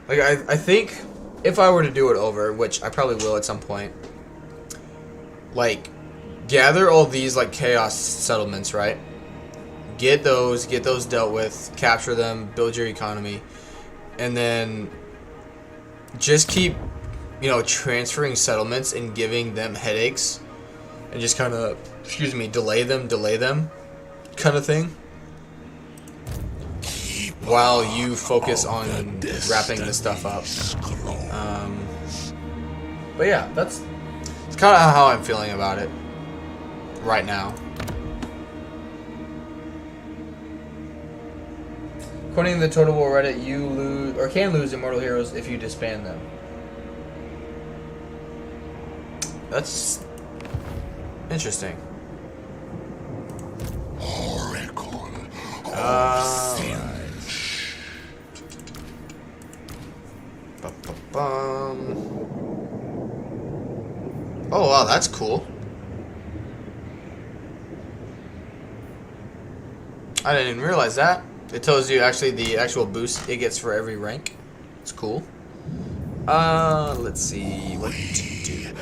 Like, I think if I were to do it over, which I probably will at some point, like, gather all these, like, chaos settlements, right? Get those dealt with, capture them, build your economy, and then just keep, transferring settlements and giving them headaches, and just kind of, delay them, kind of thing, while you focus on wrapping this stuff up. But yeah, it's kind of how I'm feeling about it right now. According to the Total War Reddit, you lose or can lose immortal heroes if you disband them. That's interesting. Oracle of Tzeentch. Oh wow, that's cool. I didn't even realize that. It tells you actually the actual boost it gets for every rank. It's cool. Let's see what to do.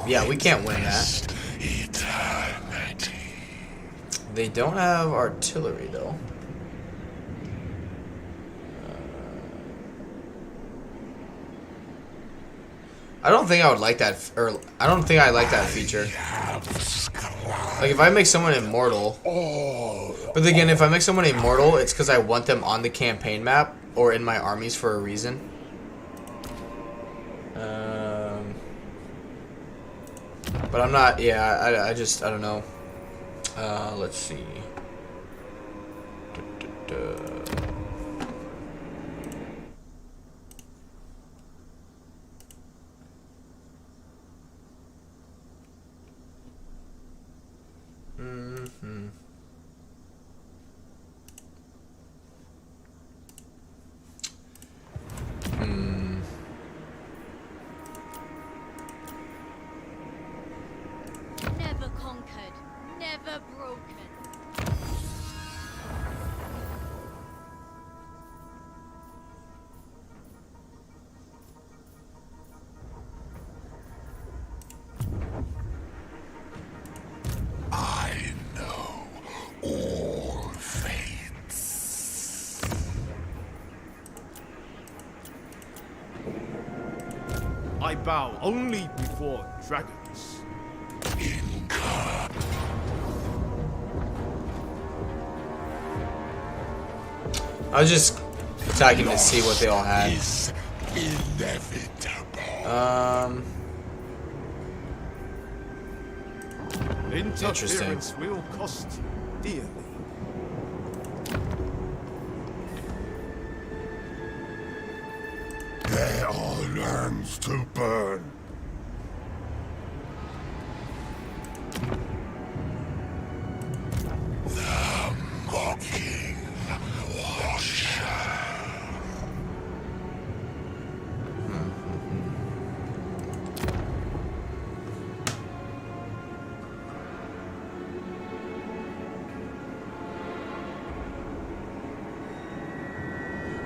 Yeah, we can't win that. Eternity. They don't have artillery though. I don't think I would like that, or I don't think I like that feature. Like if I make someone immortal, but again, if I make someone immortal, it's because I want them on the campaign map or in my armies for a reason. But I'm not. Yeah, I don't know. Let's see. bow only before dragons. I was just attacking to see what they all had. Is inevitable. Interference will cost dearly. There are lands to burn. The mocking washer.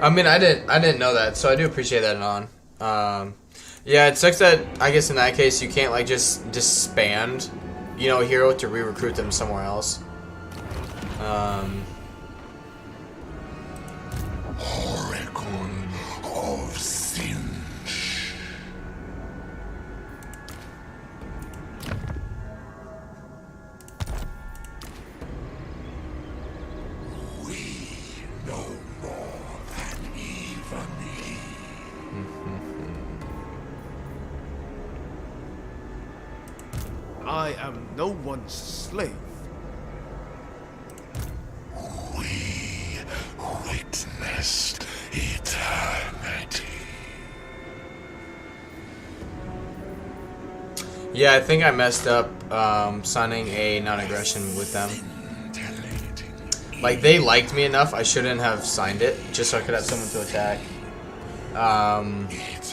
I mean, I didn't know that, so I do appreciate that, on. Yeah, it sucks that I guess in that case you can't like just disband, you know, a hero to re-recruit them somewhere else. Oracle of Tzeentch. We know more than even he. I am no one's slave. We witnessed eternity. Yeah, I think I messed up signing a non-aggression with them. Like, they liked me enough, I shouldn't have signed it, just so I could have someone to attack. Eternity.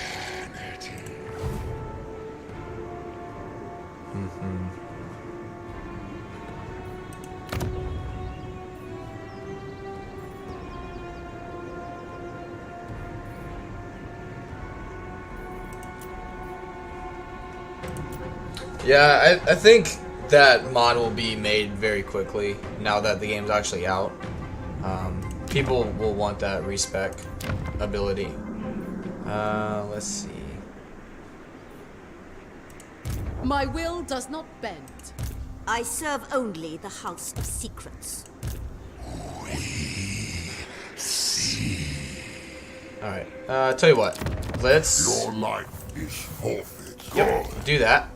Yeah, I think that mod will be made very quickly now that the game's actually out. People will want that respec ability. Let's see. My will does not bend. I serve only the House of Secrets. Alright, tell you what. Let's Your life is forfeit. do that.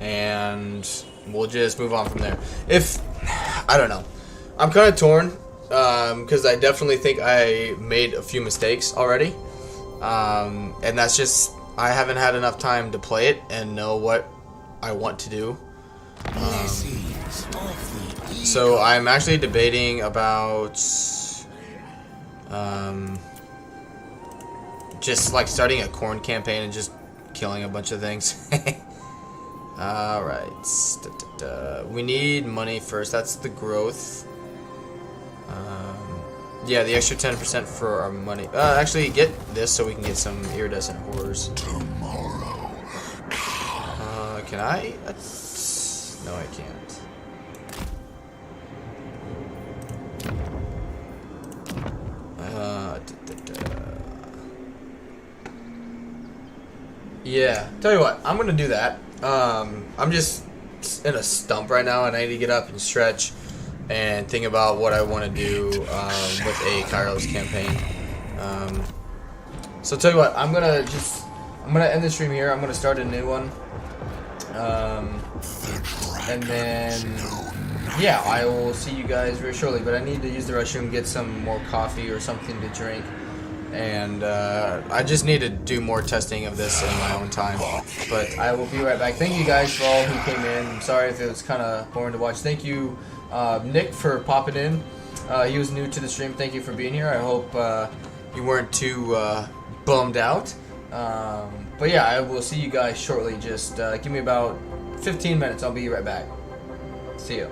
And we'll just move on from there. If, I don't know. I'm kind of torn, because I definitely think I made a few mistakes already. And that's just, I haven't had enough time to play it and know what I want to do. So I'm actually debating about just like starting a corn campaign and just killing a bunch of things. Alright. We need money first. That's the growth. Yeah, the extra 10% for our money. Actually, get this so we can get some iridescent horrors. Tomorrow. Can I? No, I can't. Yeah, tell you what, I'm gonna do that. I'm just in a stump right now, and I need to get up and stretch and think about what I want to do with a Kairos campaign. So tell you what, I'm gonna end the stream here. I'm gonna start a new one, and then yeah, I will see you guys very shortly. But I need to use the restroom, get some more coffee or something to drink. And I just need to do more testing of this in my own time. But I will be right back. Thank you guys for all who came in. I'm sorry if it was kind of boring to watch. Thank you, Nick, for popping in. He was new to the stream. Thank you for being here. I hope you weren't too bummed out. But yeah, I will see you guys shortly. Just give me about 15 minutes. I'll be right back. See you.